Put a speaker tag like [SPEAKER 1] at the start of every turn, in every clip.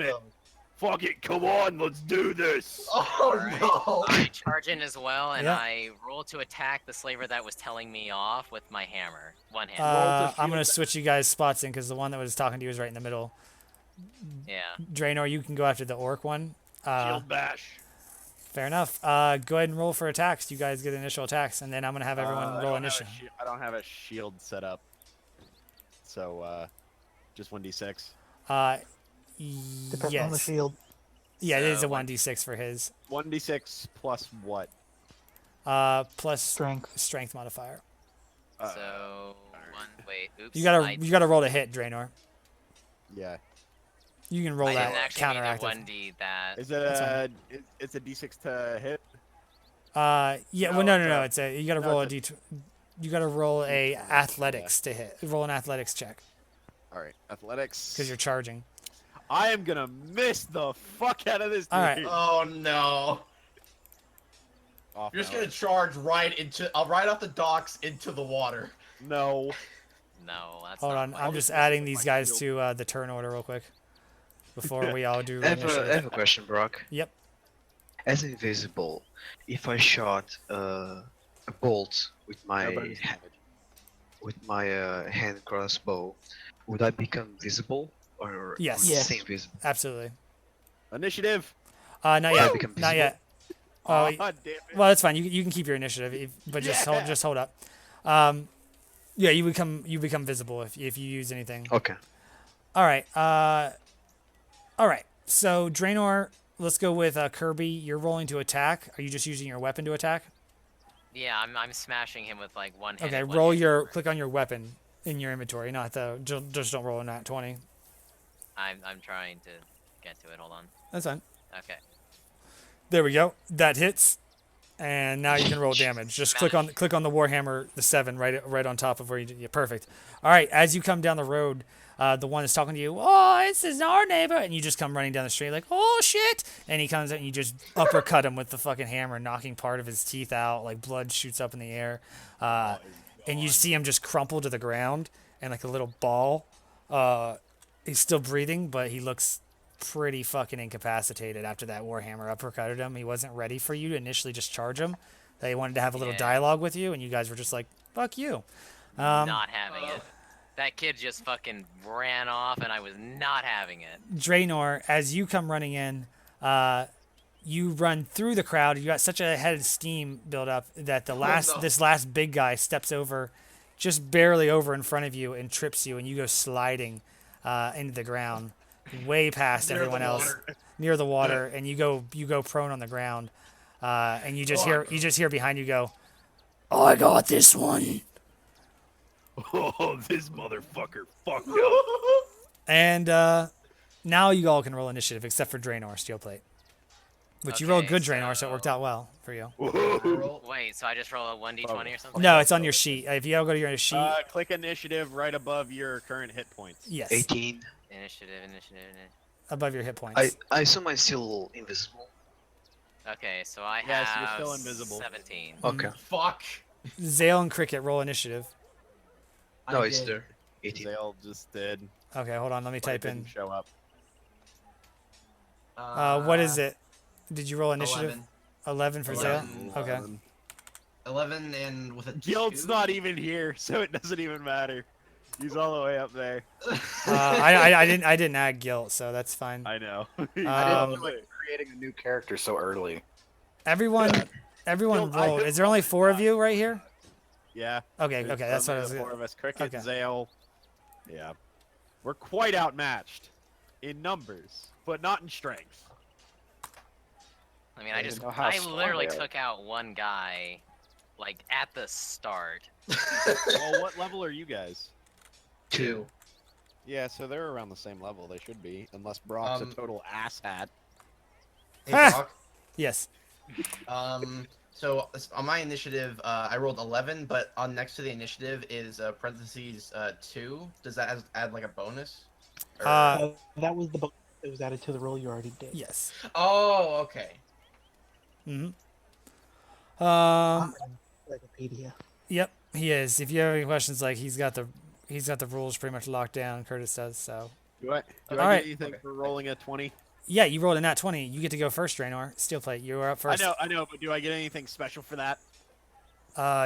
[SPEAKER 1] it. Fuck it, come on, let's do this.
[SPEAKER 2] Oh
[SPEAKER 3] Alright.
[SPEAKER 2] no!
[SPEAKER 3] I charge in as well, and
[SPEAKER 4] Yeah.
[SPEAKER 3] I roll to attack the slaver that was telling me off with my hammer. One hand.
[SPEAKER 4] I'm gonna switch you guys spots in because the one that was talking to you is right in the middle.
[SPEAKER 3] Yeah.
[SPEAKER 4] Draenor, you can go after the orc one.
[SPEAKER 1] Shield bash.
[SPEAKER 4] Fair enough. Go ahead and roll for attacks. You guys get initial attacks, and then I'm gonna have everyone roll initiative.
[SPEAKER 1] I don't have a shield set up. So, just 1d6.
[SPEAKER 5] Depends on the
[SPEAKER 4] Yes.
[SPEAKER 5] shield.
[SPEAKER 4] Yeah, it is a
[SPEAKER 3] So,
[SPEAKER 4] 1d6 for his.
[SPEAKER 1] 1d6 plus what?
[SPEAKER 4] Plus
[SPEAKER 5] Strength.
[SPEAKER 4] modifier.
[SPEAKER 3] So wait, oops.
[SPEAKER 4] You gotta roll to hit, Draenor.
[SPEAKER 1] Yeah.
[SPEAKER 4] You can roll
[SPEAKER 3] I
[SPEAKER 4] that
[SPEAKER 3] didn't actually mean
[SPEAKER 4] counteractive.
[SPEAKER 3] to 1D that.
[SPEAKER 1] Is it it's a d6 to hit?
[SPEAKER 4] Yeah. Well, no. It's a you gotta roll a d. You gotta roll a athletics to hit. Roll an athletics check
[SPEAKER 1] All right, athletics.
[SPEAKER 4] because you're charging.
[SPEAKER 1] I am gonna miss the fuck out of this.
[SPEAKER 4] All right.
[SPEAKER 1] dude.
[SPEAKER 2] Oh no!
[SPEAKER 1] Off
[SPEAKER 2] You're just
[SPEAKER 1] now.
[SPEAKER 2] gonna charge right off the docks into the water.
[SPEAKER 1] No.
[SPEAKER 3] No, that's
[SPEAKER 4] Hold
[SPEAKER 3] not
[SPEAKER 4] on.
[SPEAKER 3] what
[SPEAKER 4] I'm
[SPEAKER 3] I
[SPEAKER 4] just
[SPEAKER 3] did.
[SPEAKER 4] adding these guys to the turn order real quick before we all do
[SPEAKER 6] I have
[SPEAKER 4] initiative.
[SPEAKER 6] a question, Brock.
[SPEAKER 4] Yep.
[SPEAKER 6] As invisible, if I shot a bolt with my
[SPEAKER 1] Nobody's
[SPEAKER 6] hand crossbow, would I become visible or
[SPEAKER 4] Yes.
[SPEAKER 6] or
[SPEAKER 5] Yes.
[SPEAKER 6] stay invisible?
[SPEAKER 4] Absolutely.
[SPEAKER 1] Initiative.
[SPEAKER 4] Not
[SPEAKER 6] I
[SPEAKER 4] yet.
[SPEAKER 6] become
[SPEAKER 4] Not
[SPEAKER 6] visible?
[SPEAKER 4] yet. Oh,
[SPEAKER 1] Aw, damn it.
[SPEAKER 4] well, that's fine. You can keep your initiative, but just hold up. Yeah, you become visible if you use anything.
[SPEAKER 6] Okay.
[SPEAKER 4] All right. All right. So Draenor, let's go with Kirby. You're rolling to attack. Are you just using your weapon to attack?
[SPEAKER 3] Yeah, I'm smashing him with like one hand.
[SPEAKER 4] Okay. Roll click on your weapon in your inventory. Not the just don't roll a nat 20.
[SPEAKER 3] I'm trying to get to it. Hold on.
[SPEAKER 4] That's fine.
[SPEAKER 3] Okay.
[SPEAKER 4] There we go. That hits. And now you can roll damage. Just click on the Warhammer, the 7, right on top of where you did. Yeah, perfect. All right, as you come down the road, the one that's talking to you, oh, this is our neighbor, and you just come running down the street like, oh shit, and he comes out and you just uppercut him with the fucking hammer, knocking part of his teeth out, like blood shoots up in the air, and you see him just crumple to the ground, and like a little ball. He's still breathing, but he looks pretty fucking incapacitated after that Warhammer uppercutted him. He wasn't ready for you to initially just charge him. They wanted to have a little dialogue with you, and you guys were just like, fuck you.
[SPEAKER 3] Not having it. That kid just fucking ran off, and I was not having it.
[SPEAKER 4] Draenor, as you come running in, you run through the crowd. You got such a head of steam build up that this last big guy steps over, just barely over in front of you, and trips you, and you go sliding into the ground. Way past everyone else, near the water, and you go prone on the ground, and you just hear behind you go, I got this one.
[SPEAKER 1] Oh, this motherfucker fucked up.
[SPEAKER 4] And now you all can roll initiative except for Draenor Steelplate, which you rolled good Draenor, so it worked out well for you.
[SPEAKER 3] Wait, so I just roll a 1d20 or something?
[SPEAKER 4] No, it's on your sheet. If you all go to your sheet,
[SPEAKER 1] Click initiative right above your current hit points.
[SPEAKER 4] yes,
[SPEAKER 6] 18.
[SPEAKER 3] Initiative.
[SPEAKER 4] above your hit points.
[SPEAKER 6] I assume I'm still invisible.
[SPEAKER 3] Okay, so I
[SPEAKER 1] Yeah,
[SPEAKER 3] have
[SPEAKER 1] so you're still invisible.
[SPEAKER 3] 17.
[SPEAKER 6] Okay.
[SPEAKER 2] Fuck.
[SPEAKER 4] Zale and Cricket roll initiative.
[SPEAKER 6] No,
[SPEAKER 2] I
[SPEAKER 6] it's
[SPEAKER 2] did.
[SPEAKER 6] there. 18.
[SPEAKER 1] Zale just did.
[SPEAKER 4] Okay, hold on. Let me
[SPEAKER 1] but it
[SPEAKER 4] type in.
[SPEAKER 1] didn't show up.
[SPEAKER 4] What is it? Did you roll initiative?
[SPEAKER 2] 11.
[SPEAKER 4] 11 for
[SPEAKER 2] 11.
[SPEAKER 4] Zale. Okay.
[SPEAKER 2] 11 and with a
[SPEAKER 1] Guild's
[SPEAKER 2] 2?
[SPEAKER 1] not even here, so it doesn't even matter. He's all the way up there.
[SPEAKER 4] I didn't add guilt, so that's fine.
[SPEAKER 1] I know.
[SPEAKER 4] Um,
[SPEAKER 7] Creating a new character so early.
[SPEAKER 4] Everyone roll. Is there only 4 of you right here?
[SPEAKER 1] Yeah.
[SPEAKER 4] Okay,
[SPEAKER 1] There's
[SPEAKER 4] that's what I
[SPEAKER 1] only
[SPEAKER 4] was.
[SPEAKER 1] the 4 of us. Cricket,
[SPEAKER 4] Okay.
[SPEAKER 1] Zale. Yeah. We're quite outmatched in numbers, but not in strength.
[SPEAKER 3] I mean,
[SPEAKER 7] know how
[SPEAKER 3] I
[SPEAKER 7] strong
[SPEAKER 3] literally
[SPEAKER 7] they are.
[SPEAKER 3] took out one guy, like, at the start.
[SPEAKER 1] Well, what level are you guys?
[SPEAKER 2] 2.
[SPEAKER 1] Yeah, so they're around the same level. They should be, unless Brock's a total asshat.
[SPEAKER 2] Hey,
[SPEAKER 4] Ha!
[SPEAKER 2] Brock.
[SPEAKER 4] Yes.
[SPEAKER 2] So on my initiative, I rolled 11, but on next to the initiative is parentheses 2. Does that add like a bonus? Or-
[SPEAKER 5] That was the bonus that was added to the roll you already did.
[SPEAKER 4] Yes.
[SPEAKER 2] Oh, okay.
[SPEAKER 4] Mm-hmm.
[SPEAKER 5] Wikipedia.
[SPEAKER 4] Yep, he is. If you have any questions, like he's got the rules pretty much locked down. Curtis does so.
[SPEAKER 1] Do I
[SPEAKER 4] All
[SPEAKER 1] get
[SPEAKER 4] right.
[SPEAKER 1] anything for rolling a 20?
[SPEAKER 4] Yeah, you rolled a nat 20. You get to go first, Draenor. Steel plate. You are up first.
[SPEAKER 1] I know, but do I get anything special for that?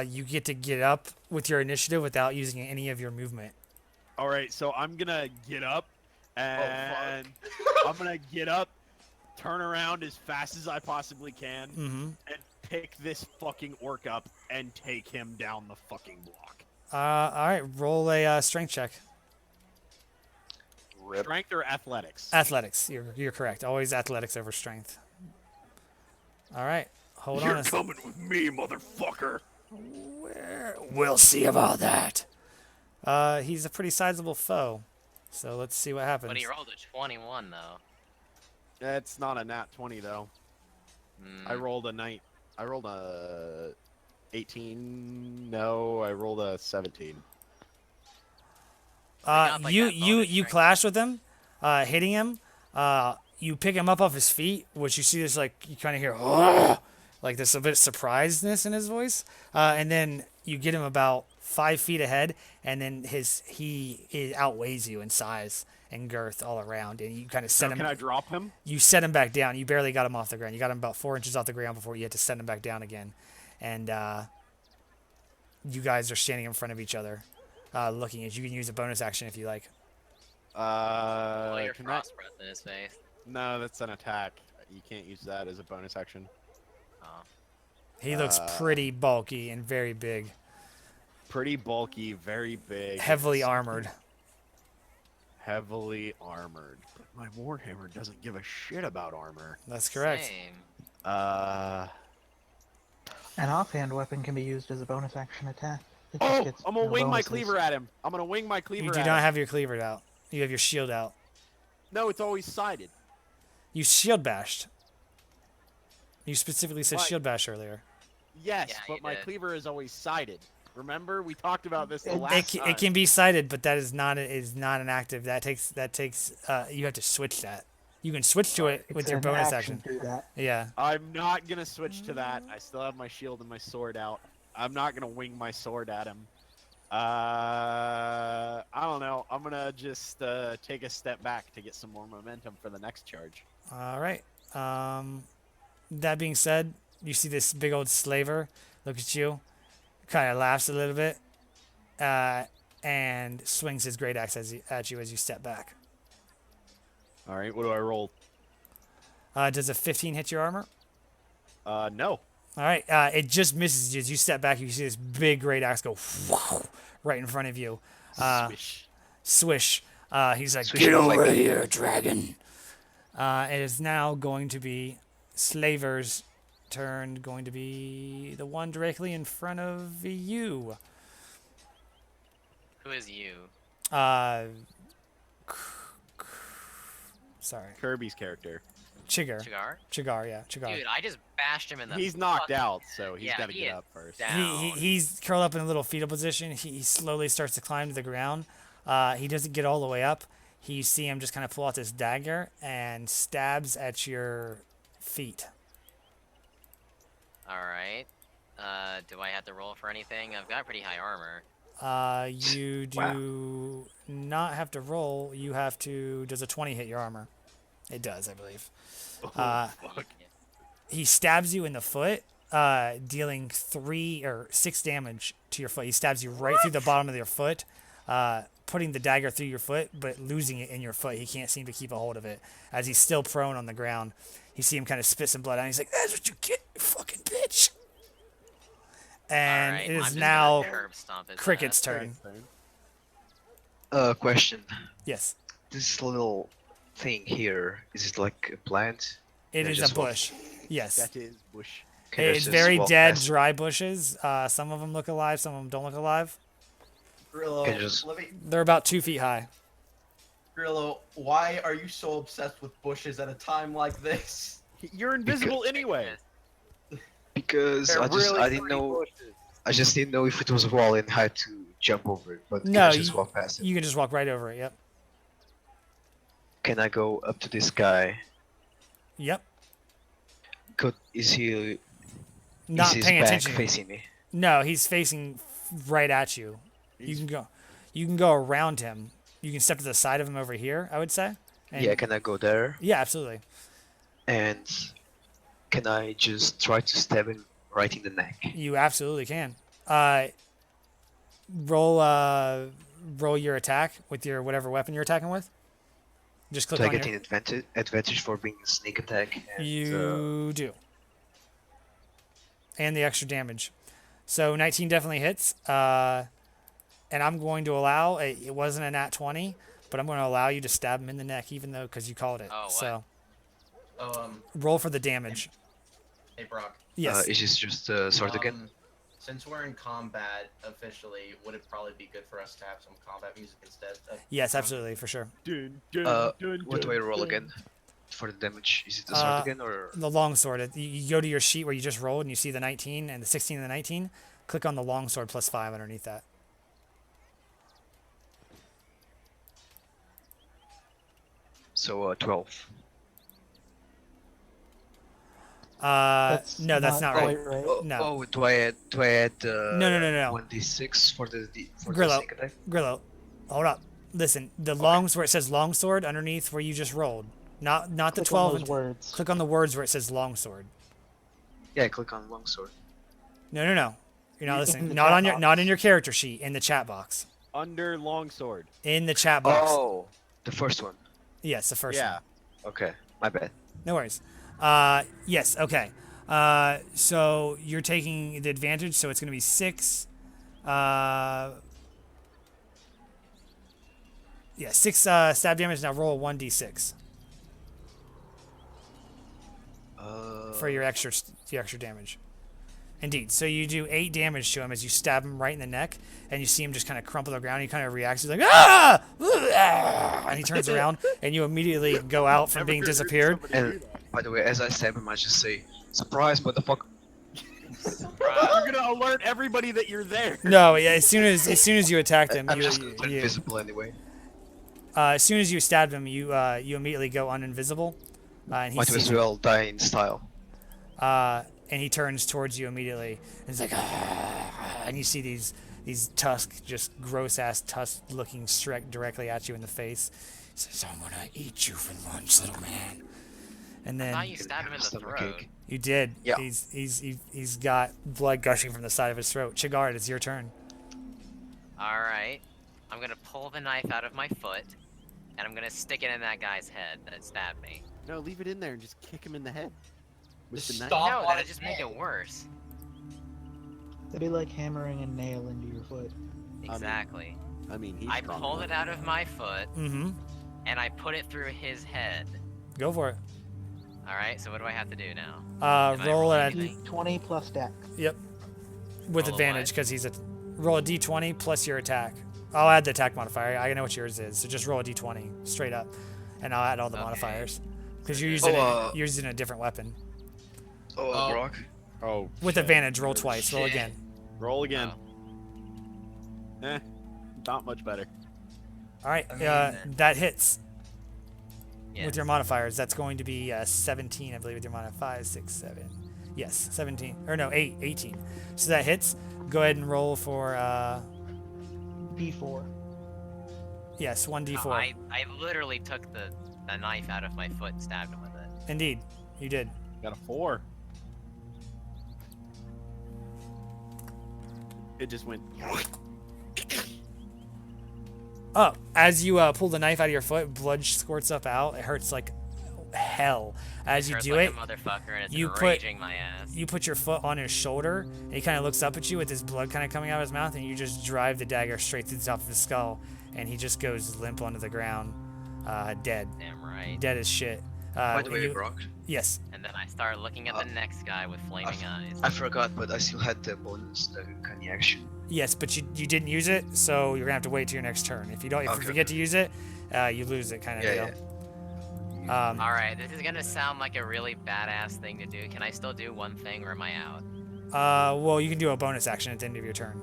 [SPEAKER 4] You get to get up with your initiative without using any of your movement.
[SPEAKER 1] All right, so I'm gonna get up, and I'm gonna get up, turn around as fast as I possibly can,
[SPEAKER 4] Mm-hmm.
[SPEAKER 1] and pick this fucking orc up and take him down the fucking block.
[SPEAKER 4] All right. Roll a strength check.
[SPEAKER 7] Rip.
[SPEAKER 1] Strength or athletics?
[SPEAKER 4] Athletics. You're correct. Always athletics over strength. All right. Hold on.
[SPEAKER 1] You're coming with me, motherfucker.
[SPEAKER 4] We'll see about that. He's a pretty sizable foe. So let's see what happens.
[SPEAKER 3] But he rolled a 21 though.
[SPEAKER 1] That's not a nat 20 though. I rolled a 18. No, I rolled a 17.
[SPEAKER 3] got, like,
[SPEAKER 4] You
[SPEAKER 3] that bonus strength.
[SPEAKER 4] clash with him, hitting him. You pick him up off his feet, which you see this like you kind of hear like this a bit of surprisedness in his voice, and then you get him about 5 feet ahead, and then he outweighs you in size and girth all around, and you kind of set
[SPEAKER 1] Now,
[SPEAKER 4] him.
[SPEAKER 1] can I drop him?
[SPEAKER 4] You set him back down. You barely got him off the ground. You got him about 4 inches off the ground before you had to set him back down again, and you guys are standing in front of each other, looking at you. You can use a bonus action if you like.
[SPEAKER 3] Well, your
[SPEAKER 1] Can
[SPEAKER 3] frost breath in his face.
[SPEAKER 1] No, that's an attack. You can't use that as a bonus action.
[SPEAKER 3] Oh.
[SPEAKER 4] He looks pretty bulky and very big,
[SPEAKER 1] Pretty bulky, very big.
[SPEAKER 4] heavily armored.
[SPEAKER 1] Heavily armored. But my Warhammer doesn't give a shit about armor.
[SPEAKER 4] That's correct.
[SPEAKER 3] Same.
[SPEAKER 5] An offhand weapon can be used as a bonus action attack. It just
[SPEAKER 1] Oh,
[SPEAKER 5] gets
[SPEAKER 1] I'm gonna
[SPEAKER 5] no
[SPEAKER 1] wing my
[SPEAKER 5] bonuses.
[SPEAKER 1] cleaver at him. I'm gonna wing my cleaver
[SPEAKER 4] You
[SPEAKER 1] at
[SPEAKER 4] do
[SPEAKER 1] him.
[SPEAKER 4] not have your cleaver out. You have your shield out.
[SPEAKER 1] No, it's always sided.
[SPEAKER 4] You shield bashed. You specifically said
[SPEAKER 1] Why?
[SPEAKER 4] shield bash earlier.
[SPEAKER 1] Yes,
[SPEAKER 3] Yeah,
[SPEAKER 1] but
[SPEAKER 3] you
[SPEAKER 1] my
[SPEAKER 3] did.
[SPEAKER 1] cleaver is always sided. Remember, we talked about this the
[SPEAKER 5] It-
[SPEAKER 1] last
[SPEAKER 4] It
[SPEAKER 1] time.
[SPEAKER 4] can be sighted, but that is not an active. That takes you have to switch that. You can switch to it
[SPEAKER 5] It's
[SPEAKER 4] with your
[SPEAKER 5] an
[SPEAKER 4] bonus
[SPEAKER 5] action
[SPEAKER 4] action.
[SPEAKER 5] to do that.
[SPEAKER 4] Yeah.
[SPEAKER 1] I'm not gonna switch to that. I still have my shield and my sword out. I'm not gonna wing my sword at him. I don't know. I'm gonna just take a step back to get some more momentum for the next charge.
[SPEAKER 4] All right. That being said, you see this big old slaver look at you, kind of laughs a little bit, and swings his great axe at you as you step back.
[SPEAKER 1] All right, what do I roll?
[SPEAKER 4] Does a 15 hit your armor?
[SPEAKER 1] No.
[SPEAKER 4] All right. It just misses you as you step back. You see this big great axe go right in front of you.
[SPEAKER 1] Swish.
[SPEAKER 4] Swish. He's like,
[SPEAKER 6] Swish
[SPEAKER 4] get
[SPEAKER 6] is
[SPEAKER 4] over
[SPEAKER 6] like-
[SPEAKER 4] here, dragon. It is now going to be Slaver's turn, going to be the one directly in front of you.
[SPEAKER 3] Who is you?
[SPEAKER 4] Sorry.
[SPEAKER 1] Kirby's character.
[SPEAKER 4] Chiggar.
[SPEAKER 3] Chigar?
[SPEAKER 4] Chigar, yeah. Chigar.
[SPEAKER 3] Dude, I just bashed him in the.
[SPEAKER 1] He's knocked
[SPEAKER 3] fucking-
[SPEAKER 1] out, so he's
[SPEAKER 3] Yeah,
[SPEAKER 1] got to
[SPEAKER 3] he
[SPEAKER 1] get
[SPEAKER 3] is
[SPEAKER 1] up first.
[SPEAKER 3] down.
[SPEAKER 4] He's curled up in a little fetal position. He slowly starts to climb to the ground. He doesn't get all the way up. You see him just kind of pull out this dagger and stabs at your feet.
[SPEAKER 3] All right. Do I have to roll for anything? I've got pretty high armor.
[SPEAKER 4] You do not have to roll. You have to. Does a 20 hit your armor? It does, I believe.
[SPEAKER 1] Fuck.
[SPEAKER 4] He stabs you in the foot, dealing 3 or 6 damage to your foot. He stabs you right through the bottom of your foot, putting the dagger through your foot, but losing it in your foot. He can't seem to keep a hold of it as he's still prone on the ground. You see him kind of spit some blood out. And he's like, "That's what you get, you fucking bitch." And
[SPEAKER 3] Alright,
[SPEAKER 4] it
[SPEAKER 3] I'm
[SPEAKER 4] is
[SPEAKER 3] just
[SPEAKER 4] now
[SPEAKER 3] gonna curb stomp his
[SPEAKER 4] Cricket's
[SPEAKER 3] ass.
[SPEAKER 4] turn.
[SPEAKER 6] Question.
[SPEAKER 4] Yes,
[SPEAKER 6] This little thing here, is it like a plant?
[SPEAKER 4] it
[SPEAKER 6] They're
[SPEAKER 4] is a
[SPEAKER 6] just walk-
[SPEAKER 4] bush. Yes.
[SPEAKER 1] That is bush.
[SPEAKER 6] Can I
[SPEAKER 4] It's
[SPEAKER 6] just
[SPEAKER 4] very
[SPEAKER 6] walk
[SPEAKER 4] dead,
[SPEAKER 6] past?
[SPEAKER 4] dry bushes. Some of them look alive, some of them don't look alive.
[SPEAKER 2] Grillo,
[SPEAKER 6] Can you just-
[SPEAKER 2] let me.
[SPEAKER 4] They're about 2 feet high.
[SPEAKER 2] Grillo, why are you so obsessed with bushes at a time like this?
[SPEAKER 1] You're invisible anyway.
[SPEAKER 6] Because
[SPEAKER 1] They're
[SPEAKER 6] I
[SPEAKER 1] really
[SPEAKER 6] didn't
[SPEAKER 1] pretty
[SPEAKER 6] know.
[SPEAKER 1] bushes.
[SPEAKER 6] I just didn't know if it was a wall and had to jump over it. But
[SPEAKER 4] No,
[SPEAKER 6] can I just
[SPEAKER 4] you-
[SPEAKER 6] walk past it?
[SPEAKER 4] You can just walk right over it. Yep.
[SPEAKER 6] Can I go up to this guy?
[SPEAKER 4] Yep.
[SPEAKER 6] Is he?
[SPEAKER 4] Not
[SPEAKER 6] is his
[SPEAKER 4] paying
[SPEAKER 6] back
[SPEAKER 4] attention.
[SPEAKER 6] facing me?
[SPEAKER 4] No, he's facing right at you. You
[SPEAKER 1] He's-
[SPEAKER 4] can go. You can go around him You can step to the side of him over here, I would say. And
[SPEAKER 6] Yeah, can I go there?
[SPEAKER 4] yeah, absolutely.
[SPEAKER 6] And can I just try to stab him right in the neck?
[SPEAKER 4] You absolutely can. Roll roll your attack with your whatever weapon you're attacking with. Just click
[SPEAKER 6] Do I
[SPEAKER 4] on
[SPEAKER 6] get
[SPEAKER 4] your.
[SPEAKER 6] an advantage for being a sneak attack? And,
[SPEAKER 4] You do. And the extra damage. So 19 definitely hits. And I'm going to allow, it wasn't a nat 20, but I'm going to allow you to stab him in the neck, even though, because you called it.
[SPEAKER 3] Oh, what?
[SPEAKER 4] So
[SPEAKER 2] Oh,
[SPEAKER 4] roll for the damage.
[SPEAKER 2] hey Brock.
[SPEAKER 4] Yes.
[SPEAKER 6] is this just sword again?
[SPEAKER 2] Since we're in combat officially, would it probably be good for us to have some combat music instead?
[SPEAKER 4] Yes, absolutely, for sure.
[SPEAKER 6] What do I roll again? For the damage? Is it the sword again or?
[SPEAKER 4] The longsword. You go to your sheet where you just rolled and you see the 19 and the 16 and the 19. Click on the longsword plus 5 underneath that.
[SPEAKER 6] So 12.
[SPEAKER 4] No, that's not right.
[SPEAKER 5] quite right.
[SPEAKER 4] No.
[SPEAKER 6] Oh, do I add
[SPEAKER 4] No.
[SPEAKER 6] 1d6 for the
[SPEAKER 4] Grillo.
[SPEAKER 6] sneak attack?
[SPEAKER 4] Grillo, hold up. Listen, the longs where it says longsword underneath where you just rolled. Not the
[SPEAKER 5] Click
[SPEAKER 4] 12.
[SPEAKER 5] on those words.
[SPEAKER 4] Click on the words where it says longsword.
[SPEAKER 6] Yeah, click on longsword.
[SPEAKER 4] No. You're not
[SPEAKER 5] In
[SPEAKER 4] listening.
[SPEAKER 5] the
[SPEAKER 4] Not
[SPEAKER 5] chat
[SPEAKER 4] on your
[SPEAKER 5] box.
[SPEAKER 4] not in your character sheet, in the chat box.
[SPEAKER 1] Under longsword.
[SPEAKER 4] In the chat box.
[SPEAKER 6] Oh, the first one.
[SPEAKER 4] Yes, the first
[SPEAKER 1] Yeah.
[SPEAKER 4] one.
[SPEAKER 6] Okay, my bad.
[SPEAKER 4] No worries. Yes, okay. So you're taking the advantage, so it's going to be 6. 6 stab damage. Now roll 1d6 for your extra damage. Indeed. So you do 8 damage to him as you stab him right in the neck, and you see him just kind of crumple to the ground. He kind of reacts. He's like, ah! And he turns around, and you immediately go out from being disappeared.
[SPEAKER 6] And by the way, as I stab him, I just say, "Surprise, motherfucker!"
[SPEAKER 1] You're gonna alert everybody that you're there.
[SPEAKER 4] No, yeah. As soon as you attacked him,
[SPEAKER 6] I'm
[SPEAKER 4] you,
[SPEAKER 6] just
[SPEAKER 4] you,
[SPEAKER 6] invisible anyway.
[SPEAKER 4] as soon as you stabbed him, you immediately go uninvisible, and he
[SPEAKER 6] Might
[SPEAKER 4] sees
[SPEAKER 6] as well die in style.
[SPEAKER 4] and he turns towards you immediately. And he's like, ah, and you see these tusks, just gross ass tusks, looking directly at you in the face. He says, "I'm gonna eat you for lunch, little man." And
[SPEAKER 3] I
[SPEAKER 4] then
[SPEAKER 3] thought you stabbed him in the
[SPEAKER 6] Stomach
[SPEAKER 3] throat.
[SPEAKER 6] ache.
[SPEAKER 4] you did.
[SPEAKER 6] Yeah.
[SPEAKER 4] He's got blood gushing from the side of his throat. Chigard, it's your turn.
[SPEAKER 3] Alright. I'm gonna pull the knife out of my foot, and I'm gonna stick it in that guy's head that stabbed me.
[SPEAKER 1] No, leave it in there and just kick him in the head. With
[SPEAKER 2] Just
[SPEAKER 1] the knife.
[SPEAKER 2] stop.
[SPEAKER 3] No,
[SPEAKER 2] on
[SPEAKER 3] that'll
[SPEAKER 2] his
[SPEAKER 3] just make
[SPEAKER 2] head.
[SPEAKER 3] it worse.
[SPEAKER 5] It'd be like hammering a nail into your foot.
[SPEAKER 3] Exactly.
[SPEAKER 1] I mean, he's
[SPEAKER 3] I
[SPEAKER 1] strong
[SPEAKER 3] pulled
[SPEAKER 1] enough.
[SPEAKER 3] it out of my foot,
[SPEAKER 4] Mm-hmm.
[SPEAKER 3] and I put it through his head.
[SPEAKER 4] Go for it.
[SPEAKER 3] Alright, so what do I have to do now? Can I
[SPEAKER 4] Roll
[SPEAKER 3] roll
[SPEAKER 4] a
[SPEAKER 3] anything?
[SPEAKER 5] D20 plus deck.
[SPEAKER 4] Yep. With
[SPEAKER 3] Roll a
[SPEAKER 4] advantage
[SPEAKER 3] what?
[SPEAKER 4] because he's a roll a d20 plus your attack. I'll add the attack modifier. I know what yours is, so just roll a d20 straight up, and I'll add all the
[SPEAKER 3] Okay.
[SPEAKER 4] modifiers because you're
[SPEAKER 3] Oh,
[SPEAKER 4] using a different weapon.
[SPEAKER 2] Oh.
[SPEAKER 6] Brock.
[SPEAKER 1] Oh.
[SPEAKER 4] With
[SPEAKER 1] shit.
[SPEAKER 4] advantage, roll twice. Roll
[SPEAKER 2] shit.
[SPEAKER 4] again.
[SPEAKER 1] Roll again.
[SPEAKER 3] Oh.
[SPEAKER 1] Not much better.
[SPEAKER 4] All right.
[SPEAKER 3] Amazing.
[SPEAKER 4] That hits
[SPEAKER 3] Yes.
[SPEAKER 4] with your modifiers. That's going to be 17, I believe, with your modifier. 5, 6, 7. Yes, 17. Or no, 18. So that hits. Go ahead and roll for
[SPEAKER 5] B4.
[SPEAKER 4] yes, 1d4.
[SPEAKER 3] I literally took the knife out of my foot and stabbed him with it.
[SPEAKER 4] Indeed, you did.
[SPEAKER 1] Got a 4. It just went.
[SPEAKER 4] Oh, as you pull the knife out of your foot, blood squirts up out. It hurts like hell. As you
[SPEAKER 3] Hurts
[SPEAKER 4] do
[SPEAKER 3] like
[SPEAKER 4] it,
[SPEAKER 3] a motherfucker, and it's
[SPEAKER 4] you put-
[SPEAKER 3] raging my ass.
[SPEAKER 4] you put your foot on his shoulder, and he kind of looks up at you with his blood kind of coming out of his mouth, and you just drive the dagger straight through the top of his skull, and he just goes limp onto the ground, dead.
[SPEAKER 3] Damn right.
[SPEAKER 4] Dead as shit.
[SPEAKER 6] By the way,
[SPEAKER 4] you-
[SPEAKER 6] Brock,
[SPEAKER 4] yes.
[SPEAKER 3] And then I start looking at the next guy with flaming eyes.
[SPEAKER 6] I forgot, but I still had the bonus, the canny action.
[SPEAKER 4] Yes, but you didn't use it, so you're gonna have to wait till your next turn. If you don't, if you
[SPEAKER 6] Okay.
[SPEAKER 4] forget to use it, you lose it, kind of
[SPEAKER 6] Yeah,
[SPEAKER 4] deal.
[SPEAKER 6] yeah.
[SPEAKER 3] Alright, this is gonna sound like a really badass thing to do. Can I still do one thing, or am I out?
[SPEAKER 4] Well, you can do a bonus action at the end of your turn.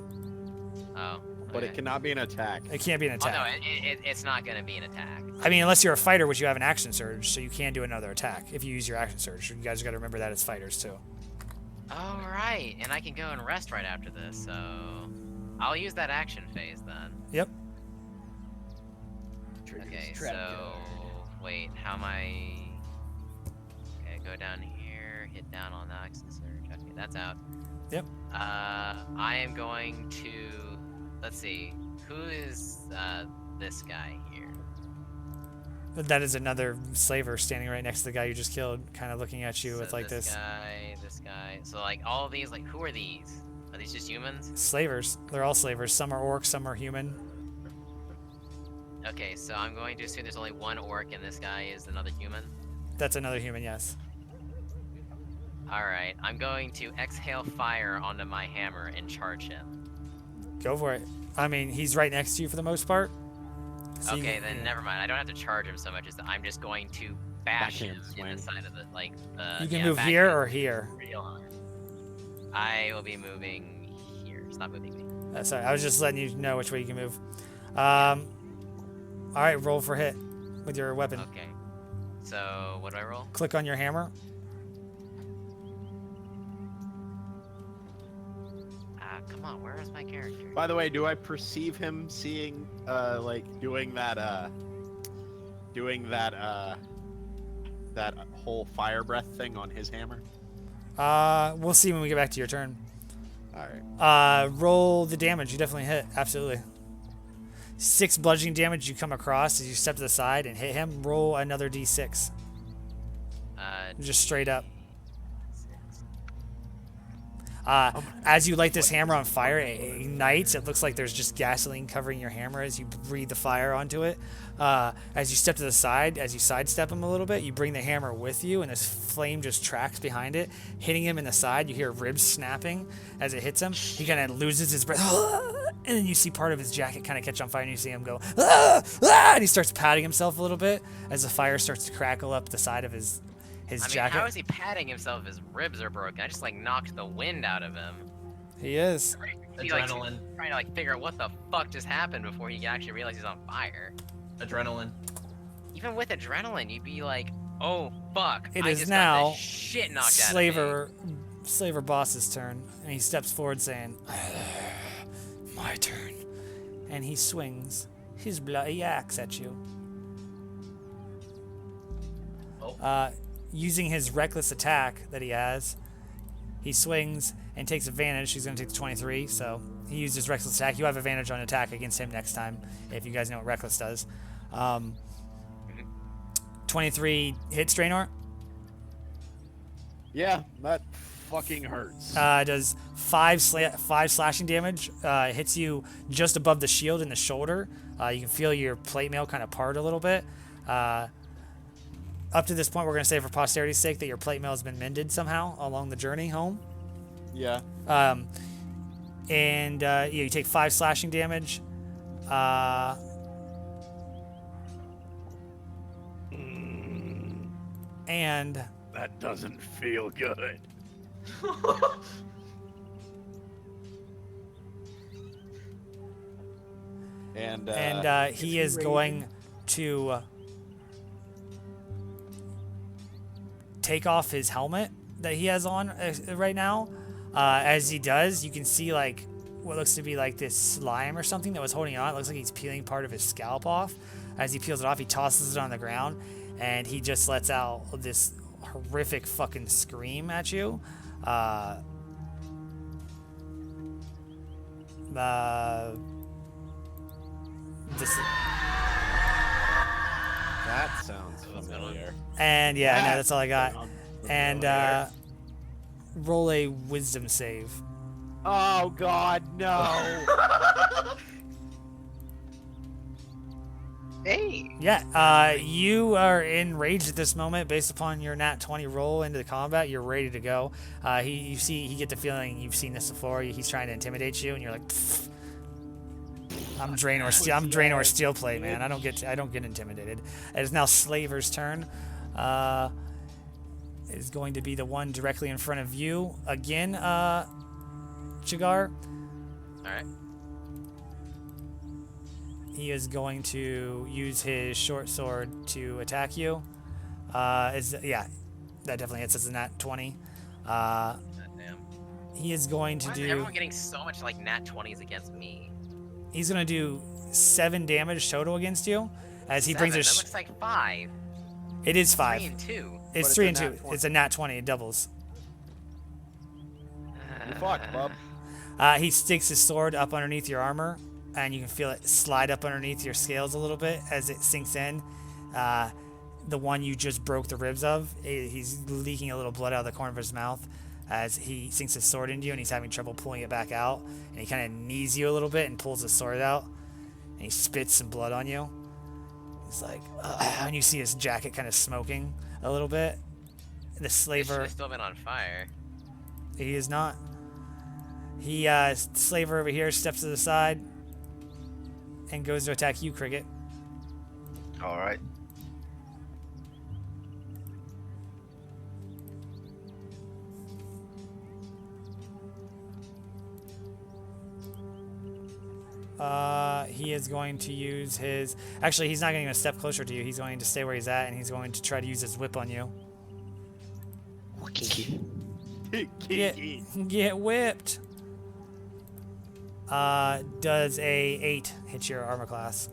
[SPEAKER 3] Oh.
[SPEAKER 1] But it
[SPEAKER 3] okay.
[SPEAKER 1] cannot be an attack.
[SPEAKER 4] It can't be an
[SPEAKER 3] Oh no,
[SPEAKER 4] attack.
[SPEAKER 3] it's not gonna be an attack.
[SPEAKER 4] I mean, unless you're a fighter, which you have an action surge, so you can do another attack if you use your action surge. You guys got to remember that as fighters too.
[SPEAKER 3] Alright, and I can go and rest right after this, so... I'll use that action phase then.
[SPEAKER 4] Yep.
[SPEAKER 3] Okay,
[SPEAKER 1] trap
[SPEAKER 3] so wait, how am I? Okay, go down here, hit down on Oxen Surge. Okay, that's out.
[SPEAKER 4] Yep.
[SPEAKER 3] I am going to. Let's see. Who is this guy here?
[SPEAKER 4] That is another slaver standing right next to the guy you just killed, kind of looking at you with
[SPEAKER 3] So
[SPEAKER 4] like this.
[SPEAKER 3] This guy. So like all of these, like who are these? Are these just humans?
[SPEAKER 4] Slavers. They're all slavers. Some are orcs, some are human.
[SPEAKER 3] Okay, so I'm going to assume there's only one orc and this guy is another human.
[SPEAKER 4] That's another human, yes.
[SPEAKER 3] Alright, I'm going to exhale fire onto my hammer and charge him.
[SPEAKER 4] Go for it. I mean, he's right next to you for the most part. So
[SPEAKER 3] Okay,
[SPEAKER 4] you,
[SPEAKER 3] then never mind. I don't have to charge him so much as I'm just going to bash him
[SPEAKER 1] Backhand
[SPEAKER 3] in the
[SPEAKER 1] swing.
[SPEAKER 3] side of the
[SPEAKER 4] You can
[SPEAKER 3] yeah,
[SPEAKER 4] move here
[SPEAKER 3] backhand
[SPEAKER 4] or here.
[SPEAKER 3] real hard. I will be moving here. Stop moving me.
[SPEAKER 4] Sorry, I was just letting you know which way you can move. All right, roll for hit with your weapon.
[SPEAKER 3] Okay. So what do I roll?
[SPEAKER 4] Click on your hammer.
[SPEAKER 3] Come on. Where is my character?
[SPEAKER 1] By the way, do I perceive him seeing, like, doing that that whole fire breath thing on his hammer?
[SPEAKER 4] We'll see when we get back to your turn.
[SPEAKER 1] All right.
[SPEAKER 4] Roll the damage. You definitely hit. Absolutely. 6 bludgeoning damage you come across as you step to the side and hit him. Roll another d6. Just straight up. As you light this hammer on fire, it ignites. It looks like there's just gasoline covering your hammer as you breathe the fire onto it. As you step to the side, as you sidestep him a little bit, you bring the hammer with you, and this flame just tracks behind it, hitting him in the side. You hear ribs snapping as it hits him. He kind of loses his breath, and then you see part of his jacket kind of catch on fire, and you see him go, and he starts patting himself a little bit as the fire starts to crackle up the side of his jacket.
[SPEAKER 3] How is he patting himself if his ribs are broken? I just like knocked the wind out of him.
[SPEAKER 4] He is.
[SPEAKER 3] He, like,
[SPEAKER 2] Adrenaline.
[SPEAKER 3] trying to like figure out what the fuck just happened before he actually realized he's on fire.
[SPEAKER 2] Adrenaline.
[SPEAKER 3] Even with adrenaline, you'd be like, "Oh fuck!"
[SPEAKER 4] It
[SPEAKER 3] I
[SPEAKER 4] is
[SPEAKER 3] just
[SPEAKER 4] now
[SPEAKER 3] got the shit knocked out of me.
[SPEAKER 4] Slaver boss's turn, and he steps forward saying, "My turn," and he swings his bloody axe at you.
[SPEAKER 2] Oh.
[SPEAKER 4] Using his reckless attack that he has, he swings and takes advantage. He's going to take the 23, so he used his reckless attack. You have advantage on attack against him next time, if you guys know what reckless does. 23 hit Strainor.
[SPEAKER 1] Yeah, that fucking hurts.
[SPEAKER 4] Does 5 slashing damage. Hits you just above the shield in the shoulder. You can feel your plate mail kind of part a little bit. Up to this point, we're going to say for posterity's sake that your plate mail has been mended somehow along the journey home.
[SPEAKER 1] Yeah.
[SPEAKER 4] You take 5 slashing damage. And
[SPEAKER 1] That doesn't feel good. And
[SPEAKER 4] he is going to take off his helmet that he has on right now. As he does, you can see like what looks to be like this slime or something that was holding on. It looks like he's peeling part of his scalp off. As he peels it off, he tosses it on the ground, and he just lets out this horrific fucking scream at you.
[SPEAKER 1] that sounds familiar.
[SPEAKER 4] And yeah, no, that's all I got. And roll a wisdom save.
[SPEAKER 1] Oh God, no!
[SPEAKER 6] Hey!
[SPEAKER 4] Yeah, you are enraged at this moment based upon your nat 20 roll into the combat. You're ready to go. You get the feeling you've seen this before. He's trying to intimidate you, and you're like, pfft. I'm Draenor Steelplate, man. I don't get intimidated. It is now Slaver's turn. It is going to be the one directly in front of you again, Chigar.
[SPEAKER 3] Alright.
[SPEAKER 4] He is going to use his short sword to attack you. Yeah, that definitely hits as a nat 20.
[SPEAKER 3] God damn.
[SPEAKER 4] He is going to
[SPEAKER 3] Why is
[SPEAKER 4] do.
[SPEAKER 3] everyone getting so much like nat 20s against me?
[SPEAKER 4] He's going to do 7 damage total against you, As he
[SPEAKER 3] 7,
[SPEAKER 4] brings
[SPEAKER 3] that
[SPEAKER 4] his,
[SPEAKER 3] looks like 5.
[SPEAKER 4] it is
[SPEAKER 3] 3
[SPEAKER 4] 5.
[SPEAKER 3] and 2.
[SPEAKER 1] But
[SPEAKER 4] It's
[SPEAKER 1] it's
[SPEAKER 4] 3
[SPEAKER 1] a
[SPEAKER 4] and 2.
[SPEAKER 1] nat 20.
[SPEAKER 4] It's a nat 20. It doubles.
[SPEAKER 1] You're fucked, bub.
[SPEAKER 4] He sticks his sword up underneath your armor, and you can feel it slide up underneath your scales a little bit as it sinks in. The one you just broke the ribs of, he's leaking a little blood out of the corner of his mouth as he sinks his sword into you, and he's having trouble pulling it back out. And he kind of knees you a little bit and pulls his sword out, and he spits some blood on you. He's like, and you see his jacket kind of smoking a little bit. The
[SPEAKER 3] It should
[SPEAKER 4] slaver,
[SPEAKER 3] have still been on fire.
[SPEAKER 4] he is not. He, slaver over here steps to the side and goes to attack you, Cricket.
[SPEAKER 6] All right.
[SPEAKER 4] He is going to use his. Actually, he's not going to step closer to you. He's going to stay where he's at, and he's going to try to use his whip on you.
[SPEAKER 6] Kinky.
[SPEAKER 4] Get whipped. Does a 8 hit your armor class?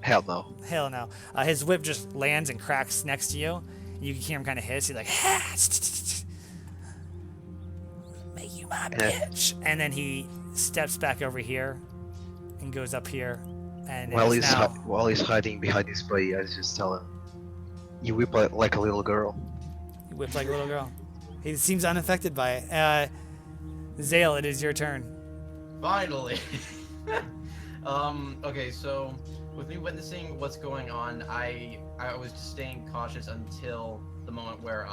[SPEAKER 6] Hell no.
[SPEAKER 4] Hell no. His whip just lands and cracks next to you. You can hear him kind of hiss. He's like, make you my bitch. And then he steps back over here and goes up here. And
[SPEAKER 6] While
[SPEAKER 4] is now.
[SPEAKER 6] while he's hiding behind his buddy, I just tell him, "You whip like a little girl."
[SPEAKER 4] You whip like a little girl. He seems unaffected by it. Zale, it is your turn.
[SPEAKER 2] Finally. Okay, so with me witnessing what's going on, I was just staying cautious until the moment where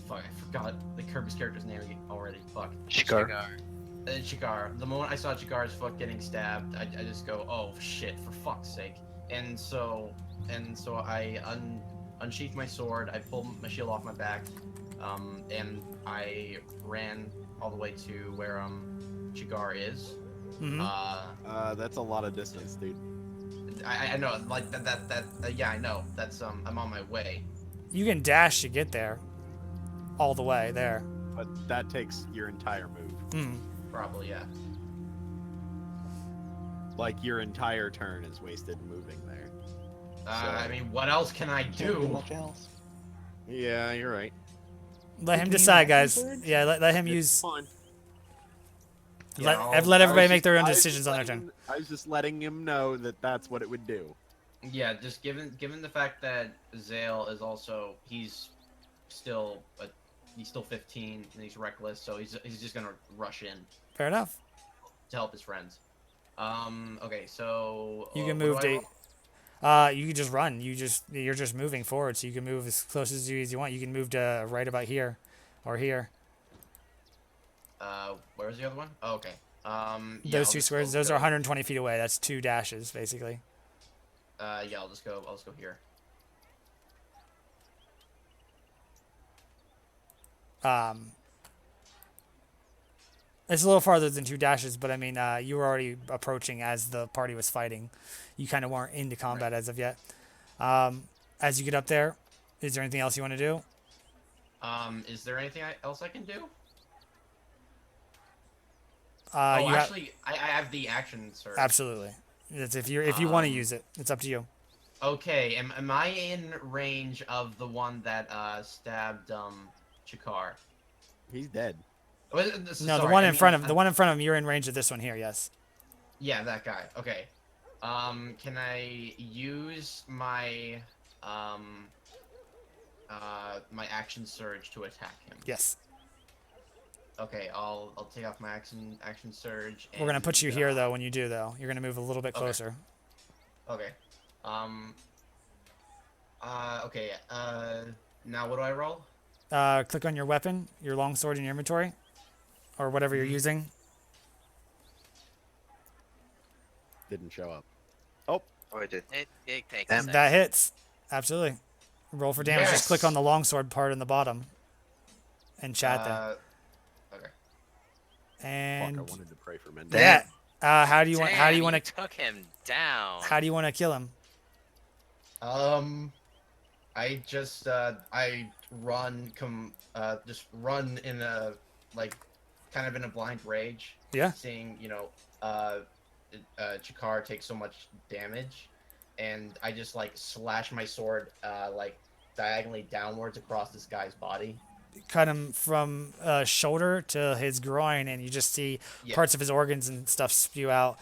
[SPEAKER 2] fuck, I forgot the Kirby's character's name already. Fuck.
[SPEAKER 6] Shikar.
[SPEAKER 2] Chikar. The moment I saw Chikar's foot getting stabbed, I just go, oh shit, for fuck's sake. And so I unsheathed my sword, I pulled my shield off my back, and I ran all the way to where Chikar is.
[SPEAKER 4] Mm-hmm.
[SPEAKER 1] That's a lot of distance, dude.
[SPEAKER 2] I know, like yeah, I know. That's I'm on my way.
[SPEAKER 4] You can dash to get there. All the way there.
[SPEAKER 1] But that takes your entire move.
[SPEAKER 4] Hmm.
[SPEAKER 2] Probably, yeah.
[SPEAKER 1] Like your entire turn is wasted moving there.
[SPEAKER 2] I mean, what else can I
[SPEAKER 5] Can't do
[SPEAKER 2] do?
[SPEAKER 5] much else.
[SPEAKER 1] Yeah, you're right.
[SPEAKER 4] Let him
[SPEAKER 5] Can you
[SPEAKER 4] decide,
[SPEAKER 5] action
[SPEAKER 4] guys.
[SPEAKER 5] surge?
[SPEAKER 4] Yeah, let him
[SPEAKER 1] It's
[SPEAKER 4] use.
[SPEAKER 1] fun.
[SPEAKER 2] Yeah,
[SPEAKER 4] Let everybody
[SPEAKER 1] I was
[SPEAKER 4] make their own
[SPEAKER 1] I was
[SPEAKER 4] decisions
[SPEAKER 1] just
[SPEAKER 4] on their
[SPEAKER 1] letting
[SPEAKER 4] turn.
[SPEAKER 1] I was just letting him know that that's what it would do.
[SPEAKER 2] Yeah, just given the fact that Zale is also he's still 15 and he's reckless, so he's just gonna rush in
[SPEAKER 4] Fair enough.
[SPEAKER 2] to help his friends. Okay, so
[SPEAKER 4] You can
[SPEAKER 2] what
[SPEAKER 4] move
[SPEAKER 2] do I
[SPEAKER 4] to.
[SPEAKER 2] roll?
[SPEAKER 4] You can just run. You're just moving forward, so you can move as close as you want. You can move to right about here, or here.
[SPEAKER 2] Where's the other one? Oh, okay. Yeah,
[SPEAKER 4] Those
[SPEAKER 2] I'll
[SPEAKER 4] two
[SPEAKER 2] just
[SPEAKER 4] squares.
[SPEAKER 2] go-
[SPEAKER 4] Those are 120 feet away. That's 2 dashes, basically.
[SPEAKER 2] Yeah, I'll just go here.
[SPEAKER 4] It's a little farther than 2 dashes, but I mean, you were already approaching as the party was fighting. You kind of weren't into combat as of yet. As you get up there, is there anything else you want to do?
[SPEAKER 2] Is there anything else I can do?
[SPEAKER 4] Oh, you
[SPEAKER 2] actually, I have the action surge.
[SPEAKER 4] absolutely. It's if you want to use it, it's up to you.
[SPEAKER 2] Okay, am I in range of the one that stabbed Chikar?
[SPEAKER 1] He's dead.
[SPEAKER 2] No,
[SPEAKER 4] No, the one in front of him. You're in range of this one here. Yes.
[SPEAKER 2] Yeah, that guy. Okay. Can I use my my action surge to attack him?
[SPEAKER 4] Yes.
[SPEAKER 2] Okay, I'll take off my action surge.
[SPEAKER 4] We're gonna put you here
[SPEAKER 2] and,
[SPEAKER 4] though. When you do though, you're gonna move a little bit
[SPEAKER 2] Okay.
[SPEAKER 4] closer.
[SPEAKER 2] Okay. Okay. Now what do I roll?
[SPEAKER 4] Click on your weapon, your longsword in your inventory, or whatever you're using.
[SPEAKER 1] Didn't show up.
[SPEAKER 6] Oh, I did.
[SPEAKER 3] It takes
[SPEAKER 6] Damn.
[SPEAKER 3] a second.
[SPEAKER 4] That hits. Absolutely. Roll for damage. Just click
[SPEAKER 2] Yes.
[SPEAKER 4] on the longsword part in the bottom, and chat there.
[SPEAKER 2] Okay.
[SPEAKER 4] And
[SPEAKER 1] Fuck, I wanted to pray for men.
[SPEAKER 4] yeah. How do you want? How do
[SPEAKER 3] Damn,
[SPEAKER 4] you want to?
[SPEAKER 3] took him down.
[SPEAKER 4] How do you want to kill him?
[SPEAKER 2] I just I run just run in a kind of in a blind rage.
[SPEAKER 4] Yeah.
[SPEAKER 2] Seeing Chikar take so much damage, and I just like slash my sword like diagonally downwards across this guy's body.
[SPEAKER 4] Cut him from shoulder to his groin, and you just see
[SPEAKER 2] Yeah.
[SPEAKER 4] parts of his organs and stuff spew out.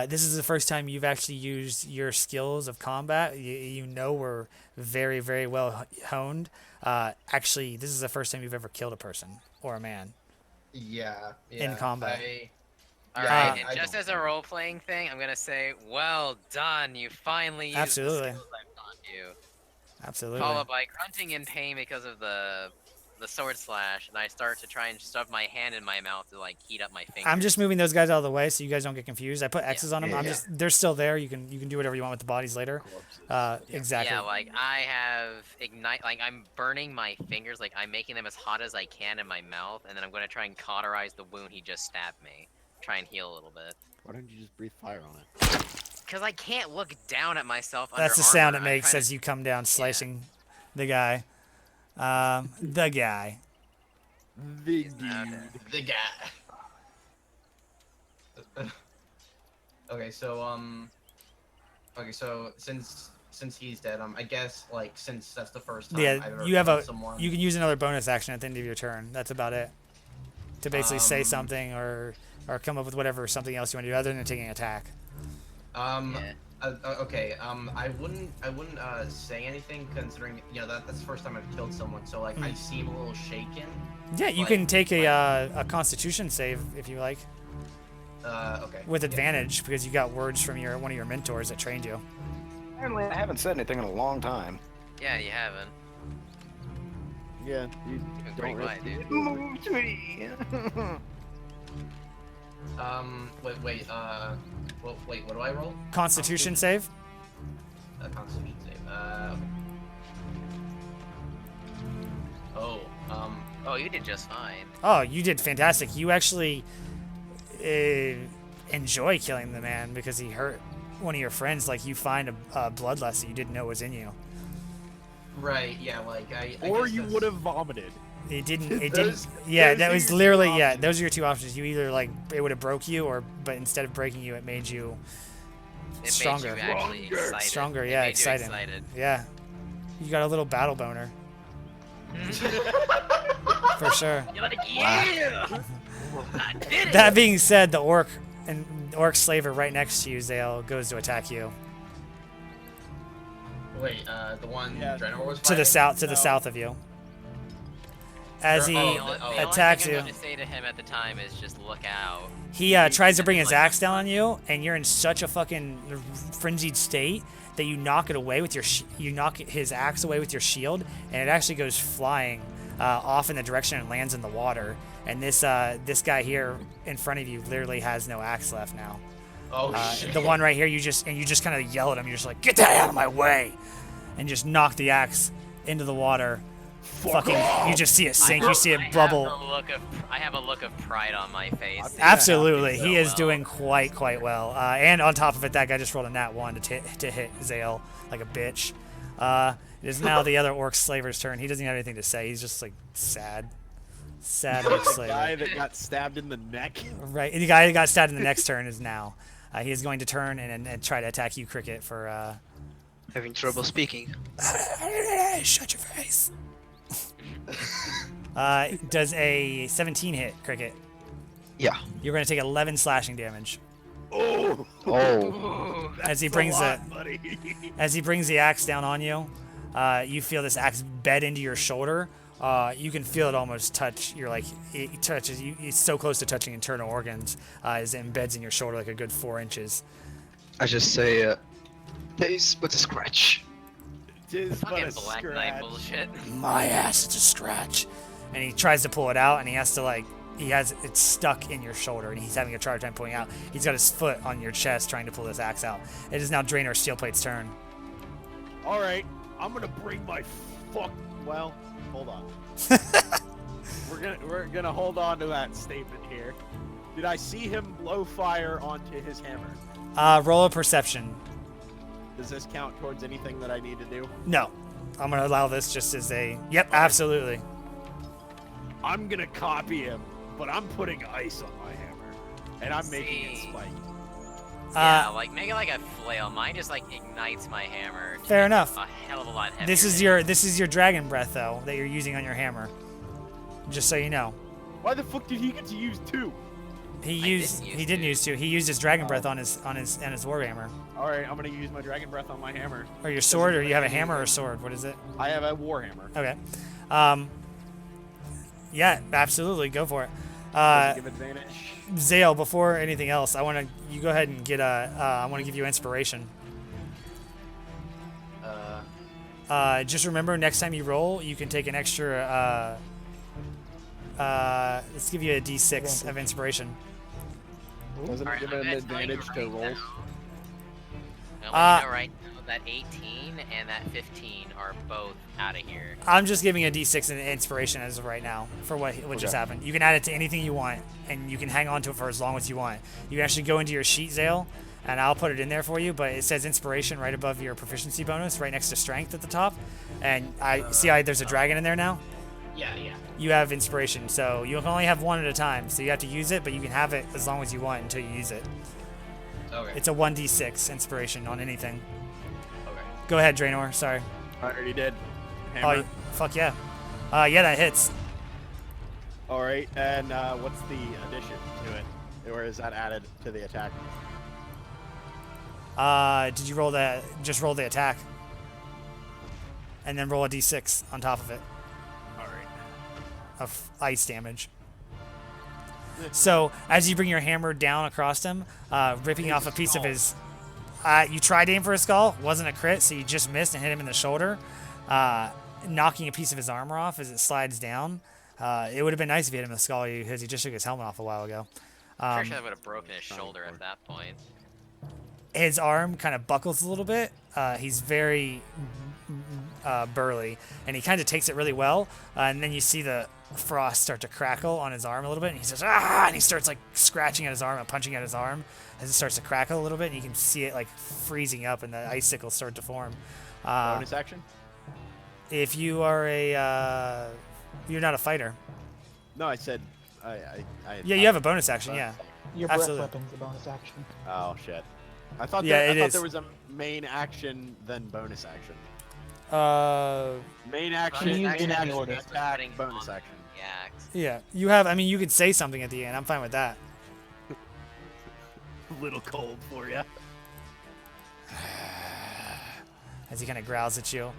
[SPEAKER 4] This is the first time you've actually used your skills of combat. You know we're very, very well honed. Actually, this is the first time you've ever killed a person or a man.
[SPEAKER 2] Yeah.
[SPEAKER 4] In combat.
[SPEAKER 3] All
[SPEAKER 2] Yeah,
[SPEAKER 3] right, and
[SPEAKER 2] I
[SPEAKER 3] just
[SPEAKER 2] don't
[SPEAKER 3] as a role-playing thing, I'm gonna say, well done. You finally used
[SPEAKER 4] Absolutely.
[SPEAKER 3] the skills I've taught you.
[SPEAKER 4] Absolutely.
[SPEAKER 3] Followed by grunting in pain because of the sword slash, and I start to try and shove my hand in my mouth to like heat up my fingers.
[SPEAKER 4] I'm just moving those guys out of the way so you guys don't get confused. I put X's on them.
[SPEAKER 6] Yeah.
[SPEAKER 4] They're still there. You can do whatever you want with the bodies later. Exactly.
[SPEAKER 3] Yeah, like I have ignite, like I'm burning my fingers, like I'm making them as hot as I can in my mouth, and then I'm gonna try and cauterize the wound he just stabbed me. Try and heal a little bit.
[SPEAKER 1] Why don't you just breathe fire on it?
[SPEAKER 3] Because I can't look down at myself under
[SPEAKER 4] That's the sound it
[SPEAKER 3] armor. I'm
[SPEAKER 4] makes
[SPEAKER 3] trying
[SPEAKER 4] as you come down slicing the guy. The guy.
[SPEAKER 1] The
[SPEAKER 3] to-
[SPEAKER 1] dude.
[SPEAKER 2] The guy. Okay, so since he's dead, I guess like since that's the first time
[SPEAKER 4] Yeah,
[SPEAKER 2] I've ever
[SPEAKER 4] you have
[SPEAKER 2] killed
[SPEAKER 4] a.
[SPEAKER 2] someone.
[SPEAKER 4] You can use another bonus action at the end of your turn. That's about it. To basically say
[SPEAKER 2] Um,
[SPEAKER 4] something or come up with whatever something else you want to do other than taking an attack.
[SPEAKER 3] Yeah.
[SPEAKER 2] Okay. I wouldn't say anything considering that's the first time I've killed someone. So like I seem a little shaken.
[SPEAKER 4] Yeah, you
[SPEAKER 2] Like-
[SPEAKER 4] can take a Constitution save if you like
[SPEAKER 2] Okay.
[SPEAKER 4] with
[SPEAKER 2] yeah.
[SPEAKER 4] advantage because you got words from one of your mentors that trained you.
[SPEAKER 7] Apparently, I haven't said anything in a long time.
[SPEAKER 3] Yeah, you haven't.
[SPEAKER 1] Yeah, you
[SPEAKER 3] You've been
[SPEAKER 1] don't
[SPEAKER 3] pretty
[SPEAKER 1] really.
[SPEAKER 3] quiet, dude.
[SPEAKER 7] Move to me.
[SPEAKER 2] Wait. Wait. What do I roll?
[SPEAKER 4] Constitution save.
[SPEAKER 2] Constitution save. Okay. Oh.
[SPEAKER 3] Oh, you did just fine.
[SPEAKER 4] Oh, you did fantastic. You actually enjoy killing the man because he hurt one of your friends. Like you find a bloodlust that you didn't know was in you.
[SPEAKER 2] Right. Yeah. Like I.
[SPEAKER 1] Or
[SPEAKER 2] guess
[SPEAKER 1] you
[SPEAKER 2] that's-
[SPEAKER 1] would have vomited.
[SPEAKER 4] It didn't. It
[SPEAKER 1] Those-
[SPEAKER 4] didn't. Yeah,
[SPEAKER 1] those
[SPEAKER 4] that
[SPEAKER 1] are
[SPEAKER 4] was
[SPEAKER 1] your two
[SPEAKER 4] literally. Yeah,
[SPEAKER 1] options.
[SPEAKER 4] those are your two options. You either like it would have broke you, but instead of breaking you, it made you
[SPEAKER 3] It
[SPEAKER 4] stronger.
[SPEAKER 3] made you actually excited.
[SPEAKER 4] Stronger,
[SPEAKER 3] It
[SPEAKER 4] yeah,
[SPEAKER 3] made you
[SPEAKER 4] exciting.
[SPEAKER 3] excited.
[SPEAKER 4] Yeah, you got a little battle boner for sure.
[SPEAKER 3] You're like, yeah! I did it!
[SPEAKER 4] That being said, the orc slaver right next to you, Zale, goes to attack you
[SPEAKER 2] Wait. The one
[SPEAKER 1] Yeah.
[SPEAKER 2] Draenor was
[SPEAKER 4] to the
[SPEAKER 2] fighting?
[SPEAKER 4] south,
[SPEAKER 1] No.
[SPEAKER 4] south of you. As he
[SPEAKER 3] The only
[SPEAKER 4] attacks
[SPEAKER 3] thing
[SPEAKER 4] you,
[SPEAKER 3] I'm going to say to him at the time is just look out.
[SPEAKER 4] he tries to bring his axe down on you, and you're in such a fucking frenzied state that you knock it away with your you knock his axe away with your shield, and it actually goes flying off in the direction and lands in the water. And this guy here in front of you literally has no axe left now.
[SPEAKER 2] Oh shit.
[SPEAKER 4] The one right here, you just kind of yell at him. You're just like, "Get that out of my way!" and just knock the axe into the water. Fucking, you just see it sink. You see it bubble.
[SPEAKER 3] I have a look of pride on my face.
[SPEAKER 4] Absolutely,
[SPEAKER 3] So
[SPEAKER 4] he is
[SPEAKER 3] well.
[SPEAKER 4] doing quite well. And on top of it, that guy just rolled a nat 1 to hit Zale like a bitch. It is now the other orc slaver's turn. He doesn't even have anything to say. He's just like sad orc
[SPEAKER 1] The
[SPEAKER 4] slaver.
[SPEAKER 1] guy that got stabbed in the neck.
[SPEAKER 4] Right, the guy that got stabbed in the next turn is now. He is going to turn and try to attack you, Cricket, for.
[SPEAKER 6] Having trouble speaking.
[SPEAKER 4] Shut your face. Does a 17 hit, Cricket?
[SPEAKER 6] Yeah.
[SPEAKER 4] You're going to take 11 slashing damage
[SPEAKER 1] Oh,
[SPEAKER 6] Oh.
[SPEAKER 4] as he
[SPEAKER 1] that's a
[SPEAKER 4] brings
[SPEAKER 1] lot, buddy.
[SPEAKER 4] As he brings the axe down on you. You feel this axe bed into your shoulder. You can feel it almost touch. You're like it touches you. It's so close to touching internal organs as it embeds in your shoulder like a good 4 inches.
[SPEAKER 6] I just say, "Taste but a scratch."
[SPEAKER 1] Tis but
[SPEAKER 3] Fucking
[SPEAKER 1] a
[SPEAKER 3] Black Knight
[SPEAKER 1] scratch.
[SPEAKER 3] bullshit.
[SPEAKER 4] My ass, it's a scratch. And he tries to pull it out, and he has to like. It's stuck in your shoulder, and he's having a hard time pulling it out. He's got his foot on your chest trying to pull this axe out. It is now Draenor Steelplate's turn.
[SPEAKER 1] All right, I'm gonna bring my fuck. Well, hold on. we're gonna hold on to that statement here. Did I see him blow fire onto his hammer?
[SPEAKER 4] Roll a perception.
[SPEAKER 1] Does this count towards anything that I need to do?
[SPEAKER 4] No. I'm going to allow this just as a... Yep, absolutely.
[SPEAKER 1] I'm gonna copy him, but I'm putting ice on my hammer, and I'm making it
[SPEAKER 3] See.
[SPEAKER 1] spike.
[SPEAKER 3] Yeah, like make it like a flail. Mine just like ignites my hammer. to
[SPEAKER 4] Fair
[SPEAKER 3] make it
[SPEAKER 4] enough.
[SPEAKER 3] A hell of a lot heavier.
[SPEAKER 4] This is your dragon breath though that you're using on your hammer. Just so you know.
[SPEAKER 1] Why the fuck did he get to use 2?
[SPEAKER 4] He
[SPEAKER 3] didn't
[SPEAKER 4] didn't use to. He used his dragon breath
[SPEAKER 1] Oh.
[SPEAKER 4] on his warhammer.
[SPEAKER 1] All right, I'm gonna use my dragon breath on my hammer.
[SPEAKER 4] Or your sword, or you have a hammer or a sword. What is it?
[SPEAKER 1] I have a warhammer.
[SPEAKER 4] Okay. Yeah, absolutely. Go for it.
[SPEAKER 1] Does it give advantage?
[SPEAKER 4] Zale, before anything else, you go ahead and get I want to give you inspiration. Just remember, next time you roll, you can take an extra. Let's give you a D6 of inspiration.
[SPEAKER 1] Doesn't
[SPEAKER 3] Alright,
[SPEAKER 1] it give
[SPEAKER 3] I'm
[SPEAKER 1] an
[SPEAKER 3] gonna tell you
[SPEAKER 1] advantage to
[SPEAKER 3] right
[SPEAKER 1] rolls?
[SPEAKER 3] now. I'll let you know right now that 18 and that 15 are both out of here.
[SPEAKER 4] I'm just giving a D6 in inspiration as of right now for what just
[SPEAKER 1] Okay.
[SPEAKER 4] happened. You can add it to anything you want, and you can hang on to it for as long as you want. You can actually go into your sheet, Zale, and I'll put it in there for you, but it says inspiration right above your proficiency bonus, right next to strength at the top. And I see there's a dragon in there now.
[SPEAKER 2] Yeah.
[SPEAKER 4] You have inspiration, so you can only have one at a time, so you have to use it, but you can have it as long as you want until you use it.
[SPEAKER 2] Okay.
[SPEAKER 4] It's a 1d6 inspiration on anything.
[SPEAKER 2] Okay.
[SPEAKER 4] Go ahead, Draenor. Sorry.
[SPEAKER 1] I already did.
[SPEAKER 4] Oh,
[SPEAKER 1] Hammer.
[SPEAKER 4] fuck yeah. Yeah, that hits.
[SPEAKER 1] All right, and what's the addition to it? Or is that added to the attack?
[SPEAKER 4] Did you roll that? Just roll the attack. And then roll a d6 on top of it
[SPEAKER 1] All right.
[SPEAKER 4] of ice damage. So, as you bring your hammer down across him, ripping off a piece of his... you tried to aim for his skull, wasn't a crit, so you just missed and hit him in the shoulder, knocking a piece of his armor off as it slides down. It would have been nice if you hit him in the skull because he just took his helmet off a while ago.
[SPEAKER 3] Pretty sure I would have broken his shoulder at that point.
[SPEAKER 4] His arm kind of buckles a little bit. He's very burly, and he kind of takes it really well. And then you see the frost start to crackle on his arm a little bit, and he says, "Ah!" And he starts like scratching at his arm and punching at his arm as it starts to crackle a little bit, and you can see it like freezing up, and the icicles start to form.
[SPEAKER 1] Bonus action?
[SPEAKER 4] If you are you're not a fighter.
[SPEAKER 1] No, I said I
[SPEAKER 4] Yeah, you have a bonus action. Yeah.
[SPEAKER 5] Your breath
[SPEAKER 4] Absolutely.
[SPEAKER 5] weapon's a bonus action.
[SPEAKER 1] Oh shit. I thought
[SPEAKER 4] Yeah,
[SPEAKER 1] I
[SPEAKER 4] it
[SPEAKER 1] thought
[SPEAKER 4] is.
[SPEAKER 1] there was a main action then bonus action.
[SPEAKER 4] Uh,
[SPEAKER 1] Main action,
[SPEAKER 5] Can you
[SPEAKER 1] main
[SPEAKER 5] do any
[SPEAKER 1] action,
[SPEAKER 5] order?
[SPEAKER 1] attack, bonus action.
[SPEAKER 3] Yeah.
[SPEAKER 4] yeah. You have. I mean, you could say something at the end. I'm fine with that.
[SPEAKER 1] A little cold for you.
[SPEAKER 4] As he kind of growls at you.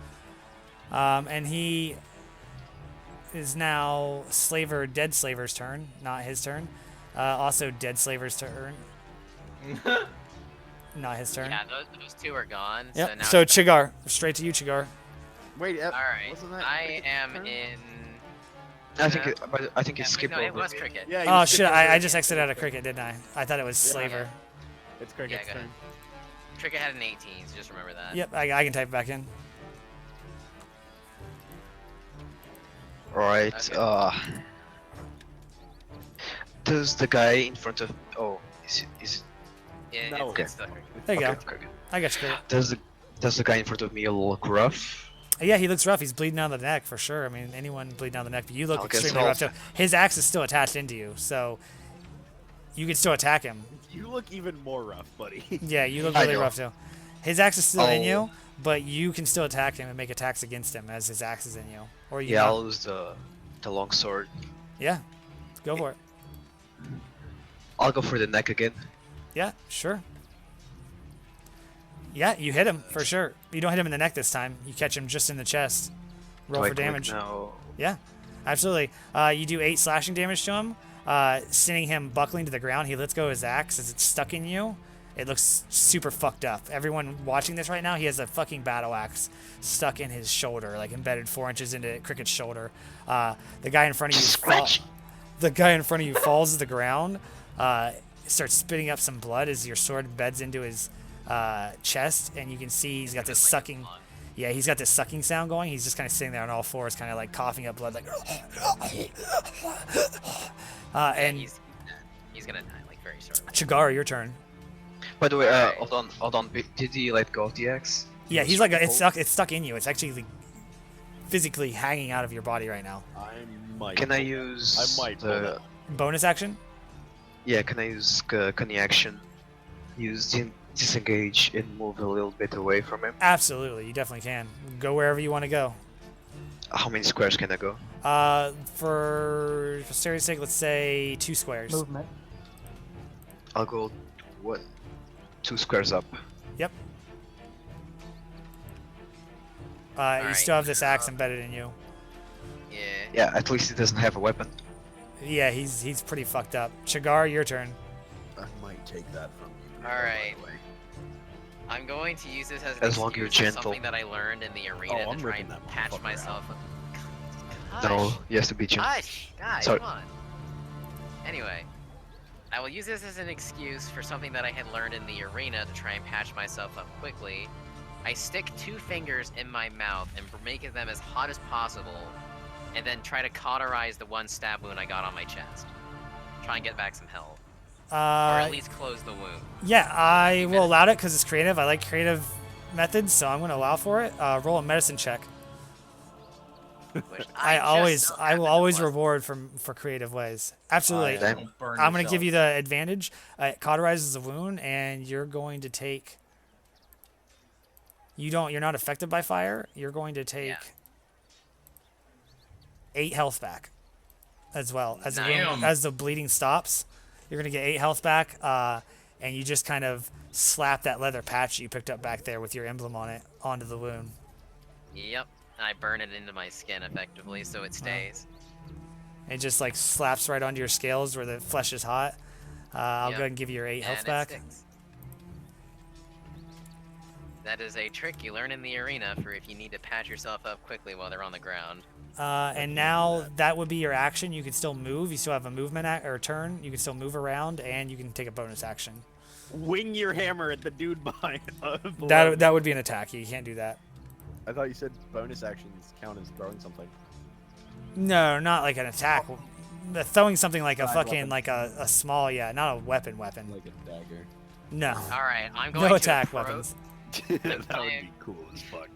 [SPEAKER 4] And he is now Dead Slaver's turn, not his turn. Also Dead Slaver's turn, not his turn.
[SPEAKER 3] Yeah, those two are gone.
[SPEAKER 4] Yep.
[SPEAKER 3] So now
[SPEAKER 4] So Chigar, straight to you, Chigar.
[SPEAKER 1] Wait,
[SPEAKER 3] all right.
[SPEAKER 1] wasn't that
[SPEAKER 3] I
[SPEAKER 1] Cricket's
[SPEAKER 3] am
[SPEAKER 1] turn?
[SPEAKER 3] in.
[SPEAKER 6] I think I think
[SPEAKER 3] Yeah,
[SPEAKER 6] it
[SPEAKER 3] wait,
[SPEAKER 6] skipped
[SPEAKER 3] no, it
[SPEAKER 6] over.
[SPEAKER 3] was cricket.
[SPEAKER 1] Yeah. you
[SPEAKER 4] Oh
[SPEAKER 1] skipped
[SPEAKER 4] shit!
[SPEAKER 1] over
[SPEAKER 4] I
[SPEAKER 1] it.
[SPEAKER 4] just exited out of cricket, didn't I? I thought it was
[SPEAKER 1] Yeah.
[SPEAKER 4] Slaver.
[SPEAKER 1] It's Cricket's
[SPEAKER 3] go ahead.
[SPEAKER 1] turn.
[SPEAKER 3] Cricket had an 18, so just remember that.
[SPEAKER 4] Yep, I can type it back in.
[SPEAKER 6] Right.
[SPEAKER 3] Okay.
[SPEAKER 6] Does the guy in front of? Oh, is
[SPEAKER 1] No.
[SPEAKER 3] It's the cricket.
[SPEAKER 4] There you
[SPEAKER 6] okay,
[SPEAKER 4] go.
[SPEAKER 6] okay.
[SPEAKER 4] I got you. Cricket.
[SPEAKER 6] Does the guy in front of me look rough?
[SPEAKER 4] Yeah, he looks rough. He's bleeding down the neck for sure. I mean, anyone bleeding down the neck, but you look
[SPEAKER 6] I'll guess
[SPEAKER 4] extremely
[SPEAKER 6] I'll-
[SPEAKER 4] rough too. His axe is still attached into you, so you can still attack him.
[SPEAKER 1] You look even more rough, buddy.
[SPEAKER 4] Yeah, you look
[SPEAKER 6] I
[SPEAKER 4] really
[SPEAKER 6] know.
[SPEAKER 4] rough too. His axe is still in
[SPEAKER 6] I'll-
[SPEAKER 4] you, but you can still attack him and make attacks against him as his axe is in you. Or you
[SPEAKER 6] Yeah,
[SPEAKER 4] can-
[SPEAKER 6] I'll use the long sword.
[SPEAKER 4] yeah, go for it.
[SPEAKER 6] I'll go for the neck again.
[SPEAKER 4] Yeah, sure. Yeah, you hit him for sure. You don't hit him in the neck this time. You catch him just in the chest. Roll
[SPEAKER 6] Do I
[SPEAKER 4] for
[SPEAKER 6] click
[SPEAKER 4] damage.
[SPEAKER 6] now?
[SPEAKER 4] Yeah, absolutely. You do 8 slashing damage to him, sending him buckling to the ground. He lets go of his axe as it's stuck in you. It looks super fucked up. Everyone watching this right now, he has a fucking battle axe stuck in his shoulder, like embedded 4 inches into Cricket's shoulder. The guy in front of you falls to the ground, starts spitting up some blood as your sword beds into his chest, and you can see he's got this sucking. Yeah, he's got this sucking sound going. He's just kind of sitting there on all fours, kind of like coughing up blood, like. And
[SPEAKER 3] He's gonna die like very shortly.
[SPEAKER 4] Chigara, your turn.
[SPEAKER 6] By the way,
[SPEAKER 3] Alright.
[SPEAKER 6] hold on. Did he let go of the axe?
[SPEAKER 4] Yeah,
[SPEAKER 6] He
[SPEAKER 4] he's
[SPEAKER 6] was
[SPEAKER 4] like
[SPEAKER 6] cold?
[SPEAKER 4] it's stuck in you. It's actually physically hanging out of your body right now.
[SPEAKER 1] I might.
[SPEAKER 6] Can I use
[SPEAKER 1] I might pull
[SPEAKER 6] the?
[SPEAKER 1] that.
[SPEAKER 4] Bonus action.
[SPEAKER 6] Yeah, can I use cunning action use disengage and move a little bit away from him?
[SPEAKER 4] Absolutely, you definitely can. Go wherever you want to go.
[SPEAKER 6] How many squares can I go?
[SPEAKER 4] For posterity's sake, let's say 2 squares.
[SPEAKER 5] Movement.
[SPEAKER 6] I'll go 2 squares up.
[SPEAKER 4] Yep. You
[SPEAKER 3] Alright,
[SPEAKER 4] still have this axe embedded in you.
[SPEAKER 3] Yeah.
[SPEAKER 6] Yeah, at least he doesn't have a weapon.
[SPEAKER 4] Yeah, he's pretty fucked up. Chagar, your turn.
[SPEAKER 1] I might take that from you.
[SPEAKER 3] Alright.
[SPEAKER 1] by the way.
[SPEAKER 3] I'm going to use this as an
[SPEAKER 6] As long as you're
[SPEAKER 3] excuse for
[SPEAKER 6] gentle.
[SPEAKER 3] something that I learned in the
[SPEAKER 1] Oh,
[SPEAKER 3] arena
[SPEAKER 1] I'm
[SPEAKER 3] to try
[SPEAKER 1] ripping
[SPEAKER 3] and
[SPEAKER 1] that
[SPEAKER 3] patch
[SPEAKER 1] motherfucker
[SPEAKER 3] myself up.
[SPEAKER 6] No,
[SPEAKER 3] Hush.
[SPEAKER 6] he has to beat you.
[SPEAKER 3] Hush! Guys,
[SPEAKER 6] Sorry.
[SPEAKER 3] come on. Anyway, I will use this as an excuse for something that I had learned in the arena to try and patch myself up quickly. I stick 2 fingers in my mouth and make them as hot as possible, and then try to cauterize the 1 stab wound I got on my chest. Try and get back some health. Or at least close the wound.
[SPEAKER 4] Yeah, I will allow it because it's creative. I like creative methods, so I'm going to allow for it. Roll a medicine check.
[SPEAKER 3] Which
[SPEAKER 4] I
[SPEAKER 3] just
[SPEAKER 4] will always reward for creative ways. Absolutely.
[SPEAKER 6] Damn.
[SPEAKER 2] Don't burn
[SPEAKER 4] I'm going to
[SPEAKER 2] yourself.
[SPEAKER 4] give you the advantage. It cauterizes the wound, and you're going to take. You're not affected by fire. You're going to take
[SPEAKER 3] Yeah.
[SPEAKER 4] 8 health back, as well as
[SPEAKER 2] Damn.
[SPEAKER 4] as the bleeding stops. You're going to get 8 health back, and you just kind of slap that leather patch you picked up back there with your emblem on it onto the wound.
[SPEAKER 3] Yep. And I burn it into my skin effectively, so it stays.
[SPEAKER 4] It just like slaps right onto your scales where the flesh is hot. I'll
[SPEAKER 3] Yep.
[SPEAKER 4] go ahead and give you your 8 health
[SPEAKER 3] And
[SPEAKER 4] back.
[SPEAKER 3] it sticks. That is a trick you learn in the arena for if you need to patch yourself up quickly while they're on the ground.
[SPEAKER 4] And now that would be your action. You can still move. You still have a movement or turn. You can still move around, and you can take a bonus action.
[SPEAKER 1] Wing your hammer at the dude behind. Below.
[SPEAKER 4] That would be an attack. You can't do that.
[SPEAKER 1] I thought you said bonus actions count as throwing something.
[SPEAKER 4] No, not like an attack. Throwing something like a
[SPEAKER 1] Side
[SPEAKER 4] fucking
[SPEAKER 1] weapon.
[SPEAKER 4] like a small, yeah, not a weapon.
[SPEAKER 1] Like a dagger.
[SPEAKER 4] No,
[SPEAKER 3] Alright, I'm going
[SPEAKER 4] no
[SPEAKER 3] to
[SPEAKER 4] attack
[SPEAKER 3] approach-
[SPEAKER 4] weapons.
[SPEAKER 1] that would be cool as fuck.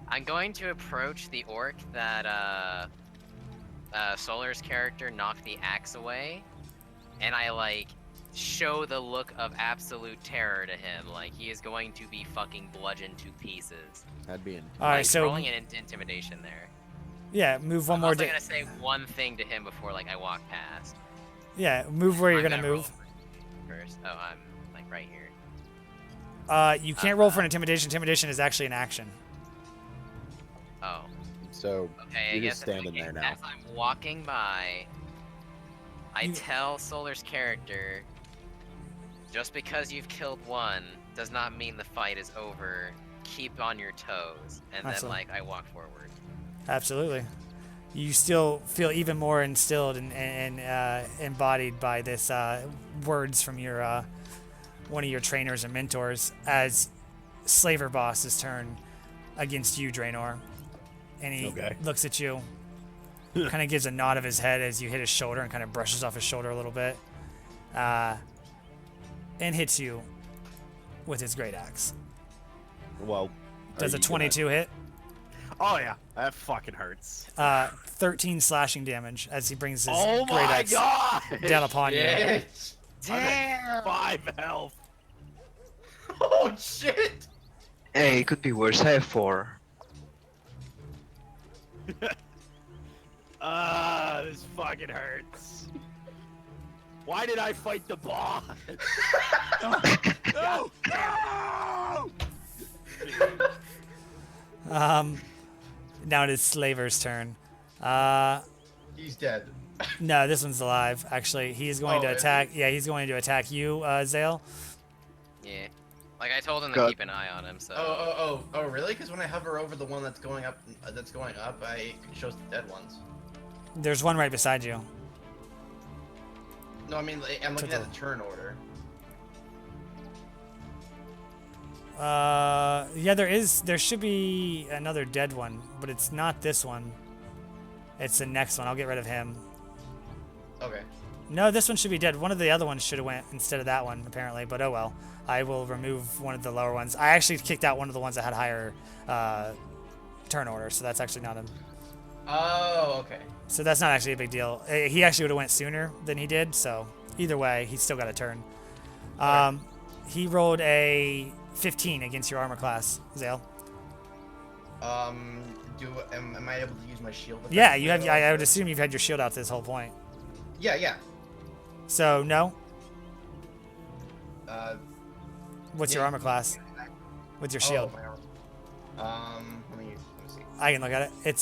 [SPEAKER 3] I'm going to approach the orc that Solar's character knocked the axe away, and I like show the look of absolute terror to him, like he is going to be fucking bludgeoned to pieces.
[SPEAKER 1] That'd be in.
[SPEAKER 4] All right,
[SPEAKER 3] Like,
[SPEAKER 4] so
[SPEAKER 3] rolling an intimidation there.
[SPEAKER 4] yeah, move one
[SPEAKER 3] I'm
[SPEAKER 4] more.
[SPEAKER 3] also gonna say one thing to him before like I walk past.
[SPEAKER 4] Yeah, move where you're
[SPEAKER 3] I'm
[SPEAKER 4] gonna
[SPEAKER 3] roll
[SPEAKER 4] move.
[SPEAKER 3] first. Oh, I'm like right here.
[SPEAKER 4] You can't roll for an intimidation. Intimidation is actually an action.
[SPEAKER 3] Oh.
[SPEAKER 1] So
[SPEAKER 3] Okay, I
[SPEAKER 1] you're
[SPEAKER 3] guess
[SPEAKER 1] just standing there now.
[SPEAKER 3] as I'm walking by, I
[SPEAKER 4] You-
[SPEAKER 3] tell Solar's character, just because you've killed one does not mean the fight is over. Keep on your toes, and then
[SPEAKER 4] Absolutely.
[SPEAKER 3] like I walk forward.
[SPEAKER 4] Absolutely. You still feel even more instilled and embodied by this words from your one of your trainers and mentors as Slaver Boss's turn against you, Draenor. And he
[SPEAKER 1] Okay.
[SPEAKER 4] looks at you, kind of gives a nod of his head as you hit his shoulder and kind of brushes off his shoulder a little bit, and hits you with his great axe.
[SPEAKER 1] Well,
[SPEAKER 4] Does
[SPEAKER 1] are
[SPEAKER 4] a
[SPEAKER 1] you
[SPEAKER 4] 22 hit?
[SPEAKER 1] Oh yeah, that fucking hurts.
[SPEAKER 4] 13 slashing damage as he brings his
[SPEAKER 1] Oh
[SPEAKER 4] great
[SPEAKER 1] my
[SPEAKER 4] axe
[SPEAKER 1] god!
[SPEAKER 4] down upon you.
[SPEAKER 2] Yes.
[SPEAKER 3] Damn!
[SPEAKER 1] 5 health.
[SPEAKER 2] Oh shit.
[SPEAKER 6] Hey, it could be worse. I have 4.
[SPEAKER 1] This fucking hurts. Why did I fight the boss? No! No!
[SPEAKER 4] Now it is Slaver's turn.
[SPEAKER 2] He's dead.
[SPEAKER 4] No, this one's alive. Actually, he's going to
[SPEAKER 2] is
[SPEAKER 4] attack. Yeah, he's going to attack you, Zale.
[SPEAKER 3] Yeah. Like I told him to
[SPEAKER 6] God.
[SPEAKER 3] keep an eye on him, so.
[SPEAKER 2] Oh, really? Because when I hover over the one that's going up, it shows the dead ones.
[SPEAKER 4] There's one right beside you.
[SPEAKER 2] No, I mean, I'm looking
[SPEAKER 4] To
[SPEAKER 2] at the turn order.
[SPEAKER 4] Yeah, there should be another dead one, but it's not this one. It's the next one. I'll get rid of him.
[SPEAKER 2] Okay.
[SPEAKER 4] No, this one should be dead. One of the other ones should have went instead of that one, apparently, but oh well. I will remove one of the lower ones. I actually kicked out one of the ones that had higher turn order, so that's actually not him.
[SPEAKER 2] Oh, okay.
[SPEAKER 4] So that's not actually a big deal. He actually would have went sooner than he did, so either way, he's still got a turn. He rolled a 15 against your armor class, Zale.
[SPEAKER 2] Am I able to use my shield?
[SPEAKER 4] Yeah, you have. I would assume you've had your shield out this whole point.
[SPEAKER 2] Yeah.
[SPEAKER 4] So no. What's your
[SPEAKER 2] yeah,
[SPEAKER 4] armor class? With your shield.
[SPEAKER 2] Oh, my armor. Let me see.
[SPEAKER 4] I can look at it. It's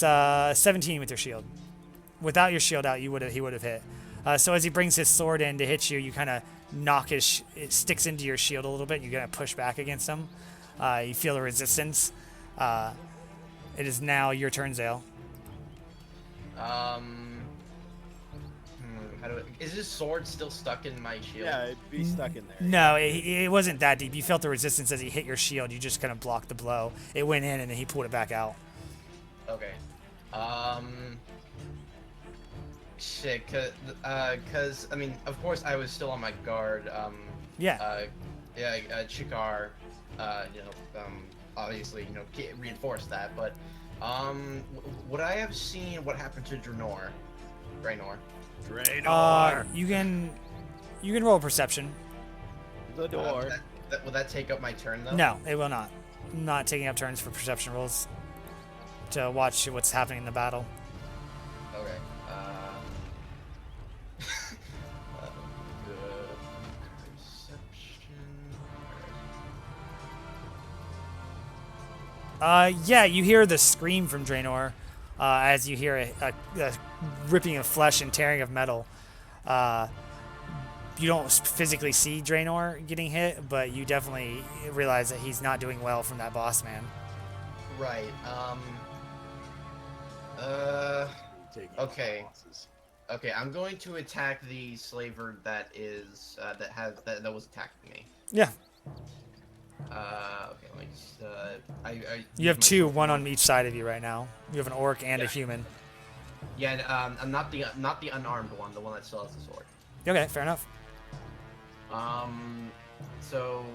[SPEAKER 4] 17 with your shield. Without your shield out, he would have hit. So as he brings his sword in to hit you, you kind of knock it sticks into your shield a little bit. And you kind of push back against him. You feel the resistance. It is now your turn, Zale.
[SPEAKER 2] Is his sword still stuck in my shield?
[SPEAKER 1] Yeah, it'd be stuck in there.
[SPEAKER 4] No, it wasn't that deep. You felt the resistance as he hit your shield. You just kind of blocked the blow. It went in, and then he pulled it back out.
[SPEAKER 2] Okay. Shit, cause I mean, of course, I was still on my guard.
[SPEAKER 4] Yeah.
[SPEAKER 2] Chikar, obviously, reinforced that, but, would I have seen what happened to Draenor?
[SPEAKER 4] You can roll perception.
[SPEAKER 1] The door.
[SPEAKER 2] Will that take up my turn though?
[SPEAKER 4] No, it will not. I'm not taking up turns for perception rolls to watch what's happening in the battle.
[SPEAKER 2] Okay. The perception.
[SPEAKER 4] Yeah, you hear the scream from Draenor as you hear a ripping of flesh and tearing of metal. You don't physically see Draenor getting hit, but you definitely realize that he's not doing well from that boss man.
[SPEAKER 2] Right. Okay. Okay, I'm going to attack the slaver that is that was attacking me.
[SPEAKER 4] Yeah.
[SPEAKER 2] Okay, let me just,
[SPEAKER 4] You have two, one on each side of you right now. You have an orc and a human.
[SPEAKER 2] Yeah, I'm not the unarmed one, the one that still has the sword.
[SPEAKER 4] Okay, fair enough.
[SPEAKER 2] So,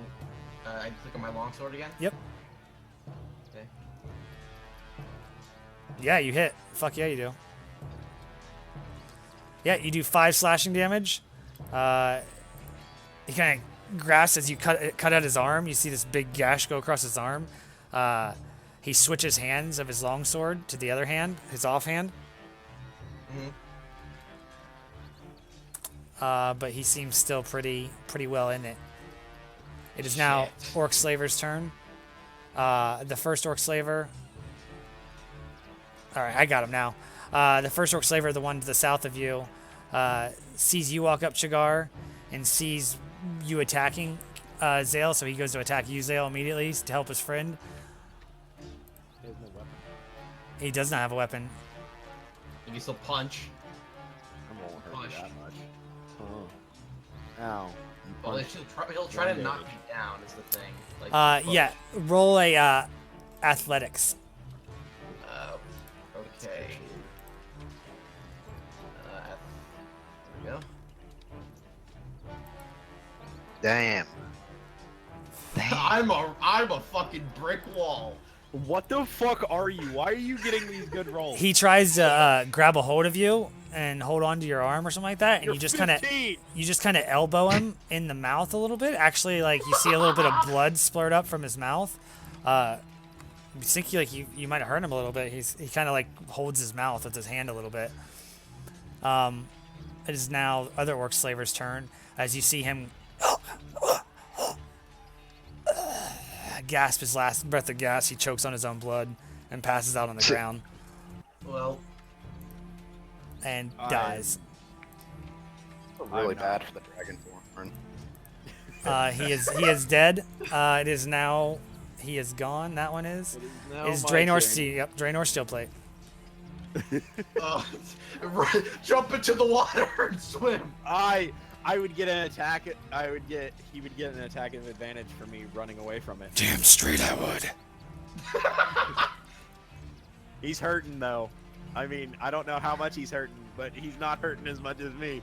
[SPEAKER 2] I click on my longsword again?
[SPEAKER 4] Yep.
[SPEAKER 2] Okay.
[SPEAKER 4] Yeah, you hit. Fuck yeah, you do. Yeah, you do 5 slashing damage. He kind of grasps as you cut out his arm. You see this big gash go across his arm. He switches hands of his longsword to the other hand, his offhand. But he seems still pretty well in it. It is now Orc Slaver's turn. The first Orc Slaver. All right, I got him now. The first Orc Slaver, the one to the south of you, sees you walk up, Chigar, and sees you attacking Zale, so he goes to attack you, Zale, immediately to help his friend.
[SPEAKER 1] He has no weapon.
[SPEAKER 4] He does not have a weapon.
[SPEAKER 2] You can still punch.
[SPEAKER 1] I won't hurt
[SPEAKER 2] Push.
[SPEAKER 1] you that much. Ow.
[SPEAKER 2] Well, he'll try to knock me down, is the thing. Like,
[SPEAKER 4] Yeah, roll a athletics.
[SPEAKER 2] Okay. There we go.
[SPEAKER 6] Damn.
[SPEAKER 2] I'm a fucking brick wall.
[SPEAKER 1] What the fuck are you? Why are you getting these good rolls?
[SPEAKER 4] He tries to grab a hold of you and hold on to your arm or something like that, and you just kind of elbow him in the mouth a little bit. Actually, like you see a little bit of blood splurt up from his mouth. You think you might have hurt him a little bit. He kind of like holds his mouth with his hand a little bit. It is now other Orc Slaver's turn as you see him gasp his last breath of gas. He chokes on his own blood and passes out on the ground
[SPEAKER 2] Well,
[SPEAKER 4] and dies.
[SPEAKER 7] Really bad for the Dragonborn.
[SPEAKER 4] He is dead. It is now. He is gone. That one is. It is Draenor Steel. Yep, Draenor Steel Plate.
[SPEAKER 2] jump into the water and swim.
[SPEAKER 1] I would get an attack. He would get an attack of advantage for me running away from it.
[SPEAKER 4] Damn straight I would.
[SPEAKER 1] He's hurting though. I mean, I don't know how much he's hurting, but he's not hurting as much as me.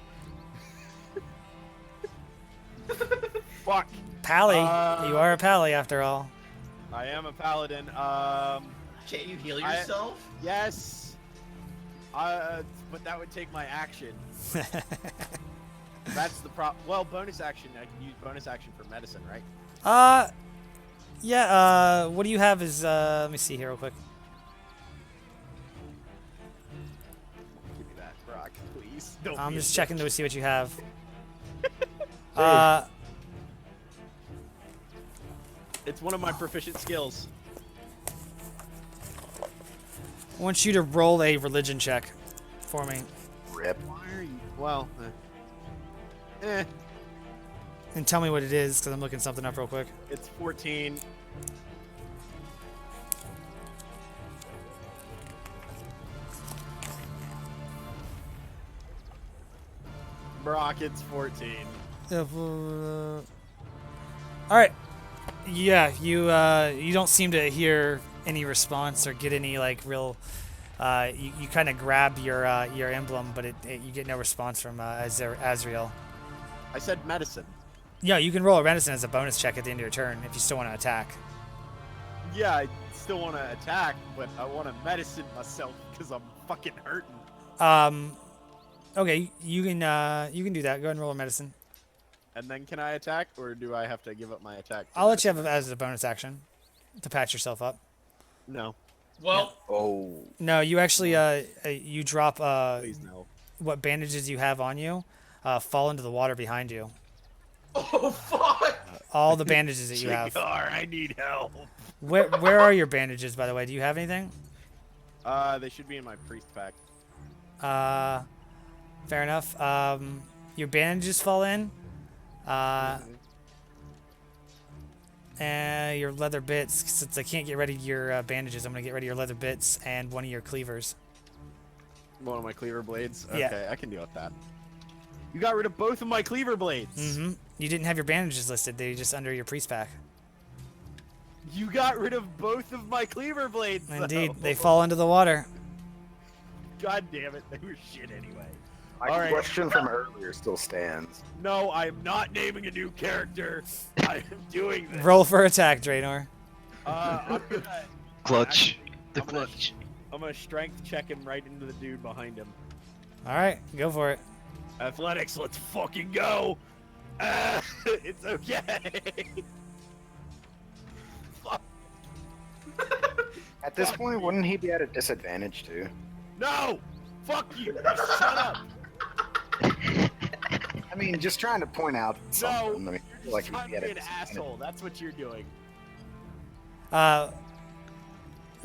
[SPEAKER 1] Fuck.
[SPEAKER 4] Pally, you are a pally after all.
[SPEAKER 1] I am a paladin.
[SPEAKER 2] Can't you heal yourself?
[SPEAKER 1] Yes. But that would take my action. That's the well, bonus action. I can use bonus action for medicine, right?
[SPEAKER 4] Yeah. What do you have? Is let me see here real quick.
[SPEAKER 1] Give me that, Brock, please. Don't
[SPEAKER 4] I'm
[SPEAKER 1] be a
[SPEAKER 4] just
[SPEAKER 1] bitch.
[SPEAKER 4] checking to see what you have.
[SPEAKER 1] It's one of my proficient skills.
[SPEAKER 4] I want you to roll a religion check for me.
[SPEAKER 7] Rip.
[SPEAKER 1] Why are you? Well,
[SPEAKER 4] And tell me what it is, because I'm looking something up real quick.
[SPEAKER 1] it's 14. Brock, it's 14.
[SPEAKER 4] Alright. Yeah, you don't seem to hear any response or get any like real you kind of grab your emblem, but you get no response from Azrael.
[SPEAKER 1] I said medicine.
[SPEAKER 4] Yeah, you can roll a medicine as a bonus check at the end of your turn if you still want to attack.
[SPEAKER 1] Yeah, I still want to attack, but I want to medicine myself because I'm fucking hurting.
[SPEAKER 4] Okay, you can do that. Go ahead and roll a medicine.
[SPEAKER 1] And then can I attack, or do I have to give up my attack?
[SPEAKER 4] I'll let you have it as a bonus action to patch yourself up.
[SPEAKER 1] No.
[SPEAKER 2] Well,
[SPEAKER 7] Oh.
[SPEAKER 4] No, you actually you drop
[SPEAKER 1] Please no.
[SPEAKER 4] what bandages you have on you fall into the water behind you.
[SPEAKER 2] oh fuck!
[SPEAKER 4] All the bandages that you have.
[SPEAKER 1] Cigar, I need help.
[SPEAKER 4] Where are your bandages, by the way? Do you have anything?
[SPEAKER 1] They should be in my priest pack.
[SPEAKER 4] Fair enough. Your bandages fall in. And your leather bits. Since I can't get rid of your bandages, I'm gonna get rid of your leather bits and one of your cleavers.
[SPEAKER 1] One of my cleaver blades?
[SPEAKER 4] Yeah.
[SPEAKER 1] Okay, I can deal with that. You got rid of both of my cleaver blades.
[SPEAKER 4] Mm-hmm. You didn't have your bandages listed. They're just under your priest pack.
[SPEAKER 1] You got rid of both of my cleaver blades.
[SPEAKER 4] Indeed,
[SPEAKER 1] though.
[SPEAKER 4] they fall into the water.
[SPEAKER 1] God damn it, they were shit anyway.
[SPEAKER 7] My
[SPEAKER 1] All right.
[SPEAKER 7] question from earlier still stands.
[SPEAKER 1] No, I am not naming a new character. I am doing this.
[SPEAKER 4] Roll for attack, Draenor.
[SPEAKER 1] I'm gonna,
[SPEAKER 6] Clutch. The
[SPEAKER 1] I'm gonna-
[SPEAKER 6] clutch.
[SPEAKER 1] I'm gonna strength check him right into the dude behind him.
[SPEAKER 4] All right, go for it.
[SPEAKER 1] Athletics, let's fucking go. It's okay. Fuck.
[SPEAKER 7] At this
[SPEAKER 1] Fuck
[SPEAKER 7] point,
[SPEAKER 1] me.
[SPEAKER 7] wouldn't he be at a disadvantage too?
[SPEAKER 1] No! Fuck you! Shut up!
[SPEAKER 7] I mean, just trying to point out
[SPEAKER 1] No!
[SPEAKER 7] something. I mean,
[SPEAKER 1] You're
[SPEAKER 7] like
[SPEAKER 1] just trying
[SPEAKER 7] he'd
[SPEAKER 1] to
[SPEAKER 7] be at
[SPEAKER 1] be
[SPEAKER 7] a
[SPEAKER 1] an
[SPEAKER 7] disadvantage.
[SPEAKER 1] asshole. That's what you're doing.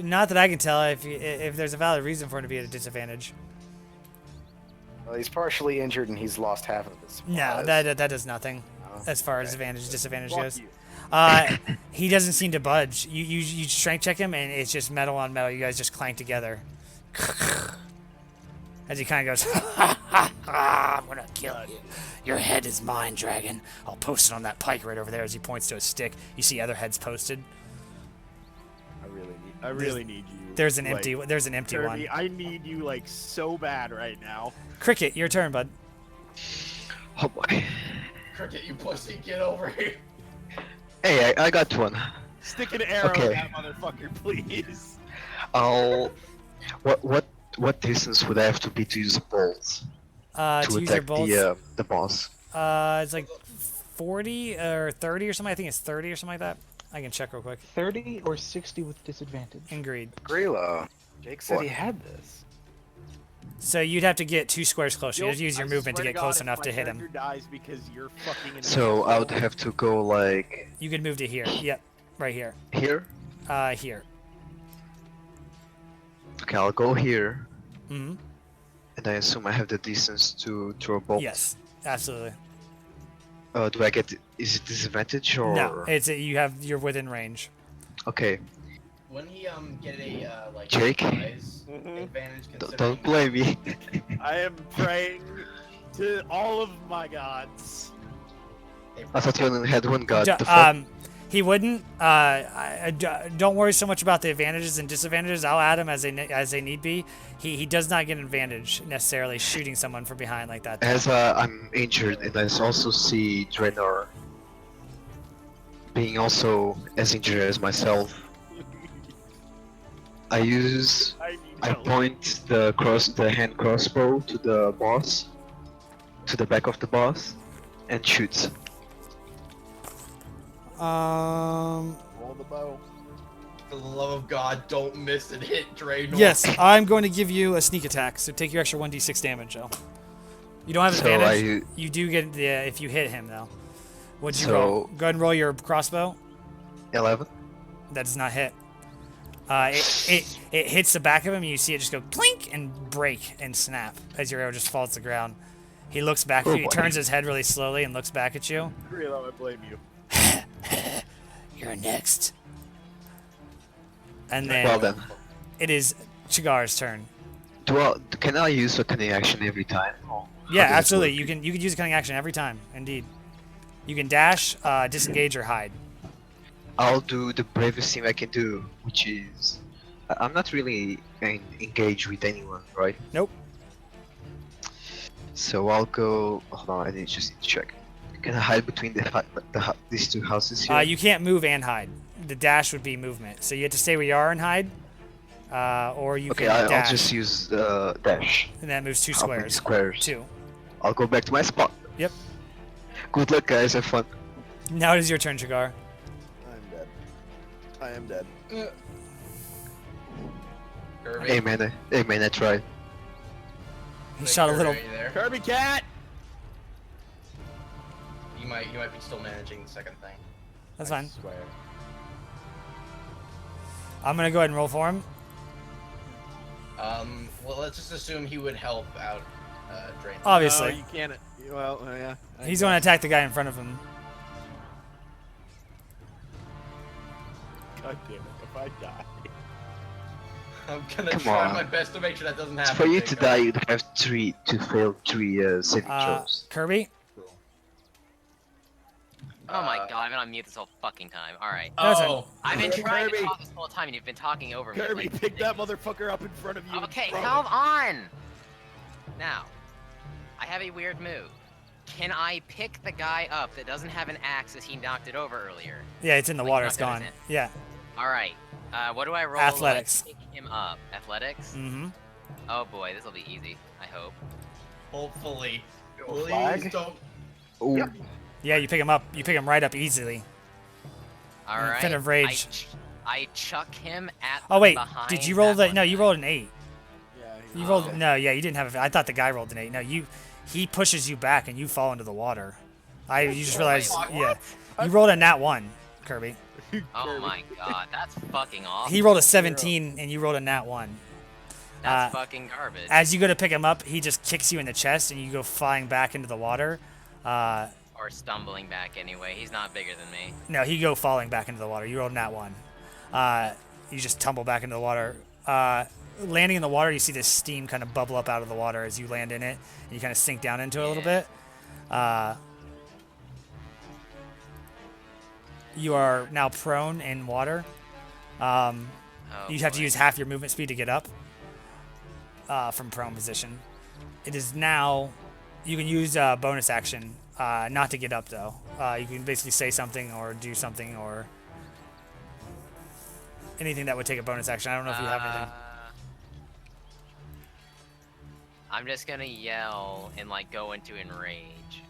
[SPEAKER 4] Not that I can tell if there's a valid reason for him to be at a disadvantage.
[SPEAKER 7] Well, he's partially injured and he's lost half of his
[SPEAKER 4] No,
[SPEAKER 7] supplies.
[SPEAKER 4] that does nothing
[SPEAKER 7] Oh,
[SPEAKER 4] as far as
[SPEAKER 7] okay.
[SPEAKER 4] advantage disadvantage
[SPEAKER 1] Fuck
[SPEAKER 4] goes.
[SPEAKER 1] you.
[SPEAKER 4] He doesn't seem to budge. You strength check him and it's just metal on metal. You guys just clank together. As he kind of goes, I'm gonna kill you. Your head is mine, dragon. I'll post it on that pike right over there. As he points to a stick, you see other heads posted.
[SPEAKER 1] I really need you.
[SPEAKER 4] There's an
[SPEAKER 1] like,
[SPEAKER 4] empty one.
[SPEAKER 1] Kirby, I need you like so bad right now.
[SPEAKER 4] Cricket, your turn, bud.
[SPEAKER 6] Oh boy.
[SPEAKER 2] Cricket, you pussy, get over here.
[SPEAKER 6] Hey, I got one.
[SPEAKER 1] Stick an arrow
[SPEAKER 6] Okay.
[SPEAKER 1] in that motherfucker, please.
[SPEAKER 6] I'll. What distance would I have to be to use a bolt
[SPEAKER 4] To
[SPEAKER 6] to
[SPEAKER 4] use your
[SPEAKER 6] attack
[SPEAKER 4] bolts,
[SPEAKER 6] the boss?
[SPEAKER 4] it's like 40 or 30 or something. I think it's 30 or something like that. I can check real quick.
[SPEAKER 5] 30 or 60 with disadvantage.
[SPEAKER 4] Agreed.
[SPEAKER 7] Grillo. Jake said
[SPEAKER 6] What?
[SPEAKER 7] he had this.
[SPEAKER 4] So you'd have to get 2 squares closer. You'd have to use your
[SPEAKER 1] I
[SPEAKER 4] movement to
[SPEAKER 1] swear
[SPEAKER 4] get
[SPEAKER 1] God,
[SPEAKER 4] close
[SPEAKER 1] if
[SPEAKER 4] enough
[SPEAKER 1] my
[SPEAKER 4] to hit him.
[SPEAKER 1] character dies because you're fucking an
[SPEAKER 6] So I would
[SPEAKER 1] asshole.
[SPEAKER 6] have to go like
[SPEAKER 4] You could move to here. Yep, right here.
[SPEAKER 6] here.
[SPEAKER 4] Here.
[SPEAKER 6] Okay, I'll go here,
[SPEAKER 4] Hmm.
[SPEAKER 6] and I assume I have the distance to throw a bolt.
[SPEAKER 4] Yes, absolutely.
[SPEAKER 6] Do I get? Is it disadvantage or?
[SPEAKER 4] No, you're within range.
[SPEAKER 6] Okay,
[SPEAKER 2] When he get a like
[SPEAKER 6] Jake?
[SPEAKER 2] surprise
[SPEAKER 1] Mhm.
[SPEAKER 2] advantage
[SPEAKER 6] don't
[SPEAKER 2] considering
[SPEAKER 6] blame me.
[SPEAKER 1] I am praying to all of my gods.
[SPEAKER 6] I thought you only had one god.
[SPEAKER 4] D-
[SPEAKER 6] The fuck?
[SPEAKER 4] He wouldn't. Don't worry so much about the advantages and disadvantages. I'll add him as they need be. He does not get an advantage necessarily shooting someone from behind like that.
[SPEAKER 6] As I'm injured, and I also see Draenor being also as injured as myself, I
[SPEAKER 1] I need help.
[SPEAKER 6] point the hand crossbow to the boss to the back of the boss and shoots.
[SPEAKER 1] Roll the bow.
[SPEAKER 2] For the love of God, don't miss and hit Draenor.
[SPEAKER 4] Yes, I'm going to give you a sneak attack, so take your extra 1d6 damage, though. You don't have
[SPEAKER 6] So
[SPEAKER 4] advantage. You do get the if you hit him, though. What'd you roll? Go ahead and roll your crossbow.
[SPEAKER 6] 11.
[SPEAKER 4] That does not hit. It hits the back of him, and you see it just go clink and break and snap as your arrow just falls to the ground. He looks back at you. He turns his head really slowly and looks back at you.
[SPEAKER 1] Real, I blame you.
[SPEAKER 4] You're next. And then
[SPEAKER 6] Well then,
[SPEAKER 4] it is Chigar's turn.
[SPEAKER 6] can I use a cunning action every time? Or
[SPEAKER 4] Yeah,
[SPEAKER 6] how does it
[SPEAKER 4] absolutely.
[SPEAKER 6] work?
[SPEAKER 4] You can use a cunning action every time. Indeed. You can dash, disengage, or hide.
[SPEAKER 6] I'll do the bravest thing I can do, which is I'm not really engaged with anyone, right?
[SPEAKER 4] Nope.
[SPEAKER 6] So I'll go. Hold on, I need to check. Can I hide between these two houses here?
[SPEAKER 4] You can't move and hide. The dash would be movement, so you have to stay where you are and hide, or you
[SPEAKER 6] Okay,
[SPEAKER 4] can dash.
[SPEAKER 6] I'll just use dash.
[SPEAKER 4] And that moves 2
[SPEAKER 6] How many
[SPEAKER 4] squares.
[SPEAKER 6] squares?
[SPEAKER 4] 2.
[SPEAKER 6] I'll go back to my spot.
[SPEAKER 4] Yep.
[SPEAKER 6] Good luck, guys. Have fun.
[SPEAKER 4] Now it is your turn, Chigar.
[SPEAKER 1] I'm dead. I am dead.
[SPEAKER 2] Kirby.
[SPEAKER 6] Hey man, I tried.
[SPEAKER 4] He shot a
[SPEAKER 2] Kirby,
[SPEAKER 4] little.
[SPEAKER 2] are you there?
[SPEAKER 1] Kirby cat!
[SPEAKER 2] You might be still managing the second thing.
[SPEAKER 4] That's
[SPEAKER 1] I
[SPEAKER 4] fine.
[SPEAKER 1] swear.
[SPEAKER 4] I'm gonna go ahead and roll for him.
[SPEAKER 2] Well, let's just assume he would help out Draenor.
[SPEAKER 4] Obviously,
[SPEAKER 1] No, you can't. Well, yeah.
[SPEAKER 4] he's going to attack the guy in front of him.
[SPEAKER 1] God damn it! If I die.
[SPEAKER 2] I'm gonna
[SPEAKER 6] Come
[SPEAKER 2] try
[SPEAKER 6] on.
[SPEAKER 2] my best to make sure that doesn't happen.
[SPEAKER 6] For you to
[SPEAKER 2] Jacob.
[SPEAKER 6] die, you'd have to fail 3 saving throws.
[SPEAKER 4] Kirby.
[SPEAKER 3] Oh my god, I've been on mute this whole fucking time. Alright.
[SPEAKER 2] Oh,
[SPEAKER 3] I've been trying to
[SPEAKER 1] Kirby.
[SPEAKER 3] talk this whole time and you've been talking over me.
[SPEAKER 1] Kirby,
[SPEAKER 3] like,
[SPEAKER 1] pick that motherfucker up in front of you. and
[SPEAKER 3] Okay,
[SPEAKER 1] throw
[SPEAKER 3] hold
[SPEAKER 1] it.
[SPEAKER 3] on! Now, I have a weird move. Can I pick the guy up that doesn't have an axe as he knocked it over earlier?
[SPEAKER 4] Yeah, it's in the
[SPEAKER 3] Like,
[SPEAKER 4] water.
[SPEAKER 3] not
[SPEAKER 4] It's
[SPEAKER 3] good,
[SPEAKER 4] gone.
[SPEAKER 3] isn't it?
[SPEAKER 4] Yeah.
[SPEAKER 3] Alright. What do I roll
[SPEAKER 4] Athletics.
[SPEAKER 3] to like, pick him up? Athletics?
[SPEAKER 4] Mm-hmm.
[SPEAKER 3] Oh boy, this will be easy. I hope.
[SPEAKER 2] hopefully.
[SPEAKER 7] flag?
[SPEAKER 2] Please don't.
[SPEAKER 6] Ooh.
[SPEAKER 4] Yeah, you pick him up. You pick him right up easily.
[SPEAKER 3] Alright.
[SPEAKER 4] Fit of rage.
[SPEAKER 3] I chuck him at
[SPEAKER 4] Oh wait,
[SPEAKER 3] behind
[SPEAKER 4] did you roll
[SPEAKER 3] that
[SPEAKER 4] the? No,
[SPEAKER 3] one
[SPEAKER 4] you
[SPEAKER 3] guy.
[SPEAKER 4] rolled an 8.
[SPEAKER 1] Yeah.
[SPEAKER 4] You
[SPEAKER 3] Oh.
[SPEAKER 4] rolled no. Yeah, you didn't have. I thought the guy rolled an 8. No, he pushes you back and you fall into the water. You just realized.
[SPEAKER 2] What?
[SPEAKER 4] Yeah. You rolled a nat 1, Kirby.
[SPEAKER 3] Oh my god, that's fucking awful.
[SPEAKER 4] He rolled a 17 and you rolled a nat 1.
[SPEAKER 3] That's fucking garbage.
[SPEAKER 4] As you go to pick him up, he just kicks you in the chest and you go flying back into the water.
[SPEAKER 3] Or stumbling back anyway. He's not bigger than me.
[SPEAKER 4] No, he go falling back into the water. You rolled nat 1. You just tumble back into the water. Landing in the water, you see this steam kind of bubble up out of the water as you land in it, and you kind of sink down into it a little bit. You are now prone in water.
[SPEAKER 3] Oh,
[SPEAKER 4] You have to
[SPEAKER 3] boy.
[SPEAKER 4] use half your movement speed to get up from prone position. It is now. You can use bonus action not to get up though. You can basically say something or do something or anything that would take a bonus action. I don't know if you have anything.
[SPEAKER 3] I'm just gonna yell and like go into enrage.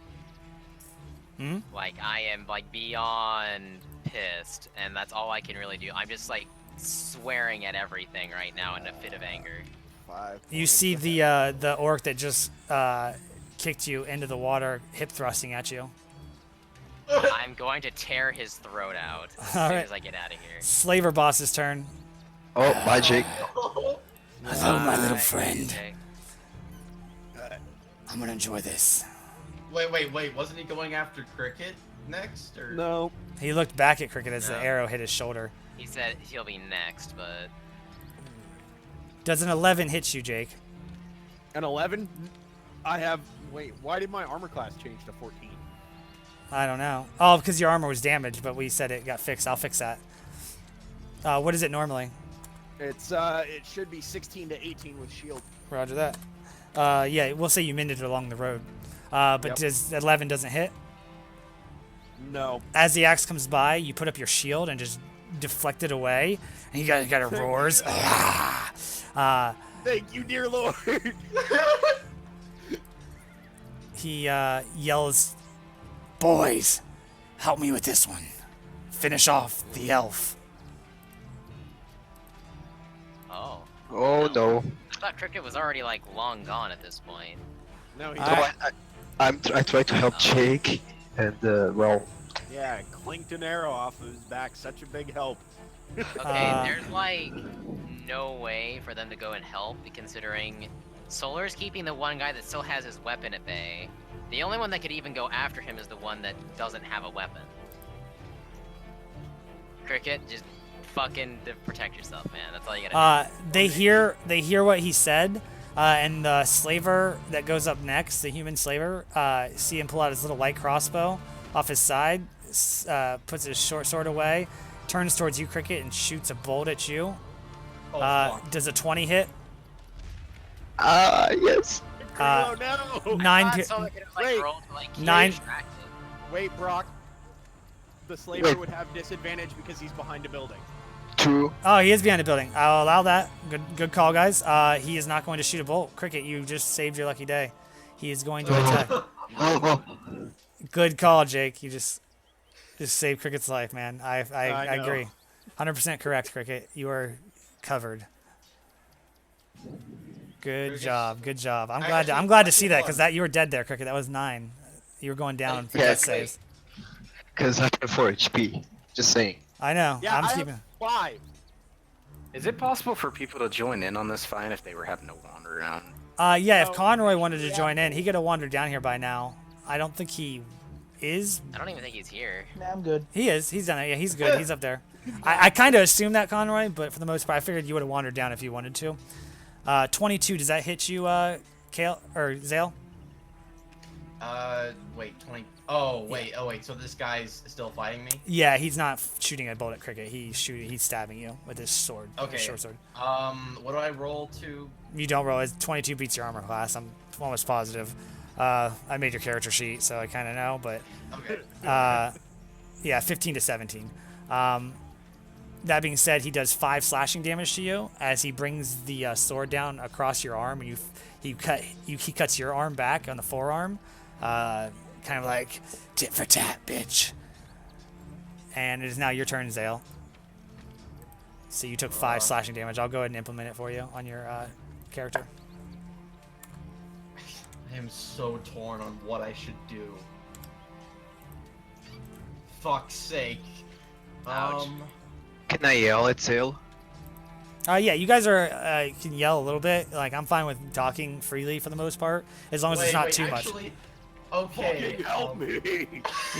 [SPEAKER 4] Hmm?
[SPEAKER 3] Like I am like beyond pissed, and that's all I can really do. I'm just like swearing at everything right now in a fit of anger.
[SPEAKER 1] 5.
[SPEAKER 4] You see the orc that just kicked you into the water, hip thrusting at you.
[SPEAKER 3] I'm going to tear his throat out as soon
[SPEAKER 4] Alright.
[SPEAKER 3] as I get out of here.
[SPEAKER 4] Slaver boss's turn.
[SPEAKER 6] Oh, bye, Jake.
[SPEAKER 4] Hello, my little
[SPEAKER 3] Bye,
[SPEAKER 4] friend.
[SPEAKER 3] Jake.
[SPEAKER 4] I'm gonna enjoy this.
[SPEAKER 2] Wait. Wasn't he going after Cricket next? Or
[SPEAKER 1] No.
[SPEAKER 4] He looked back at Cricket as the
[SPEAKER 3] No.
[SPEAKER 4] arrow hit his shoulder.
[SPEAKER 3] He said he'll be next, but
[SPEAKER 4] Does an 11 hit you, Jake?
[SPEAKER 1] An 11? I have. Wait, why did my armor class change to 14?
[SPEAKER 4] I don't know. Oh, because your armor was damaged, but we said it got fixed. I'll fix that. What is it normally?
[SPEAKER 1] It's it should be 16 to 18 with shield.
[SPEAKER 4] Roger that. Yeah, we'll say you mended it along the road. But
[SPEAKER 1] Yep.
[SPEAKER 4] does 11 doesn't hit?
[SPEAKER 1] No.
[SPEAKER 4] As the axe comes by, you put up your shield and just deflect it away, and you got it roars.
[SPEAKER 1] Thank you, dear Lord.
[SPEAKER 4] he yells, "Boys, help me with this one. Finish off the elf."
[SPEAKER 3] Oh.
[SPEAKER 6] Oh no.
[SPEAKER 3] I thought Cricket was already like long gone at this point.
[SPEAKER 1] No, he's
[SPEAKER 4] Alright.
[SPEAKER 6] I try to help Jake, and well,
[SPEAKER 1] yeah, clinked an arrow off of his back. Such a big help.
[SPEAKER 3] Okay, there's like no way for them to go and help, considering Solar's keeping the one guy that still has his weapon at bay. The only one that could even go after him is the one that doesn't have a weapon. Cricket, just fucking protect yourself, man. That's all you gotta
[SPEAKER 4] They hear what he said, and the slaver that goes up next, the human slaver, see him pull out his little light crossbow off his side, puts his short sword away, turns towards you, Cricket, and shoots a bolt at you.
[SPEAKER 2] Oh, fuck.
[SPEAKER 4] Does a 20 hit?
[SPEAKER 6] yes.
[SPEAKER 1] Oh no!
[SPEAKER 4] 9
[SPEAKER 3] I
[SPEAKER 4] pi-
[SPEAKER 3] thought Solar could have, like,
[SPEAKER 1] Wait.
[SPEAKER 3] rolled to, like, keep
[SPEAKER 4] Nine-
[SPEAKER 3] distracted.
[SPEAKER 1] Wait, Brock. The slaver
[SPEAKER 6] Wait.
[SPEAKER 1] would have disadvantage because he's behind a building.
[SPEAKER 6] True.
[SPEAKER 4] Oh, he is behind a building. I'll allow that. Good call, guys. He is not going to shoot a bolt. Cricket, you just saved your lucky day. He is going to attack.
[SPEAKER 6] Oh.
[SPEAKER 4] Good call, Jake. You just saved Cricket's life, man. I
[SPEAKER 1] I know.
[SPEAKER 4] agree. 100% correct, Cricket. You are covered. Good job. Good job. I'm glad to see that, because you were dead there, Cricket. That was 9. You were going down for
[SPEAKER 6] Yeah,
[SPEAKER 4] death saves.
[SPEAKER 6] Because I have 4 HP. Just saying.
[SPEAKER 4] I know.
[SPEAKER 1] Yeah,
[SPEAKER 4] I'm
[SPEAKER 1] I
[SPEAKER 4] keeping.
[SPEAKER 1] have 5.
[SPEAKER 7] Is it possible for people to join in on this fight if they were having to wander around?
[SPEAKER 4] Yeah, if
[SPEAKER 1] Oh,
[SPEAKER 4] Conroy wanted to
[SPEAKER 1] yeah.
[SPEAKER 4] join in, he could have wandered down here by now. I don't think he is.
[SPEAKER 3] I don't even think he's here.
[SPEAKER 5] Nah, I'm good.
[SPEAKER 4] He is. He's done it. Yeah, he's good. He's up there. I kind of assumed that, Conroy, but for the most part, I figured you would have wandered down if you wanted to. 22, does that hit you, Kale or Zale?
[SPEAKER 2] Wait, 20. Oh, wait, so this guy's still fighting me?
[SPEAKER 4] Yeah, he's not shooting a bolt at Cricket. He's stabbing you with his sword.
[SPEAKER 2] Okay.
[SPEAKER 4] His short sword.
[SPEAKER 2] What do I roll to?
[SPEAKER 4] You don't roll. It's 22 beats your armor class. I'm almost positive. I made your character sheet, so I kind of know, but
[SPEAKER 2] Okay.
[SPEAKER 4] yeah, 15 to 17. That being said, he does 5 slashing damage to you as he brings the sword down across your arm, and he cuts your arm back on the forearm, kind of like tit for tat, bitch. And it is now your turn, Zale. So you took 5 slashing damage. I'll go ahead and implement it for you on your character.
[SPEAKER 2] I am so torn on what I should do. Fuck's sake.
[SPEAKER 3] Ouch.
[SPEAKER 6] Can I yell at Zale?
[SPEAKER 4] Yeah, you guys are can yell a little bit. Like, I'm fine with talking freely for the most part, as long as it's not too much.
[SPEAKER 2] Okay.
[SPEAKER 1] Fucking help me!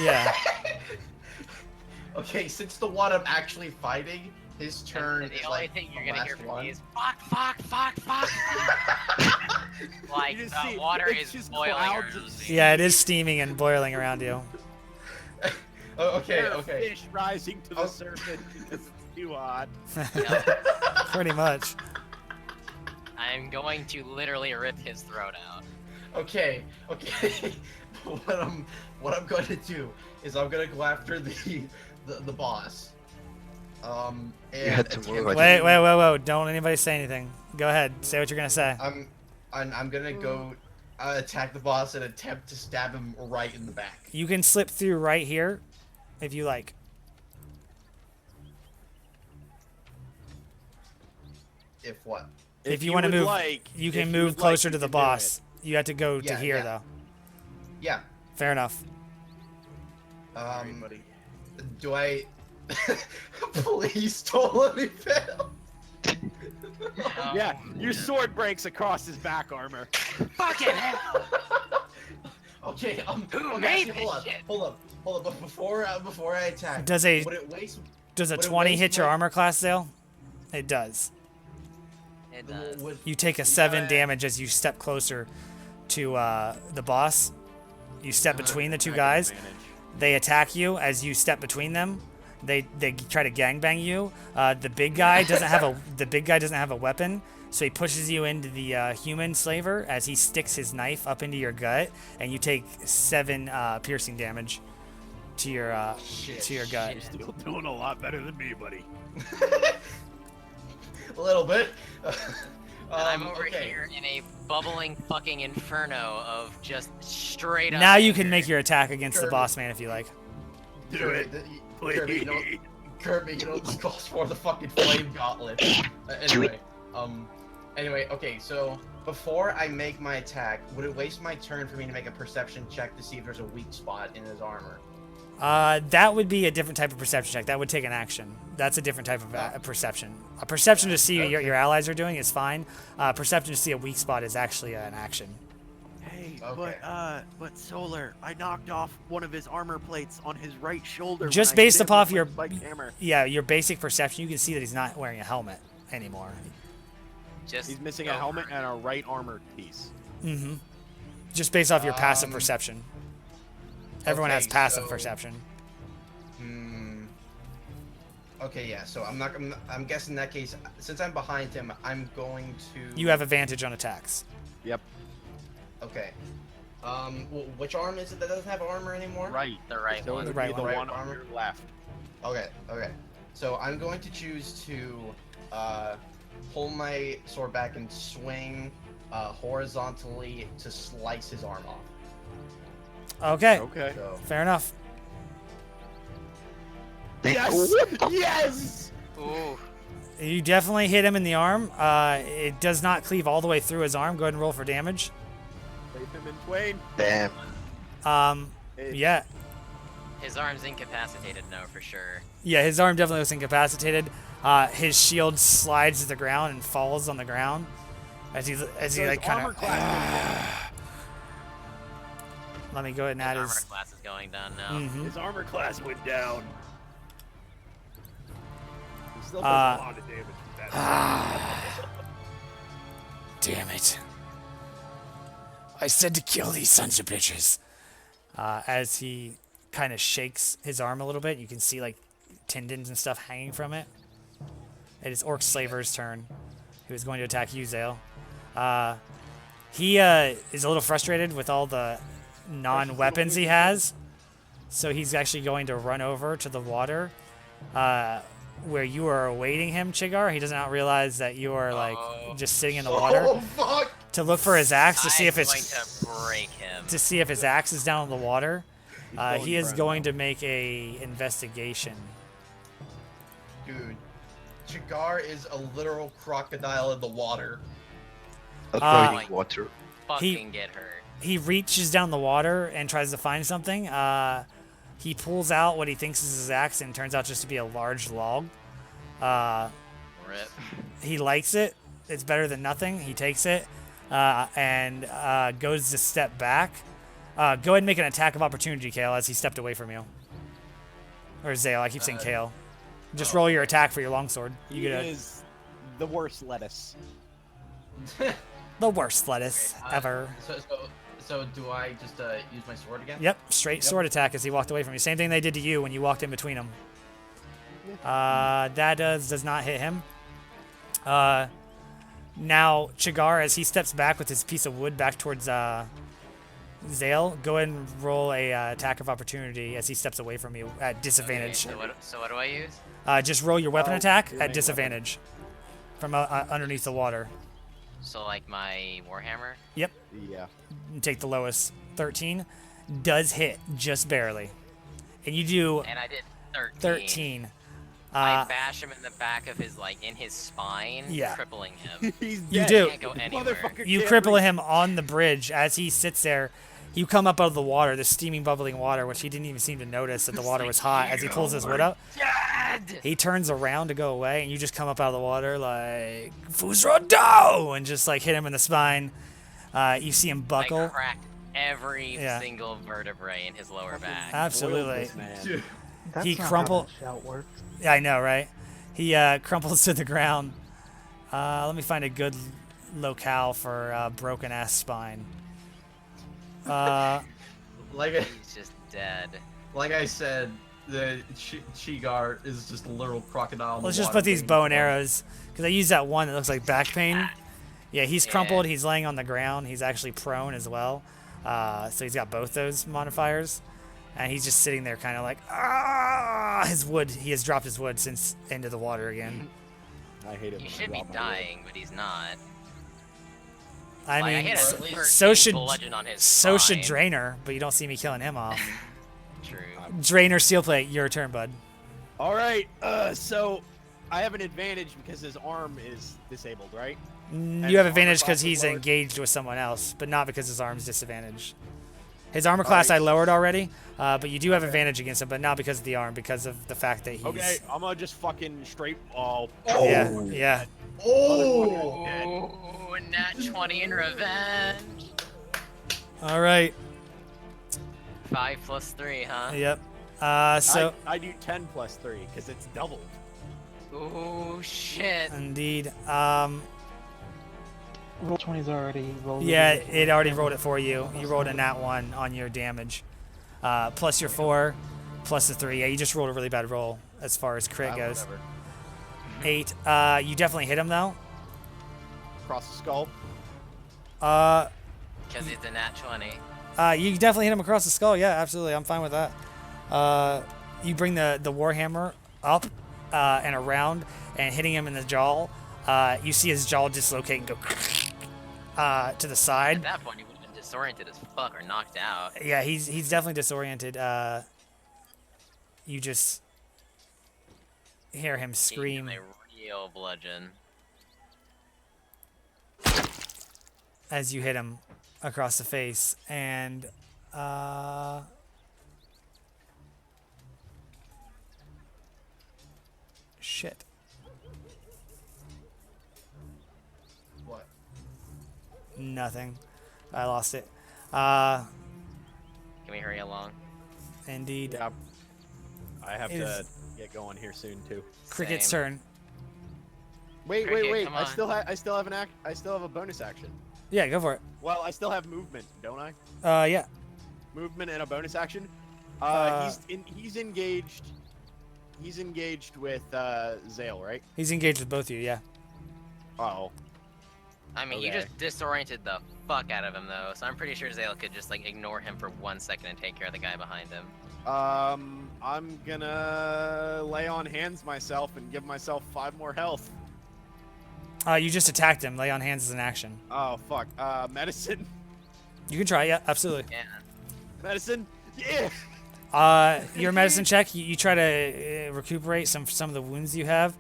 [SPEAKER 4] Yeah.
[SPEAKER 2] Okay, since the one I'm actually fighting, his turn
[SPEAKER 3] And
[SPEAKER 2] is
[SPEAKER 3] the only
[SPEAKER 2] like
[SPEAKER 3] thing you're
[SPEAKER 2] the
[SPEAKER 3] gonna hear
[SPEAKER 2] last
[SPEAKER 3] from
[SPEAKER 2] one.
[SPEAKER 3] me is fuck. Like,
[SPEAKER 1] You just
[SPEAKER 3] the
[SPEAKER 1] see-
[SPEAKER 3] water
[SPEAKER 1] it's
[SPEAKER 3] is
[SPEAKER 1] just
[SPEAKER 3] boiling
[SPEAKER 1] clouds
[SPEAKER 3] around
[SPEAKER 1] of
[SPEAKER 3] me.
[SPEAKER 4] Yeah, it is steaming and boiling around you.
[SPEAKER 2] Oh, okay,
[SPEAKER 1] There are
[SPEAKER 2] okay.
[SPEAKER 1] fish rising to the
[SPEAKER 2] Oh.
[SPEAKER 1] surface because it's too hot.
[SPEAKER 4] Pretty much.
[SPEAKER 3] I'm going to literally rip his throat out.
[SPEAKER 2] Okay. what I'm going to do is I'm gonna go after the boss. And
[SPEAKER 6] You had to move,
[SPEAKER 2] attempt
[SPEAKER 4] Wait. Don't anybody say anything. Go ahead. Say what you're gonna say.
[SPEAKER 2] I'm gonna go attack the boss and attempt to stab him right in the back.
[SPEAKER 4] You can slip through right here, if you like.
[SPEAKER 2] If what?
[SPEAKER 4] If you want to
[SPEAKER 1] would
[SPEAKER 4] move,
[SPEAKER 1] like,
[SPEAKER 4] you
[SPEAKER 1] if
[SPEAKER 4] can
[SPEAKER 1] you
[SPEAKER 4] move
[SPEAKER 1] would like,
[SPEAKER 4] closer
[SPEAKER 1] you
[SPEAKER 4] to the
[SPEAKER 1] can do
[SPEAKER 4] boss. You have to go to
[SPEAKER 2] Yeah,
[SPEAKER 4] here,
[SPEAKER 2] yeah.
[SPEAKER 4] though.
[SPEAKER 2] Yeah.
[SPEAKER 4] Fair enough.
[SPEAKER 1] Alright, buddy.
[SPEAKER 2] Do I? Please don't let me fail.
[SPEAKER 1] Yeah, your sword breaks across his back armor.
[SPEAKER 3] Fucking hell!
[SPEAKER 2] Okay.
[SPEAKER 3] Who
[SPEAKER 2] okay,
[SPEAKER 3] made
[SPEAKER 2] actually,
[SPEAKER 3] this shit?
[SPEAKER 2] Hold up. But before I attack,
[SPEAKER 4] Does a
[SPEAKER 2] would it waste?
[SPEAKER 4] does a
[SPEAKER 2] would it
[SPEAKER 4] 20
[SPEAKER 2] waste
[SPEAKER 4] hit your
[SPEAKER 2] my-
[SPEAKER 4] armor class, Zale? It does.
[SPEAKER 3] It does.
[SPEAKER 2] Would,
[SPEAKER 4] You take a 7
[SPEAKER 2] Yeah.
[SPEAKER 4] damage as you step closer to the boss. You step between the two guys. They attack you as you step between them. They try to gangbang you. The big guy doesn't have a weapon, so he pushes you into the human slaver as he sticks his knife up into your gut, and you take 7 piercing damage to your gut.
[SPEAKER 1] You're still doing a lot better than me, buddy.
[SPEAKER 2] a little bit.
[SPEAKER 3] I'm over
[SPEAKER 2] okay.
[SPEAKER 3] here in a bubbling fucking inferno of just straight up.
[SPEAKER 4] Now you can
[SPEAKER 3] anger.
[SPEAKER 4] make your attack against the
[SPEAKER 2] Kirby.
[SPEAKER 4] boss man if you like.
[SPEAKER 1] Do it,
[SPEAKER 2] Kirby, you know,
[SPEAKER 1] please.
[SPEAKER 2] Kirby, you know what this calls for? The fucking flame gauntlet. Anyway, okay, so before I make my attack, would it waste my turn for me to make a perception check to see if there's a weak spot in his armor?
[SPEAKER 4] That would be a different type of perception check. That would take an action. That's a different type of perception. A perception to see what your allies are doing is fine. Perception to see a weak spot is actually an action.
[SPEAKER 1] Hey,
[SPEAKER 2] Okay.
[SPEAKER 1] but Solar, I knocked off one of his armor plates on his right shoulder.
[SPEAKER 4] Just
[SPEAKER 1] when I
[SPEAKER 4] based
[SPEAKER 1] hit him
[SPEAKER 4] off
[SPEAKER 1] with
[SPEAKER 4] your
[SPEAKER 1] my spike hammer.
[SPEAKER 4] your basic perception, you can see that he's not wearing a helmet anymore.
[SPEAKER 3] Just
[SPEAKER 1] He's missing
[SPEAKER 3] go
[SPEAKER 1] a helmet
[SPEAKER 3] for it.
[SPEAKER 1] and a right armor piece.
[SPEAKER 4] Mm-hmm. Just based off your passive
[SPEAKER 2] Um,
[SPEAKER 4] perception. Everyone has
[SPEAKER 2] okay,
[SPEAKER 4] passive
[SPEAKER 2] so-
[SPEAKER 4] perception.
[SPEAKER 2] Okay, yeah. So I'm guessing in that case, since I'm behind him, I'm going to.
[SPEAKER 4] You have advantage on attacks.
[SPEAKER 1] Yep.
[SPEAKER 2] Okay. Which arm is it that doesn't have armor anymore?
[SPEAKER 1] Right.
[SPEAKER 3] The right
[SPEAKER 1] So
[SPEAKER 3] one.
[SPEAKER 1] it would
[SPEAKER 4] The right
[SPEAKER 1] be the
[SPEAKER 2] one.
[SPEAKER 1] one
[SPEAKER 2] Right
[SPEAKER 1] on
[SPEAKER 2] armor?
[SPEAKER 1] your left.
[SPEAKER 2] Okay. So I'm going to choose to pull my sword back and swing horizontally to slice his arm off.
[SPEAKER 4] Okay,
[SPEAKER 1] Okay.
[SPEAKER 2] So
[SPEAKER 4] fair enough.
[SPEAKER 1] Yes! Yes!
[SPEAKER 3] Ooh.
[SPEAKER 4] You definitely hit him in the arm. It does not cleave all the way through his arm. Go ahead and roll for damage.
[SPEAKER 1] Break him in twain.
[SPEAKER 6] Damn.
[SPEAKER 4] Yeah.
[SPEAKER 3] His arm's incapacitated, no, for sure.
[SPEAKER 4] Yeah, his arm definitely was incapacitated. His shield slides to the ground and falls on the ground as he
[SPEAKER 1] So
[SPEAKER 4] like
[SPEAKER 1] his
[SPEAKER 4] kind
[SPEAKER 1] armor
[SPEAKER 4] of.
[SPEAKER 1] class
[SPEAKER 4] Let me go ahead and
[SPEAKER 3] His
[SPEAKER 4] add
[SPEAKER 3] armor
[SPEAKER 4] his.
[SPEAKER 3] class is going down now.
[SPEAKER 4] Mhm.
[SPEAKER 1] his armor class went down. He still does a lot of damage with that.
[SPEAKER 4] Damn it! I said to kill these sons of bitches. As he kind of shakes his arm a little bit, you can see like tendons and stuff hanging from it. It is Orc Slaver's turn. He was going to attack you, Zale. He is a little frustrated with all the non-weapons he has, so he's actually going to run over to the water where you are awaiting him, Chigar. He does not realize that you are like just sitting in the water
[SPEAKER 2] Oh fuck!
[SPEAKER 4] to look for his axe to see
[SPEAKER 3] I'm
[SPEAKER 4] if it's
[SPEAKER 3] going to break him.
[SPEAKER 4] to see if his axe is down in the water.
[SPEAKER 1] going
[SPEAKER 4] He is
[SPEAKER 1] for it
[SPEAKER 4] going to make a investigation.
[SPEAKER 2] Dude, Chigar is a literal crocodile in the water.
[SPEAKER 6] Avoiding water.
[SPEAKER 3] Fucking get hurt.
[SPEAKER 4] He reaches down the water and tries to find something. He pulls out what he thinks is his axe and it turns out just to be a large log.
[SPEAKER 3] Rip.
[SPEAKER 4] He likes it. It's better than nothing. He takes it and goes to step back. Go ahead and make an attack of opportunity, Kale, as he stepped away from you. Or Zale, I keep saying Kale. Just roll your attack for your longsword. You
[SPEAKER 1] He
[SPEAKER 4] get
[SPEAKER 1] is the worst lettuce.
[SPEAKER 4] the worst lettuce ever.
[SPEAKER 2] So do I just use my sword again?
[SPEAKER 4] Yep, straight sword attack as he walked away from you. Same thing they did to you when you walked in between them. That does not hit him. Now Chigar, as he steps back with his piece of wood back towards Zale, go ahead and roll a attack of opportunity as he steps away from you at disadvantage.
[SPEAKER 3] Okay, so what do I use?
[SPEAKER 4] Just roll your weapon
[SPEAKER 1] Oh,
[SPEAKER 4] attack
[SPEAKER 1] your
[SPEAKER 4] at
[SPEAKER 1] main
[SPEAKER 4] disadvantage from underneath the water.
[SPEAKER 3] So like my warhammer.
[SPEAKER 4] Yep,
[SPEAKER 1] Yeah.
[SPEAKER 4] and take the lowest. 13 does hit just barely, and you do
[SPEAKER 3] And I did 13.
[SPEAKER 4] 13.
[SPEAKER 3] I bash him in the back of his, like, in his spine,
[SPEAKER 4] Yeah.
[SPEAKER 3] crippling him.
[SPEAKER 1] He's
[SPEAKER 4] You
[SPEAKER 1] dead.
[SPEAKER 4] do.
[SPEAKER 3] Can't go
[SPEAKER 1] This
[SPEAKER 3] anywhere.
[SPEAKER 1] motherfucker
[SPEAKER 4] You
[SPEAKER 1] can't
[SPEAKER 4] cripple
[SPEAKER 1] reach.
[SPEAKER 4] him on the bridge as he sits there. You come up out of the water, the steaming, bubbling water, which he didn't even seem to notice that the water was hot as he pulls his wood up.
[SPEAKER 3] Dead!
[SPEAKER 4] He turns around to go away, and you just come up out of the water like Fuzrodo, and just like hit him in the spine. You see him
[SPEAKER 3] I
[SPEAKER 4] buckle.
[SPEAKER 3] cracked every
[SPEAKER 4] Yeah.
[SPEAKER 3] single vertebrae in his lower back.
[SPEAKER 4] Absolutely.
[SPEAKER 1] This man.
[SPEAKER 2] Dude,
[SPEAKER 5] That's
[SPEAKER 4] He
[SPEAKER 5] not
[SPEAKER 4] crumple-
[SPEAKER 5] how that shout works.
[SPEAKER 4] Yeah, I know, right? He crumples to the ground. Let me find a good locale for broken ass spine.
[SPEAKER 2] like
[SPEAKER 3] He's just dead.
[SPEAKER 2] I said, the Chigar is just a literal crocodile. in the
[SPEAKER 4] Let's just
[SPEAKER 2] water
[SPEAKER 4] put these
[SPEAKER 2] waiting
[SPEAKER 4] bow
[SPEAKER 2] for
[SPEAKER 4] and
[SPEAKER 2] him.
[SPEAKER 4] arrows because I use that one that looks like back pain. Yeah, he's
[SPEAKER 3] Yeah.
[SPEAKER 4] crumpled. He's laying on the ground. He's actually prone as well. So he's got both those modifiers, and he's just sitting there, kind of like his wood. He has dropped his wood since into the water again.
[SPEAKER 1] I hate it.
[SPEAKER 3] He
[SPEAKER 1] when I
[SPEAKER 3] should be
[SPEAKER 1] drop my wood.
[SPEAKER 3] dying, but he's not.
[SPEAKER 4] I
[SPEAKER 3] Like,
[SPEAKER 4] mean,
[SPEAKER 3] hit a
[SPEAKER 2] s-
[SPEAKER 3] 13
[SPEAKER 4] so should
[SPEAKER 3] bludgeon on his
[SPEAKER 4] so should
[SPEAKER 3] spine.
[SPEAKER 4] Drainer, but you don't see me killing him off.
[SPEAKER 3] True.
[SPEAKER 4] Drainer, Steel Plate, your turn, bud.
[SPEAKER 1] All right. So I have an advantage because his arm is disabled, right?
[SPEAKER 4] You have
[SPEAKER 1] his
[SPEAKER 4] advantage
[SPEAKER 1] armor
[SPEAKER 4] because
[SPEAKER 1] class
[SPEAKER 4] he's
[SPEAKER 1] is lowered?
[SPEAKER 4] engaged with someone else, but not because his arm's disadvantaged. His armor
[SPEAKER 1] All
[SPEAKER 4] class
[SPEAKER 1] right.
[SPEAKER 4] I lowered already, but you do have
[SPEAKER 1] Okay.
[SPEAKER 4] advantage against him, but not because of the arm, because of the fact that he's.
[SPEAKER 1] Okay, I'm gonna just fucking straight. Oh.
[SPEAKER 4] Yeah, yeah.
[SPEAKER 2] Oh!
[SPEAKER 3] Ooh, nat 20 in revenge.
[SPEAKER 4] All right.
[SPEAKER 3] 5 plus 3, huh?
[SPEAKER 4] Yep. So
[SPEAKER 1] I do 10 plus 3 because it's doubled.
[SPEAKER 3] Ooh, shit.
[SPEAKER 4] indeed.
[SPEAKER 5] Roll 20's already rolled.
[SPEAKER 4] Yeah, it already rolled it for you. You rolled a nat 1 on your damage, plus your 4, plus the 3. Yeah, you just rolled a really bad roll as far as crit goes.
[SPEAKER 1] Whatever.
[SPEAKER 4] 8. You definitely hit him though.
[SPEAKER 1] Across the skull.
[SPEAKER 3] Because it's a nat 20.
[SPEAKER 4] You definitely hit him across the skull. Yeah, absolutely. I'm fine with that. You bring the warhammer up and around and hitting him in the jaw. You see his jaw dislocate and go to the
[SPEAKER 3] At
[SPEAKER 4] side.
[SPEAKER 3] that point, he would have been disoriented as fuck or knocked out.
[SPEAKER 4] Yeah, he's definitely disoriented. You just hear him
[SPEAKER 3] Gave
[SPEAKER 4] scream
[SPEAKER 3] him a real bludgeon.
[SPEAKER 4] as you hit him across the face, and shit.
[SPEAKER 2] What?
[SPEAKER 4] Nothing. I lost it.
[SPEAKER 3] Can we hurry along?
[SPEAKER 4] Indeed.
[SPEAKER 1] Yeah. I have to
[SPEAKER 4] Is-
[SPEAKER 1] get going here soon too.
[SPEAKER 4] Cricket's
[SPEAKER 3] Same.
[SPEAKER 4] turn.
[SPEAKER 1] Wait,
[SPEAKER 3] Cricket,
[SPEAKER 1] wait.
[SPEAKER 3] come
[SPEAKER 1] I
[SPEAKER 3] on.
[SPEAKER 1] still have an act. I still have a bonus action.
[SPEAKER 4] Yeah, go for it.
[SPEAKER 1] Well, I still have movement, don't I?
[SPEAKER 4] Yeah.
[SPEAKER 1] Movement and a bonus action.
[SPEAKER 4] Uh,
[SPEAKER 1] He's engaged. He's engaged with Zale, right?
[SPEAKER 4] He's engaged with both of you, yeah.
[SPEAKER 1] Oh.
[SPEAKER 3] I mean, you
[SPEAKER 1] Okay.
[SPEAKER 3] just disoriented the fuck out of him, though, so I'm pretty sure Zale could just, like, ignore him for 1 second and take care of the guy behind him.
[SPEAKER 1] I'm gonna lay on hands myself and give myself 5 more health.
[SPEAKER 4] You just attacked him. Lay on hands is an action.
[SPEAKER 1] Oh fuck. Medicine.
[SPEAKER 4] You can try, yeah, absolutely.
[SPEAKER 3] Yeah.
[SPEAKER 1] Medicine. Yeah.
[SPEAKER 4] Your medicine check, you try to recuperate some of the wounds you have.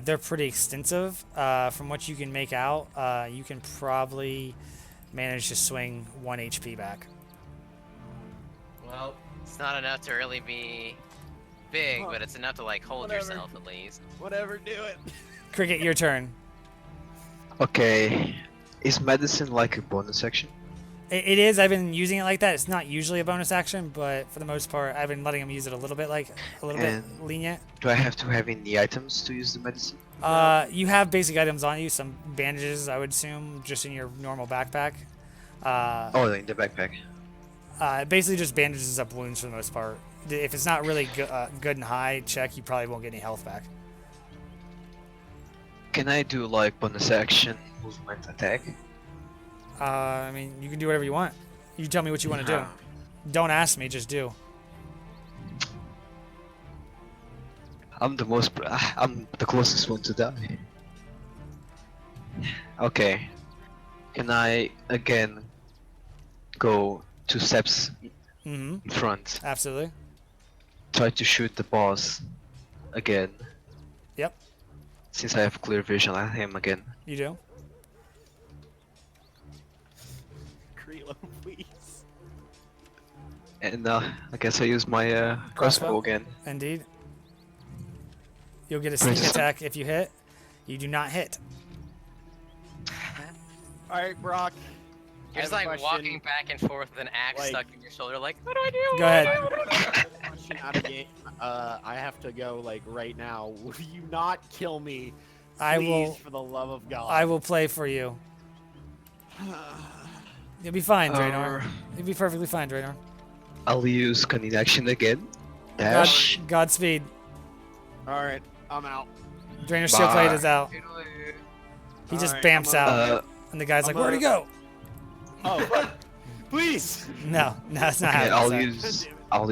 [SPEAKER 4] They're pretty extensive. From what you can make out, you can probably manage to swing 1 HP back.
[SPEAKER 2] Well,
[SPEAKER 3] It's not enough to really be big,
[SPEAKER 1] Huh.
[SPEAKER 3] but it's enough to, like, hold
[SPEAKER 1] Whatever.
[SPEAKER 3] yourself at least.
[SPEAKER 1] Whatever. Do it.
[SPEAKER 4] Cricket, your turn.
[SPEAKER 6] Okay. Is medicine like a bonus action?
[SPEAKER 4] It is. I've been using it like that. It's not usually a bonus action, but for the most part, I've been letting him use it a little bit bit
[SPEAKER 6] And-
[SPEAKER 4] lenient.
[SPEAKER 6] Do I have to have any items to use the medicine?
[SPEAKER 4] You have basic items on you, some bandages, I would assume, just in your normal backpack.
[SPEAKER 6] Oh, in the backpack.
[SPEAKER 4] Basically just bandages up wounds for the most part. If it's not really good and high check, you probably won't get any health back.
[SPEAKER 6] Can I do like bonus action movement attack?
[SPEAKER 4] I mean, you can do whatever you want. You tell me what you want to do. Don't ask me, just do.
[SPEAKER 6] I'm the closest one to die. Okay. Can I again go 2 steps
[SPEAKER 4] Mm-hmm.
[SPEAKER 6] in front?
[SPEAKER 4] Absolutely.
[SPEAKER 6] Try to shoot the boss again.
[SPEAKER 4] Yep,
[SPEAKER 6] Since I have clear vision on him again.
[SPEAKER 4] you do.
[SPEAKER 1] Krilo, please.
[SPEAKER 6] And I guess I use my
[SPEAKER 4] Crossbow?
[SPEAKER 6] crossbow again.
[SPEAKER 4] Indeed. You'll get a sneak
[SPEAKER 6] Princess-
[SPEAKER 4] attack if you hit. You do not hit.
[SPEAKER 1] All right, Brock.
[SPEAKER 3] You're just,
[SPEAKER 1] I have
[SPEAKER 3] like,
[SPEAKER 1] a question.
[SPEAKER 3] walking back and forth with an axe
[SPEAKER 1] Like-
[SPEAKER 3] stuck in your shoulder, like, what do I do?
[SPEAKER 4] Go ahead.
[SPEAKER 1] Question out of game. I have to go like right now. Will you not kill me?
[SPEAKER 4] I
[SPEAKER 1] Please,
[SPEAKER 4] will.
[SPEAKER 1] for the love of God.
[SPEAKER 4] I will play for you. You'll be fine, Draenor. You'll be perfectly fine, Draenor.
[SPEAKER 6] I'll use cunning action again. Dash.
[SPEAKER 4] Godspeed.
[SPEAKER 1] All right, I'm out.
[SPEAKER 4] Draenor Steel Plate
[SPEAKER 6] Bye.
[SPEAKER 4] is out. He just
[SPEAKER 1] Alright,
[SPEAKER 4] bamps
[SPEAKER 1] I'm
[SPEAKER 4] out, and the guy's like,
[SPEAKER 1] I'm
[SPEAKER 4] "Where'd he go?"
[SPEAKER 1] Oh, fuck. Please.
[SPEAKER 4] No, that's not
[SPEAKER 6] Okay,
[SPEAKER 4] happening.
[SPEAKER 6] I'll use
[SPEAKER 1] I'm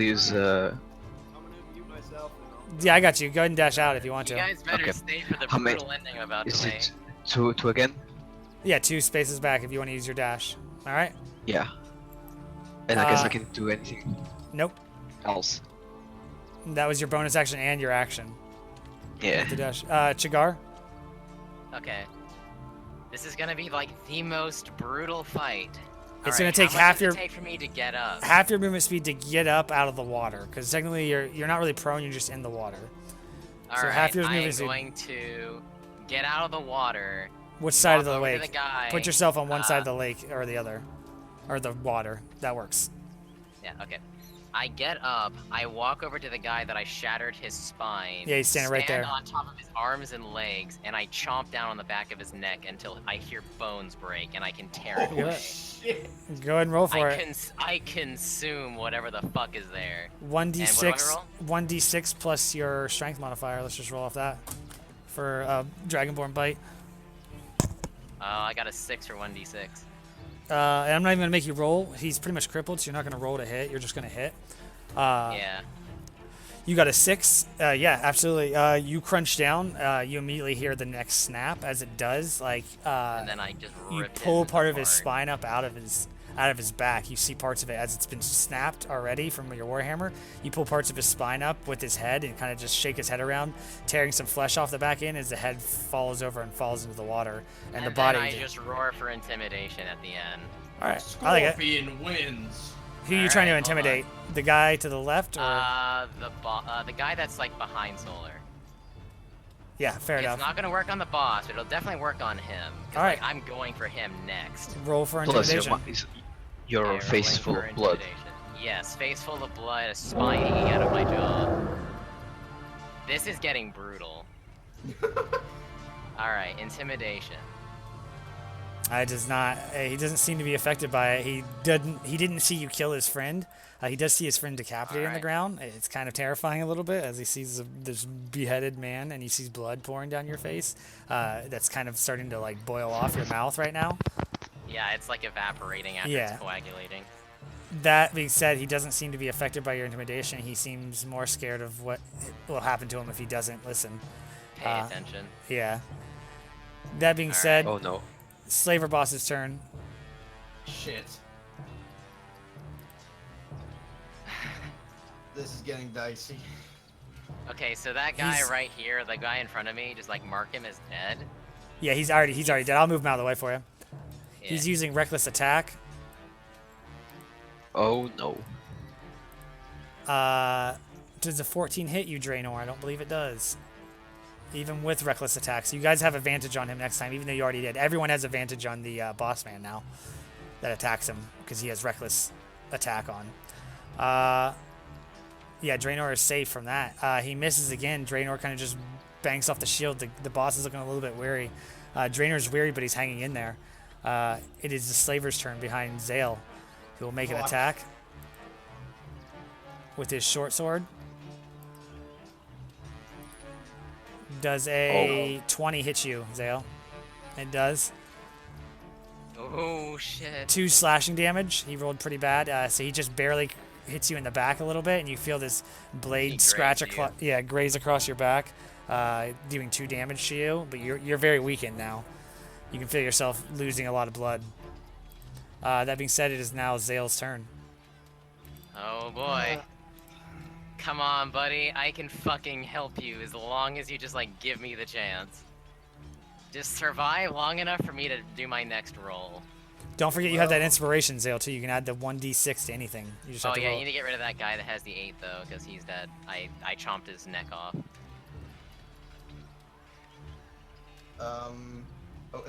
[SPEAKER 1] gonna mute myself. And
[SPEAKER 4] Yeah, I got you. Go ahead and dash out if you want
[SPEAKER 3] You
[SPEAKER 4] to.
[SPEAKER 3] guys better
[SPEAKER 6] Okay.
[SPEAKER 3] stay for the
[SPEAKER 6] How many-
[SPEAKER 3] brutal ending I'm about
[SPEAKER 6] is
[SPEAKER 3] to make.
[SPEAKER 6] it two again?
[SPEAKER 4] Yeah, 2 spaces back if you want to use your dash. All right.
[SPEAKER 6] Yeah. And I guess
[SPEAKER 4] Uh,
[SPEAKER 6] I can do anything
[SPEAKER 4] Nope.
[SPEAKER 6] else.
[SPEAKER 4] That was your bonus action and your action.
[SPEAKER 6] Yeah.
[SPEAKER 4] With the dash. Chigar.
[SPEAKER 3] Okay. This is gonna be like the most brutal fight.
[SPEAKER 4] It's
[SPEAKER 3] Alright,
[SPEAKER 4] gonna take
[SPEAKER 3] how much
[SPEAKER 4] half
[SPEAKER 3] does
[SPEAKER 4] your
[SPEAKER 3] it take for me to get up.
[SPEAKER 4] half your movement speed to get up out of the water, because technically you're not really prone. You're just in the water. So
[SPEAKER 3] Alright,
[SPEAKER 4] half your
[SPEAKER 3] I'm
[SPEAKER 4] movement speed.
[SPEAKER 3] going to get out of the water.
[SPEAKER 4] Which side of
[SPEAKER 3] walk
[SPEAKER 4] the
[SPEAKER 3] over to
[SPEAKER 4] lake?
[SPEAKER 3] the guy,
[SPEAKER 4] Put yourself on one side of the lake or the other, or the water. That works.
[SPEAKER 3] Yeah, okay. I get up, I walk over to the guy that I shattered his spine.
[SPEAKER 4] Yeah, he's standing right there.
[SPEAKER 3] Stand on top of his arms and legs, and I chomp down on the back of his neck until I hear bones break and I can tear it
[SPEAKER 4] Go
[SPEAKER 3] away.
[SPEAKER 4] ahead. Go ahead and roll for it.
[SPEAKER 3] I consume whatever the fuck is there.
[SPEAKER 4] 1d6,
[SPEAKER 3] And what do
[SPEAKER 4] 1d6 plus your strength modifier. Let's just roll off that for Dragonborn bite.
[SPEAKER 3] I got a 6 for 1d6.
[SPEAKER 4] And I'm not even gonna make you roll. He's pretty much crippled, so you're not gonna roll to hit. You're just gonna hit.
[SPEAKER 3] Yeah.
[SPEAKER 4] You got a 6. Yeah, absolutely. You crunch down. You immediately hear the next snap as it does. Like
[SPEAKER 3] And then I just
[SPEAKER 4] you
[SPEAKER 3] rip
[SPEAKER 4] pull
[SPEAKER 3] him
[SPEAKER 4] part of his
[SPEAKER 3] apart.
[SPEAKER 4] spine up out of his back. You see parts of it as it's been snapped already from your warhammer. You pull parts of his spine up with his head and kind of just shake his head around, tearing some flesh off the back end as the head falls over and falls into the water, and the body.
[SPEAKER 3] Then I just roar for intimidation at the end.
[SPEAKER 4] All right, I like it.
[SPEAKER 2] Scorpion wins.
[SPEAKER 4] Who are you trying to
[SPEAKER 3] Alright, hold on.
[SPEAKER 4] intimidate? The guy to the left, or
[SPEAKER 3] The guy that's like behind Solar.
[SPEAKER 4] yeah, fair
[SPEAKER 3] It's
[SPEAKER 4] enough.
[SPEAKER 3] not gonna work on the boss, but it'll definitely work on him. 'Cause,
[SPEAKER 4] Alright.
[SPEAKER 3] like, I'm going for him next.
[SPEAKER 4] Roll for
[SPEAKER 6] Plus,
[SPEAKER 4] intimidation.
[SPEAKER 6] your
[SPEAKER 3] Okay,
[SPEAKER 6] face is
[SPEAKER 3] rolling
[SPEAKER 6] full
[SPEAKER 3] for
[SPEAKER 6] of blood.
[SPEAKER 3] intimidation. Yes, face full of blood, a spine hanging out of my jaw. This is getting brutal. Alright, intimidation.
[SPEAKER 4] I does not. He doesn't seem to be affected by it. He didn't see you kill his friend. He does see his friend decapitated on the
[SPEAKER 3] Alright.
[SPEAKER 4] ground. It's kind of terrifying a little bit as he sees this beheaded man and he sees blood pouring down your face. That's kind of starting to like boil off your mouth right now.
[SPEAKER 3] Yeah, it's like evaporating after
[SPEAKER 4] Yeah.
[SPEAKER 3] it's coagulating.
[SPEAKER 4] That being said, he doesn't seem to be affected by your intimidation. He seems more scared of what will happen to him if he doesn't listen.
[SPEAKER 3] Pay attention.
[SPEAKER 4] Yeah. That being
[SPEAKER 3] Alright.
[SPEAKER 4] said,
[SPEAKER 6] Oh no.
[SPEAKER 4] Slaver boss's turn.
[SPEAKER 2] Shit. This is getting dicey.
[SPEAKER 3] Okay, so that guy
[SPEAKER 4] He's-
[SPEAKER 3] right here, the guy in front of me, just like mark him as dead.
[SPEAKER 4] Yeah, he's already dead. I'll move him out of the way for you.
[SPEAKER 3] Yeah.
[SPEAKER 4] He's using reckless attack.
[SPEAKER 6] Oh no.
[SPEAKER 4] Does a 14 hit you, Draenor? I don't believe it does. Even with reckless attack. So you guys have advantage on him next time, even though you already did. Everyone has advantage on the boss man now that attacks him because he has reckless attack on. Yeah, Draenor is safe from that. He misses again. Draenor kind of just banks off the shield. The boss is looking a little bit weary. Draenor's weary, but he's hanging in there. It is the Slaver's turn behind Zale, who will make an
[SPEAKER 2] Fuck.
[SPEAKER 4] attack with his short sword. Does a 20 hit you, Zale? It does.
[SPEAKER 3] Oh shit.
[SPEAKER 4] 2 slashing damage. He rolled pretty bad, so he just barely hits you in the back a little bit, and you feel this blade
[SPEAKER 3] He
[SPEAKER 4] scratch
[SPEAKER 3] grazed you.
[SPEAKER 4] across. Yeah, graze across your back, doing 2 damage to you. But you're very weakened now. You can feel yourself losing a lot of blood. That being said, it is now Zale's turn.
[SPEAKER 3] Oh boy. Come on, buddy. I can fucking help you as long as you just like give me the chance. Just survive long enough for me to do my next roll.
[SPEAKER 4] Don't forget you have that inspiration, Zale, too. You can add the 1d6 to anything. You just have
[SPEAKER 3] Oh
[SPEAKER 4] to
[SPEAKER 3] yeah,
[SPEAKER 4] roll.
[SPEAKER 3] you need to get rid of that guy that has the 8 though, because he's dead. I chomped his neck off.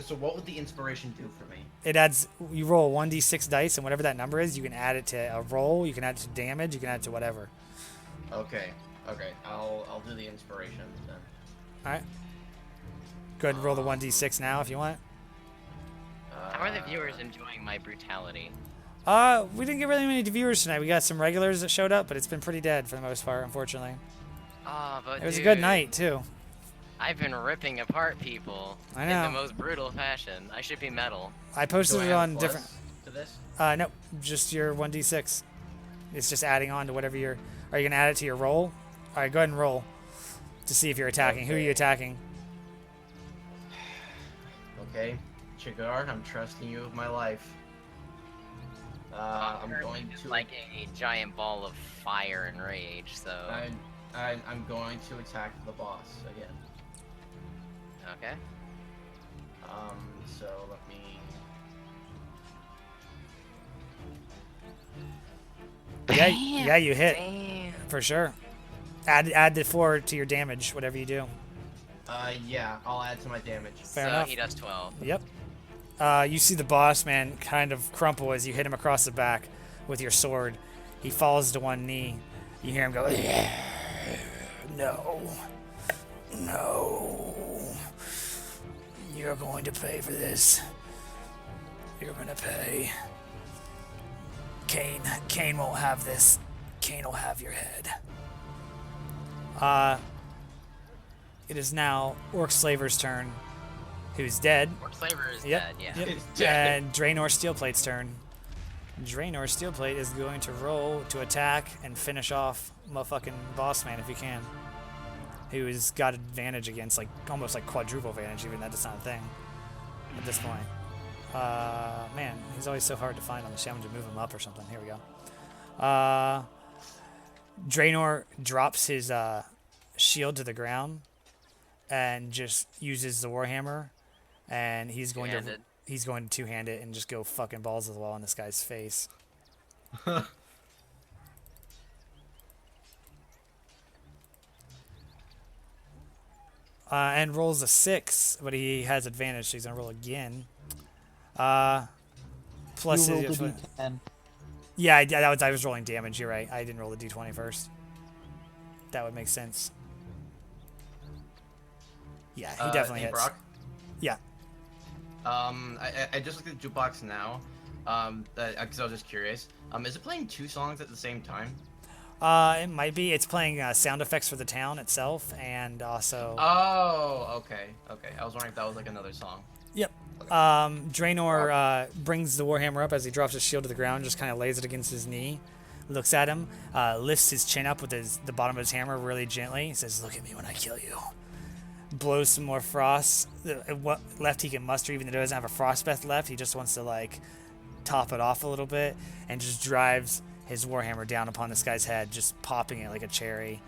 [SPEAKER 2] So what would the inspiration do for me?
[SPEAKER 4] It adds, you roll 1d6 dice, and whatever that number is, you can add it to a roll, you can add it to damage, you can add it to whatever.
[SPEAKER 2] Okay. Okay. I'll do the inspiration then.
[SPEAKER 4] Alright. Go ahead and roll the 1d6 now if you want.
[SPEAKER 3] How are the viewers enjoying my brutality?
[SPEAKER 4] We didn't get really many viewers tonight. We got some regulars that showed up, but it's been pretty dead for the most part, unfortunately.
[SPEAKER 3] Oh, but
[SPEAKER 4] It was a good
[SPEAKER 3] dude,
[SPEAKER 4] night, too.
[SPEAKER 3] I've been ripping apart people
[SPEAKER 4] I
[SPEAKER 3] in
[SPEAKER 4] know.
[SPEAKER 3] the most brutal fashion. I should be metal.
[SPEAKER 4] I posted
[SPEAKER 2] Do I
[SPEAKER 4] it
[SPEAKER 2] add a
[SPEAKER 4] on
[SPEAKER 2] plus
[SPEAKER 4] different...
[SPEAKER 2] to this?
[SPEAKER 4] No, just your 1d6. It's just adding on to whatever you're... Are you going to add it to your roll? Alright, go ahead and roll to see if you're attacking. Who are you
[SPEAKER 2] Okay.
[SPEAKER 4] attacking?
[SPEAKER 2] Okay. Chigar, I'm trusting you with my life. I'm going to
[SPEAKER 3] like a giant ball of fire and rage. So
[SPEAKER 2] I'm going to attack the boss again.
[SPEAKER 3] okay.
[SPEAKER 2] So let me.
[SPEAKER 4] Yeah, you hit
[SPEAKER 3] Damn.
[SPEAKER 4] for sure. Add the 4 to your damage, whatever you do.
[SPEAKER 2] Yeah, I'll add to my damage.
[SPEAKER 4] Fair
[SPEAKER 3] so
[SPEAKER 4] enough.
[SPEAKER 3] he does 12.
[SPEAKER 4] Yep. You see the boss man kind of crumple as you hit him across the back with your sword. He falls to one knee. You hear him go, no, no, you're going to pay for this. You're going to pay. Kane won't have this. Kane will have your head. It is now Orc Slaver's turn, who's dead.
[SPEAKER 3] Orc Slaver is
[SPEAKER 4] Yep.
[SPEAKER 3] dead. Yeah.
[SPEAKER 4] Yep.
[SPEAKER 2] It's dead.
[SPEAKER 4] And Draenor Steelplate's turn. Draenor Steelplate is going to roll to attack and finish off motherfucking boss man if he can. Who's got advantage against almost like quadruple advantage, even that's not a thing at this point. Man, he's always so hard to find on the challenge to move him up or something. Here we go. Draenor drops his shield to the ground and just uses the warhammer, and he's going to two-hand it and just go fucking balls to the wall in this guy's face. And rolls a 6, but he has advantage, so he's gonna roll again. Plus
[SPEAKER 5] You
[SPEAKER 4] his,
[SPEAKER 5] rolled a d10.
[SPEAKER 4] yeah, I was rolling damage. You're right. I didn't roll the d20 first. That would make sense. Yeah, he definitely
[SPEAKER 2] hey,
[SPEAKER 4] hits.
[SPEAKER 2] Brock?
[SPEAKER 4] Yeah.
[SPEAKER 2] I just looked at the jukebox now. Because I was just curious. Is it playing 2 songs at the same time?
[SPEAKER 4] It might be. It's playing sound effects for the town itself, and also.
[SPEAKER 2] Oh, okay. I was wondering if that was like another song.
[SPEAKER 4] Yep. Draenor brings the warhammer up as he drops his shield to the ground, just kind of lays it against his knee, looks at him, lifts his chin up with the bottom of his hammer really gently. He says, "Look at me when I kill you." Blows some more frost. What left he can muster, even though he doesn't have a frostbeth left. He just wants to top it off a little bit, and just drives his warhammer down upon this guy's head, just popping it like a cherry.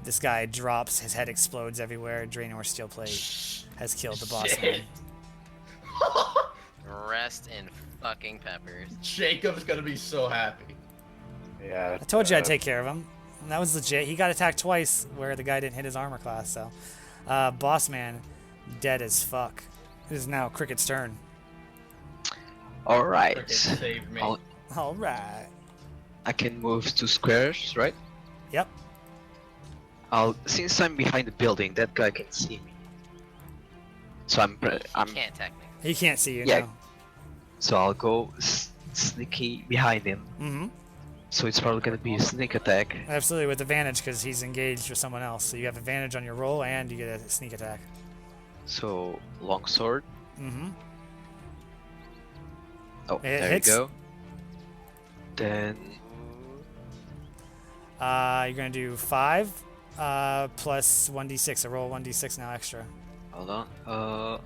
[SPEAKER 4] This guy drops, his head explodes everywhere. Draenor Steelplate has killed the boss man.
[SPEAKER 3] Rest in fucking peppers.
[SPEAKER 2] Jacob's gonna be so happy.
[SPEAKER 7] Yeah.
[SPEAKER 4] I told you I'd take care of him. And that was legit. He got attacked twice where the guy didn't hit his armor class, so. Boss man, dead as fuck. It is now Cricket's turn.
[SPEAKER 6] Alright.
[SPEAKER 2] Cricket saved me.
[SPEAKER 4] Alright.
[SPEAKER 6] I can move 2 squares, right?
[SPEAKER 4] Yep.
[SPEAKER 6] Since I'm behind the building, that guy can see me. So I'm
[SPEAKER 3] Can't technically.
[SPEAKER 4] He can't see you
[SPEAKER 6] Yeah.
[SPEAKER 4] now.
[SPEAKER 6] so I'll go sneaky behind him.
[SPEAKER 4] Mm-hmm.
[SPEAKER 6] So it's probably gonna be a sneak attack.
[SPEAKER 4] Absolutely, with advantage because he's engaged with someone else. So you have advantage on your roll and you get a sneak attack.
[SPEAKER 6] So longsword.
[SPEAKER 4] Mm-hmm.
[SPEAKER 6] Oh,
[SPEAKER 4] It
[SPEAKER 6] there
[SPEAKER 4] hits.
[SPEAKER 6] you go. Then
[SPEAKER 4] You're going to do 5 plus 1d6. So roll 1d6 now extra.
[SPEAKER 6] hold on.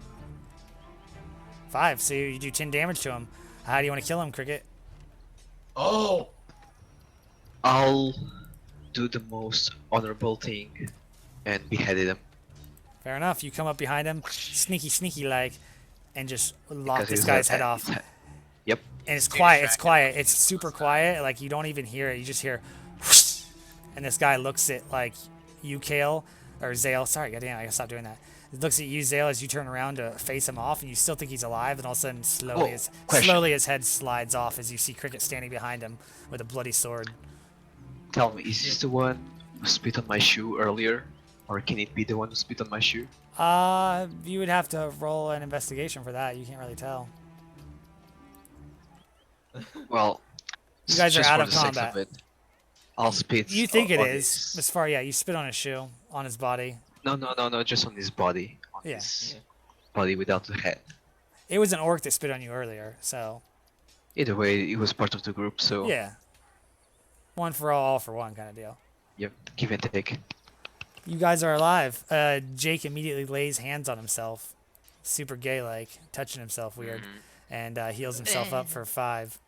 [SPEAKER 4] 5. So you do 10 damage to him. How do you want to kill him, Cricket?
[SPEAKER 2] Oh!
[SPEAKER 6] I'll do the most honorable thing and beheaded him.
[SPEAKER 4] Fair enough. You come up behind him, sneaky like, and just lop
[SPEAKER 6] Because
[SPEAKER 4] this
[SPEAKER 6] his
[SPEAKER 4] guy's
[SPEAKER 6] head-
[SPEAKER 4] head off.
[SPEAKER 6] his head- Yep.
[SPEAKER 4] And it's
[SPEAKER 3] Too
[SPEAKER 4] quiet. It's
[SPEAKER 3] distracted.
[SPEAKER 4] quiet. It's super quiet. Like you don't even hear it. You just hear, whoosh, and this guy looks at you, Kale, or Zale. Sorry, goddamn, I gotta stop doing that. He looks at you, Zale, as you turn around to face him off, and you still think he's alive. And all of a sudden,
[SPEAKER 6] question.
[SPEAKER 4] slowly his head slides off as you see Cricket standing behind him with a bloody sword.
[SPEAKER 6] Tell me, is this the one who spit on my shoe earlier? Or can it be the one who spit on my shoe?
[SPEAKER 4] You would have to roll an investigation for that. You can't really tell.
[SPEAKER 6] Well,
[SPEAKER 4] You guys are
[SPEAKER 6] just
[SPEAKER 4] out
[SPEAKER 6] for
[SPEAKER 4] of
[SPEAKER 6] the sex
[SPEAKER 4] combat.
[SPEAKER 6] it, I'll spit.
[SPEAKER 4] You think it
[SPEAKER 6] on
[SPEAKER 4] is.
[SPEAKER 6] his-
[SPEAKER 4] As far, yeah, you spit on his shoe, on his body.
[SPEAKER 6] No, just on his body. On
[SPEAKER 4] Yeah.
[SPEAKER 6] his body without the head.
[SPEAKER 4] It was an orc that spit on you earlier, so
[SPEAKER 6] Either way, it was part of the group, so
[SPEAKER 4] yeah. One for all for one kind of deal.
[SPEAKER 6] yep, give and take.
[SPEAKER 4] You guys are alive. Jake immediately lays hands on himself super gay like, touching himself weird,
[SPEAKER 3] Mhm.
[SPEAKER 4] and heals himself up for 5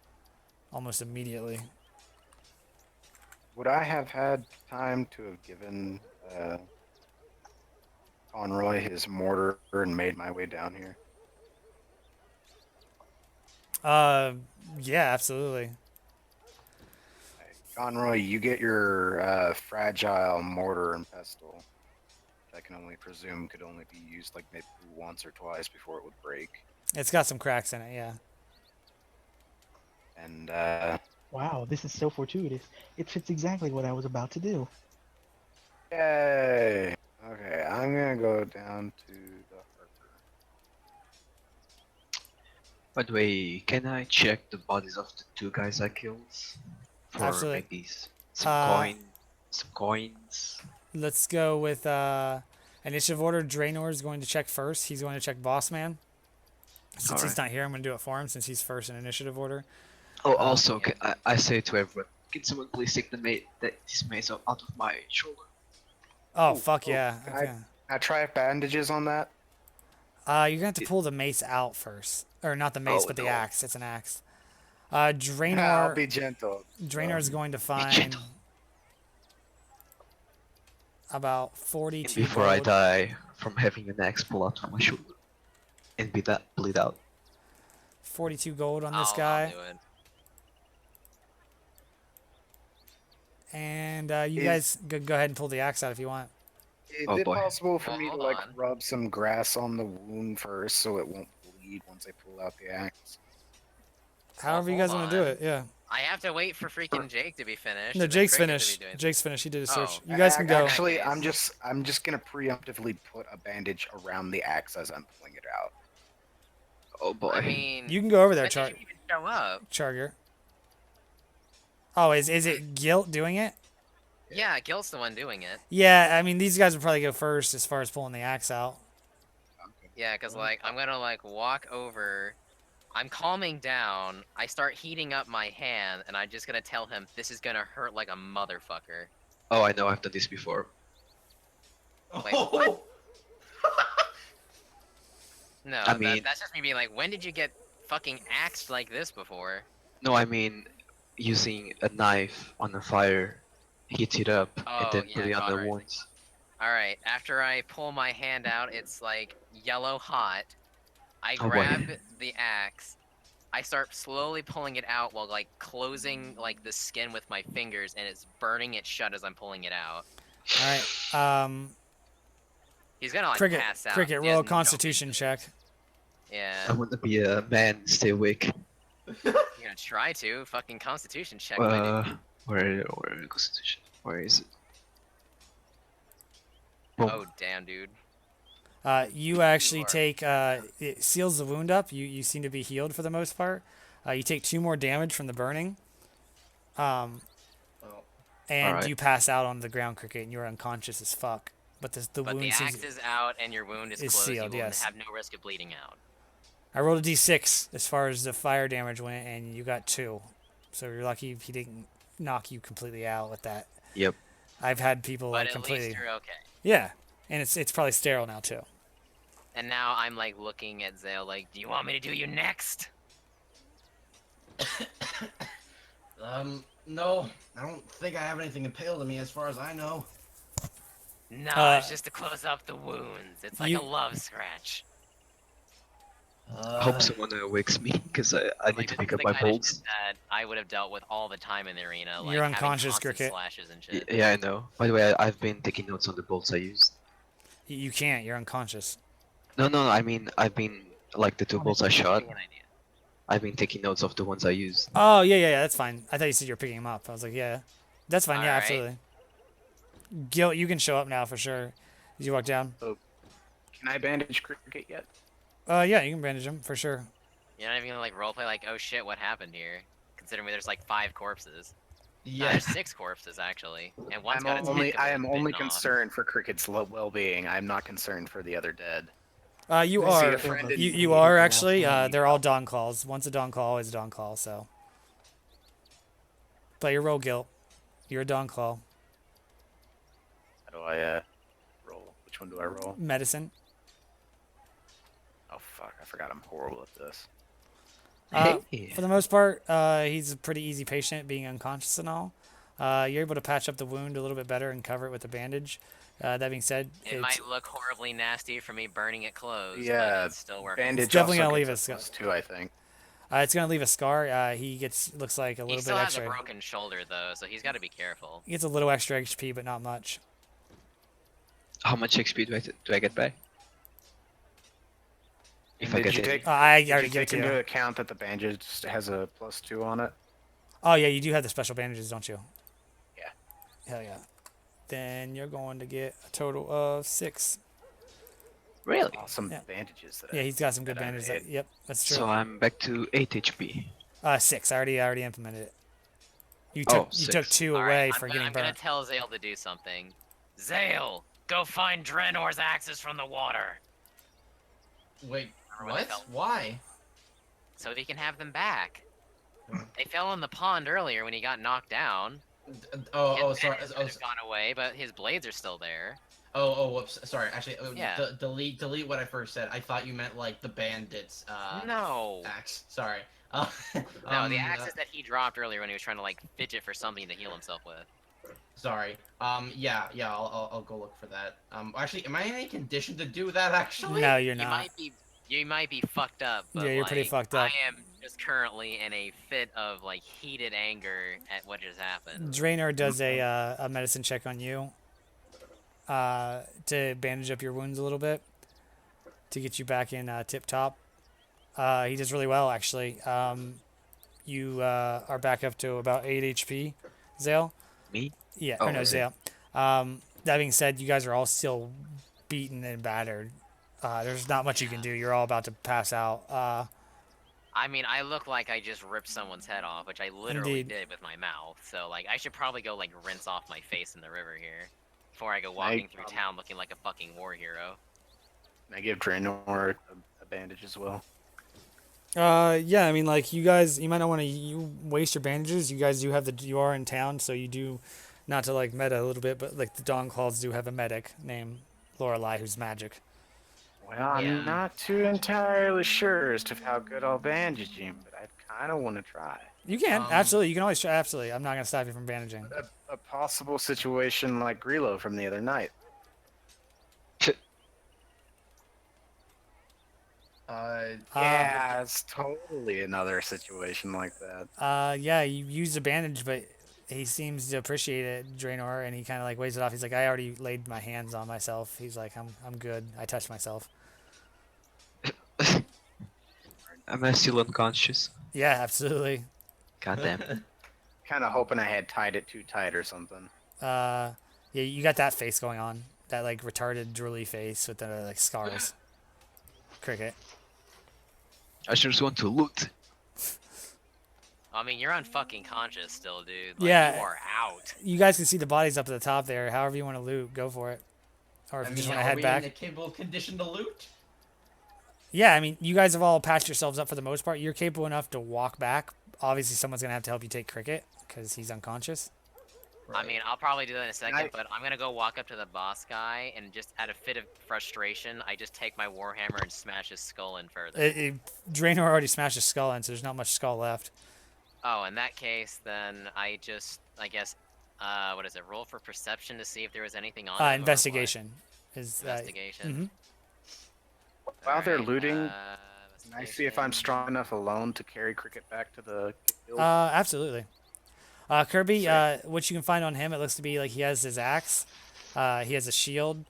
[SPEAKER 4] almost immediately.
[SPEAKER 7] Would I have had time to have given Conroy his mortar and made my way down here?
[SPEAKER 4] Uh, yeah, absolutely.
[SPEAKER 7] Like, Conroy, you get your fragile mortar and pestle. Which I can only presume could only be used like maybe once or twice before it would break.
[SPEAKER 4] It's got some cracks in it, yeah.
[SPEAKER 7] And
[SPEAKER 5] Wow, this is so fortuitous. It fits exactly what I was about to do.
[SPEAKER 7] yay! Okay, I'm gonna go down to the harbor.
[SPEAKER 6] By the way, can I check the bodies of the 2 guys I killed? For
[SPEAKER 4] Absolutely.
[SPEAKER 6] maybe some
[SPEAKER 4] Uh,
[SPEAKER 6] coins.
[SPEAKER 4] Let's go with initiative order. Draenor is going to check first. He's going to check Boss Man. Since he's
[SPEAKER 6] Alright.
[SPEAKER 4] not here, I'm going to do it for him since he's first in initiative order.
[SPEAKER 6] Oh, also,
[SPEAKER 3] yeah.
[SPEAKER 6] I say to everyone, can someone please take this mace out of my shoulder?
[SPEAKER 4] Oh,
[SPEAKER 7] Ooh,
[SPEAKER 4] fuck
[SPEAKER 7] oh,
[SPEAKER 4] yeah.
[SPEAKER 7] can
[SPEAKER 4] Okay.
[SPEAKER 7] Can I try bandages on that?
[SPEAKER 4] You're going to have to pull the mace out first. Or not the mace,
[SPEAKER 6] Oh,
[SPEAKER 4] but the
[SPEAKER 6] no.
[SPEAKER 4] axe. It's an axe.
[SPEAKER 7] I'll
[SPEAKER 4] Draenor,
[SPEAKER 7] be gentle.
[SPEAKER 4] Draenor is going to
[SPEAKER 6] Be
[SPEAKER 4] find
[SPEAKER 6] gentle.
[SPEAKER 4] about
[SPEAKER 6] And
[SPEAKER 4] 42
[SPEAKER 6] before I
[SPEAKER 4] gold.
[SPEAKER 6] die from having an axe pull out from my shoulder and bleed out.
[SPEAKER 4] 42 gold on this
[SPEAKER 3] I'll
[SPEAKER 4] guy.
[SPEAKER 3] do it.
[SPEAKER 4] And you
[SPEAKER 7] Is-
[SPEAKER 4] guys go ahead and pull the axe out if you want.
[SPEAKER 7] Is
[SPEAKER 6] Oh,
[SPEAKER 7] it
[SPEAKER 6] boy.
[SPEAKER 7] possible for
[SPEAKER 3] Well,
[SPEAKER 7] me to
[SPEAKER 3] hold
[SPEAKER 7] like
[SPEAKER 3] on.
[SPEAKER 7] rub some grass on the wound first so it won't bleed once I pull out the axe?
[SPEAKER 4] However you guys
[SPEAKER 3] hold
[SPEAKER 4] want to do
[SPEAKER 3] on.
[SPEAKER 4] it, yeah.
[SPEAKER 3] I have to wait for freaking Jake to be finished.
[SPEAKER 4] No,
[SPEAKER 3] and then
[SPEAKER 4] Jake's
[SPEAKER 3] Cricket to be
[SPEAKER 4] finished.
[SPEAKER 3] doing-
[SPEAKER 4] Jake's finished. He did his
[SPEAKER 3] Oh.
[SPEAKER 4] search. You guys can go.
[SPEAKER 7] Actually,
[SPEAKER 3] Okay.
[SPEAKER 7] I'm just gonna preemptively put a bandage around the axe as I'm pulling it out.
[SPEAKER 6] Oh boy.
[SPEAKER 3] I mean,
[SPEAKER 4] You can go over there,
[SPEAKER 3] when did you even show up?
[SPEAKER 4] Charger. Oh, is it Guilt doing it?
[SPEAKER 3] Yeah, Gil's the one doing it.
[SPEAKER 4] Yeah, I mean these guys would probably go first as far as pulling the axe out.
[SPEAKER 3] Yeah, because like I'm gonna like walk over. I'm calming down. I start heating up my hand, and I'm just gonna tell him this is gonna hurt like a motherfucker.
[SPEAKER 6] Oh, I know, I've done this before.
[SPEAKER 3] Wait, what? No,
[SPEAKER 6] I mean-
[SPEAKER 3] that's just me being like, when did you get fucking axed like this before?
[SPEAKER 6] No, I mean using a knife on the fire, heat it up, and
[SPEAKER 3] Oh,
[SPEAKER 6] then
[SPEAKER 3] yeah,
[SPEAKER 6] put it on the
[SPEAKER 3] cauterizing.
[SPEAKER 6] wounds.
[SPEAKER 3] Alright, after I pull my hand out, it's like yellow hot. I
[SPEAKER 6] Oh, boy.
[SPEAKER 3] grab the axe. I start slowly pulling it out while like closing like the skin with my fingers, and it's burning it shut as I'm pulling it out.
[SPEAKER 4] All right.
[SPEAKER 3] He's gonna like
[SPEAKER 4] Cricket.
[SPEAKER 3] pass out.
[SPEAKER 4] Cricket.
[SPEAKER 3] He
[SPEAKER 4] Roll
[SPEAKER 3] has
[SPEAKER 4] a
[SPEAKER 3] no
[SPEAKER 4] Constitution
[SPEAKER 3] vision.
[SPEAKER 4] check.
[SPEAKER 6] I
[SPEAKER 3] Yeah,
[SPEAKER 6] want to be a man, stay awake.
[SPEAKER 3] you're gonna try to. Fucking Constitution check, my dude.
[SPEAKER 6] Where Constitution? Where is it? Boom.
[SPEAKER 3] Oh damn, dude.
[SPEAKER 4] You actually
[SPEAKER 3] are-
[SPEAKER 4] take. It seals the wound up. You seem to be healed for the most part. You take 2 more damage from the burning. And
[SPEAKER 6] Alright.
[SPEAKER 4] you pass out on the ground, Cricket, and you're unconscious as fuck. But the
[SPEAKER 3] But
[SPEAKER 4] wound
[SPEAKER 3] the
[SPEAKER 4] seems.
[SPEAKER 3] axe is out and your wound is
[SPEAKER 4] is
[SPEAKER 3] closed.
[SPEAKER 4] sealed,
[SPEAKER 3] You will
[SPEAKER 4] yes.
[SPEAKER 3] have no risk of bleeding out.
[SPEAKER 4] I rolled a d6 as far as the fire damage went, and you got 2. So you're lucky he didn't knock you completely out with that.
[SPEAKER 6] Yep.
[SPEAKER 4] I've had people
[SPEAKER 3] But
[SPEAKER 4] like
[SPEAKER 3] at
[SPEAKER 4] completely.
[SPEAKER 3] least you're okay.
[SPEAKER 4] Yeah, and it's probably sterile now too.
[SPEAKER 3] And now I'm like looking at Zale like, do you want me to do you next?
[SPEAKER 2] No, I don't think I have anything impaled on me as far as I know.
[SPEAKER 3] No, it's just to close up the wounds. It's like
[SPEAKER 4] you-
[SPEAKER 3] a love scratch.
[SPEAKER 6] I hope someone wakes me, because I
[SPEAKER 3] Like,
[SPEAKER 6] need to
[SPEAKER 3] this
[SPEAKER 6] pick
[SPEAKER 3] is
[SPEAKER 6] up
[SPEAKER 3] the
[SPEAKER 6] my
[SPEAKER 3] kind of
[SPEAKER 6] bolts.
[SPEAKER 3] shit that I would have dealt with all the time in the arena. Like
[SPEAKER 4] You're
[SPEAKER 3] having
[SPEAKER 4] unconscious,
[SPEAKER 3] constant
[SPEAKER 4] Cricket.
[SPEAKER 3] slashes and shit.
[SPEAKER 6] Yeah, I know. By the way, I've been taking notes on the bolts I used.
[SPEAKER 4] You can't. You're unconscious.
[SPEAKER 6] No, I mean, I've been, like, the 2 bolts I shot,
[SPEAKER 3] Give me an idea.
[SPEAKER 6] I've been taking notes of the ones I used.
[SPEAKER 4] Oh yeah. That's fine. I thought you said you were picking him up. I was like, yeah, that's fine. Yeah,
[SPEAKER 3] Alright.
[SPEAKER 4] absolutely. Gil, you can show up now for sure. Did you walk down?
[SPEAKER 7] Can I bandage Cricket yet?
[SPEAKER 4] Yeah, you can bandage him for sure.
[SPEAKER 3] You're not even gonna like roleplay like, oh shit, what happened here? Considering there's like 5 corpses. No,
[SPEAKER 2] Yeah.
[SPEAKER 3] there's 6 corpses actually, and one's got its head
[SPEAKER 7] I am
[SPEAKER 3] completely
[SPEAKER 7] only
[SPEAKER 3] bitten off.
[SPEAKER 7] concerned for Cricket's well-being. I'm not concerned for the other dead.
[SPEAKER 4] You
[SPEAKER 7] I see
[SPEAKER 4] are.
[SPEAKER 7] a friend in
[SPEAKER 4] You
[SPEAKER 7] need.
[SPEAKER 4] are actually. They're all dawn calls. Once a dawn call, always a dawn call. So. Play your role, Gil. You're a dawn call.
[SPEAKER 7] How do I roll? Which one do I roll?
[SPEAKER 4] Medicine.
[SPEAKER 7] fuck, I forgot I'm horrible at this.
[SPEAKER 6] Hey.
[SPEAKER 4] For the most part, he's a pretty easy patient, being unconscious and all. You're able to patch up the wound a little bit better and cover it with a bandage. That being said,
[SPEAKER 3] It
[SPEAKER 4] it's
[SPEAKER 3] might look horribly nasty for me burning it closed,
[SPEAKER 7] Yeah,
[SPEAKER 3] but it's still working.
[SPEAKER 7] bandage
[SPEAKER 4] definitely
[SPEAKER 7] also
[SPEAKER 4] gonna leave
[SPEAKER 7] gets
[SPEAKER 4] us-
[SPEAKER 7] a +2, I think.
[SPEAKER 4] it's gonna leave a scar. He looks like a
[SPEAKER 3] He
[SPEAKER 4] little
[SPEAKER 3] still
[SPEAKER 4] bit
[SPEAKER 3] has a
[SPEAKER 4] extra.
[SPEAKER 3] broken shoulder though, so he's got to be careful.
[SPEAKER 4] He gets a little extra HP, but not much.
[SPEAKER 6] How much XP do I get back? If I
[SPEAKER 7] Did
[SPEAKER 6] get
[SPEAKER 7] you
[SPEAKER 6] it.
[SPEAKER 7] take,
[SPEAKER 4] I
[SPEAKER 7] did
[SPEAKER 4] already
[SPEAKER 7] you
[SPEAKER 4] gave it
[SPEAKER 7] take
[SPEAKER 4] to
[SPEAKER 7] into
[SPEAKER 4] you.
[SPEAKER 7] account that the bandage just has a +2 on it?
[SPEAKER 4] Oh yeah, you do have the special bandages, don't you?
[SPEAKER 7] Yeah.
[SPEAKER 4] Hell yeah. Then you're going to get a total of 6.
[SPEAKER 6] Really?
[SPEAKER 7] Awesome
[SPEAKER 4] Yeah.
[SPEAKER 7] bandages that
[SPEAKER 4] Yeah, he's got some good
[SPEAKER 7] that I
[SPEAKER 4] bandages.
[SPEAKER 7] made.
[SPEAKER 4] Yep, that's true.
[SPEAKER 6] So I'm back to 8 HP.
[SPEAKER 4] 6. I already implemented it. You took
[SPEAKER 6] Oh,
[SPEAKER 4] you took
[SPEAKER 6] 6.
[SPEAKER 4] 2
[SPEAKER 3] All
[SPEAKER 4] away
[SPEAKER 3] right,
[SPEAKER 4] for
[SPEAKER 3] I'm
[SPEAKER 4] getting
[SPEAKER 3] gonna
[SPEAKER 4] burnt.
[SPEAKER 3] tell Zale to do something. Zale, go find Draenor's axes from the water,
[SPEAKER 2] Wait,
[SPEAKER 3] Remember when
[SPEAKER 2] what?
[SPEAKER 3] I fell?
[SPEAKER 2] Why?
[SPEAKER 3] so he can have them back. They fell in the pond earlier when he got knocked down.
[SPEAKER 2] Oh,
[SPEAKER 3] His
[SPEAKER 2] sorry.
[SPEAKER 3] bandage
[SPEAKER 2] Oh,
[SPEAKER 3] could have gone away, but his blades are still there.
[SPEAKER 2] whoops. Sorry. Actually,
[SPEAKER 3] Yeah.
[SPEAKER 2] delete what I first said. I thought you meant like the bandits.
[SPEAKER 3] No.
[SPEAKER 2] Axe. Sorry.
[SPEAKER 3] No, the axes that he dropped earlier when he was trying to like fidget for something to heal himself with.
[SPEAKER 2] Sorry. Yeah. I'll go look for that. Actually, am I in any condition to do that? Actually.
[SPEAKER 4] No, you're
[SPEAKER 3] You
[SPEAKER 4] not.
[SPEAKER 3] might be fucked up. But,
[SPEAKER 4] Yeah, you're pretty
[SPEAKER 3] like,
[SPEAKER 4] fucked up.
[SPEAKER 3] I am just currently in a fit of like heated anger at what just happened.
[SPEAKER 4] Draenor does a medicine check on you to bandage up your wounds a little bit to get you back in tip top. He does really well, actually. You are back up to about 8 HP, Zale.
[SPEAKER 6] Me?
[SPEAKER 4] Yeah,
[SPEAKER 6] Oh,
[SPEAKER 4] or no,
[SPEAKER 6] okay.
[SPEAKER 4] Zale. That being said, you guys are all still beaten and battered. There's not much you can do. You're all about to pass out.
[SPEAKER 3] I mean, I look like I just ripped someone's head off, which I literally
[SPEAKER 4] Indeed.
[SPEAKER 3] did with my mouth. So like, I should probably go like rinse off my face in the river here before I go walking through town looking like a fucking war hero.
[SPEAKER 7] Can I give Draenor a bandage as well?
[SPEAKER 4] Yeah, I mean, like, you guys, you might not want to waste your bandages. You guys do have you are in town, so you do, not to, like, meta a little bit, but, like, the Dawnclaws do have a medic named Lorelei who's magic.
[SPEAKER 7] Well, I'm
[SPEAKER 3] Yeah.
[SPEAKER 7] not too entirely sure as to how good I'll bandage him, but I kind of want to try.
[SPEAKER 4] You can,
[SPEAKER 2] Um,
[SPEAKER 4] absolutely. You can always try, absolutely. I'm not going to stop you from bandaging.
[SPEAKER 7] A possible situation like Grillo from the other night. Yeah, it's totally another situation like that.
[SPEAKER 4] Yeah, you use the bandage, but he seems to appreciate it, Draenor, and he kind of, like, waves it off. He's like, I already laid my hands on myself. He's like, I'm good. I touched myself.
[SPEAKER 6] Am I still unconscious?
[SPEAKER 4] Yeah, absolutely.
[SPEAKER 6] Goddamn.
[SPEAKER 7] Kind of hoping I had tied it too tight or something.
[SPEAKER 4] Yeah, you got that face going on. That, like, retarded, drooly face with the, like, scars. Cricket.
[SPEAKER 6] I just want to loot.
[SPEAKER 3] I mean, you're unfucking conscious still, dude. Like,
[SPEAKER 4] Yeah.
[SPEAKER 3] You are out.
[SPEAKER 4] You guys can see the bodies up at the top there. However you want to loot, go for it. Or if
[SPEAKER 2] I
[SPEAKER 4] you
[SPEAKER 2] mean,
[SPEAKER 4] just want to
[SPEAKER 2] are
[SPEAKER 4] head
[SPEAKER 2] we
[SPEAKER 4] back.
[SPEAKER 2] in a capable condition to loot?
[SPEAKER 4] Yeah, I mean, you guys have all patched yourselves up for the most part. You're capable enough to walk back. Obviously, someone's going to have to help you take Cricket because he's unconscious.
[SPEAKER 3] I mean, I'll probably do that in a second,
[SPEAKER 7] I-
[SPEAKER 3] but I'm gonna go walk up to the boss guy and just, out of fit of frustration, I just take my warhammer and smash his skull in further.
[SPEAKER 4] Draenor already smashed his skull in, so there's not much skull left.
[SPEAKER 3] Oh, in that case, then I guess, what is it? Roll for perception to see if there was anything on it. or what?
[SPEAKER 4] Investigation. Is
[SPEAKER 3] Investigation.
[SPEAKER 7] While they're
[SPEAKER 3] Alright,
[SPEAKER 7] looting, can I see if I'm
[SPEAKER 3] investigation.
[SPEAKER 7] strong enough alone to carry Cricket back to the guild?
[SPEAKER 4] Absolutely. Kirby, what you can find on him, it looks to be like he has his axe. He has a shield,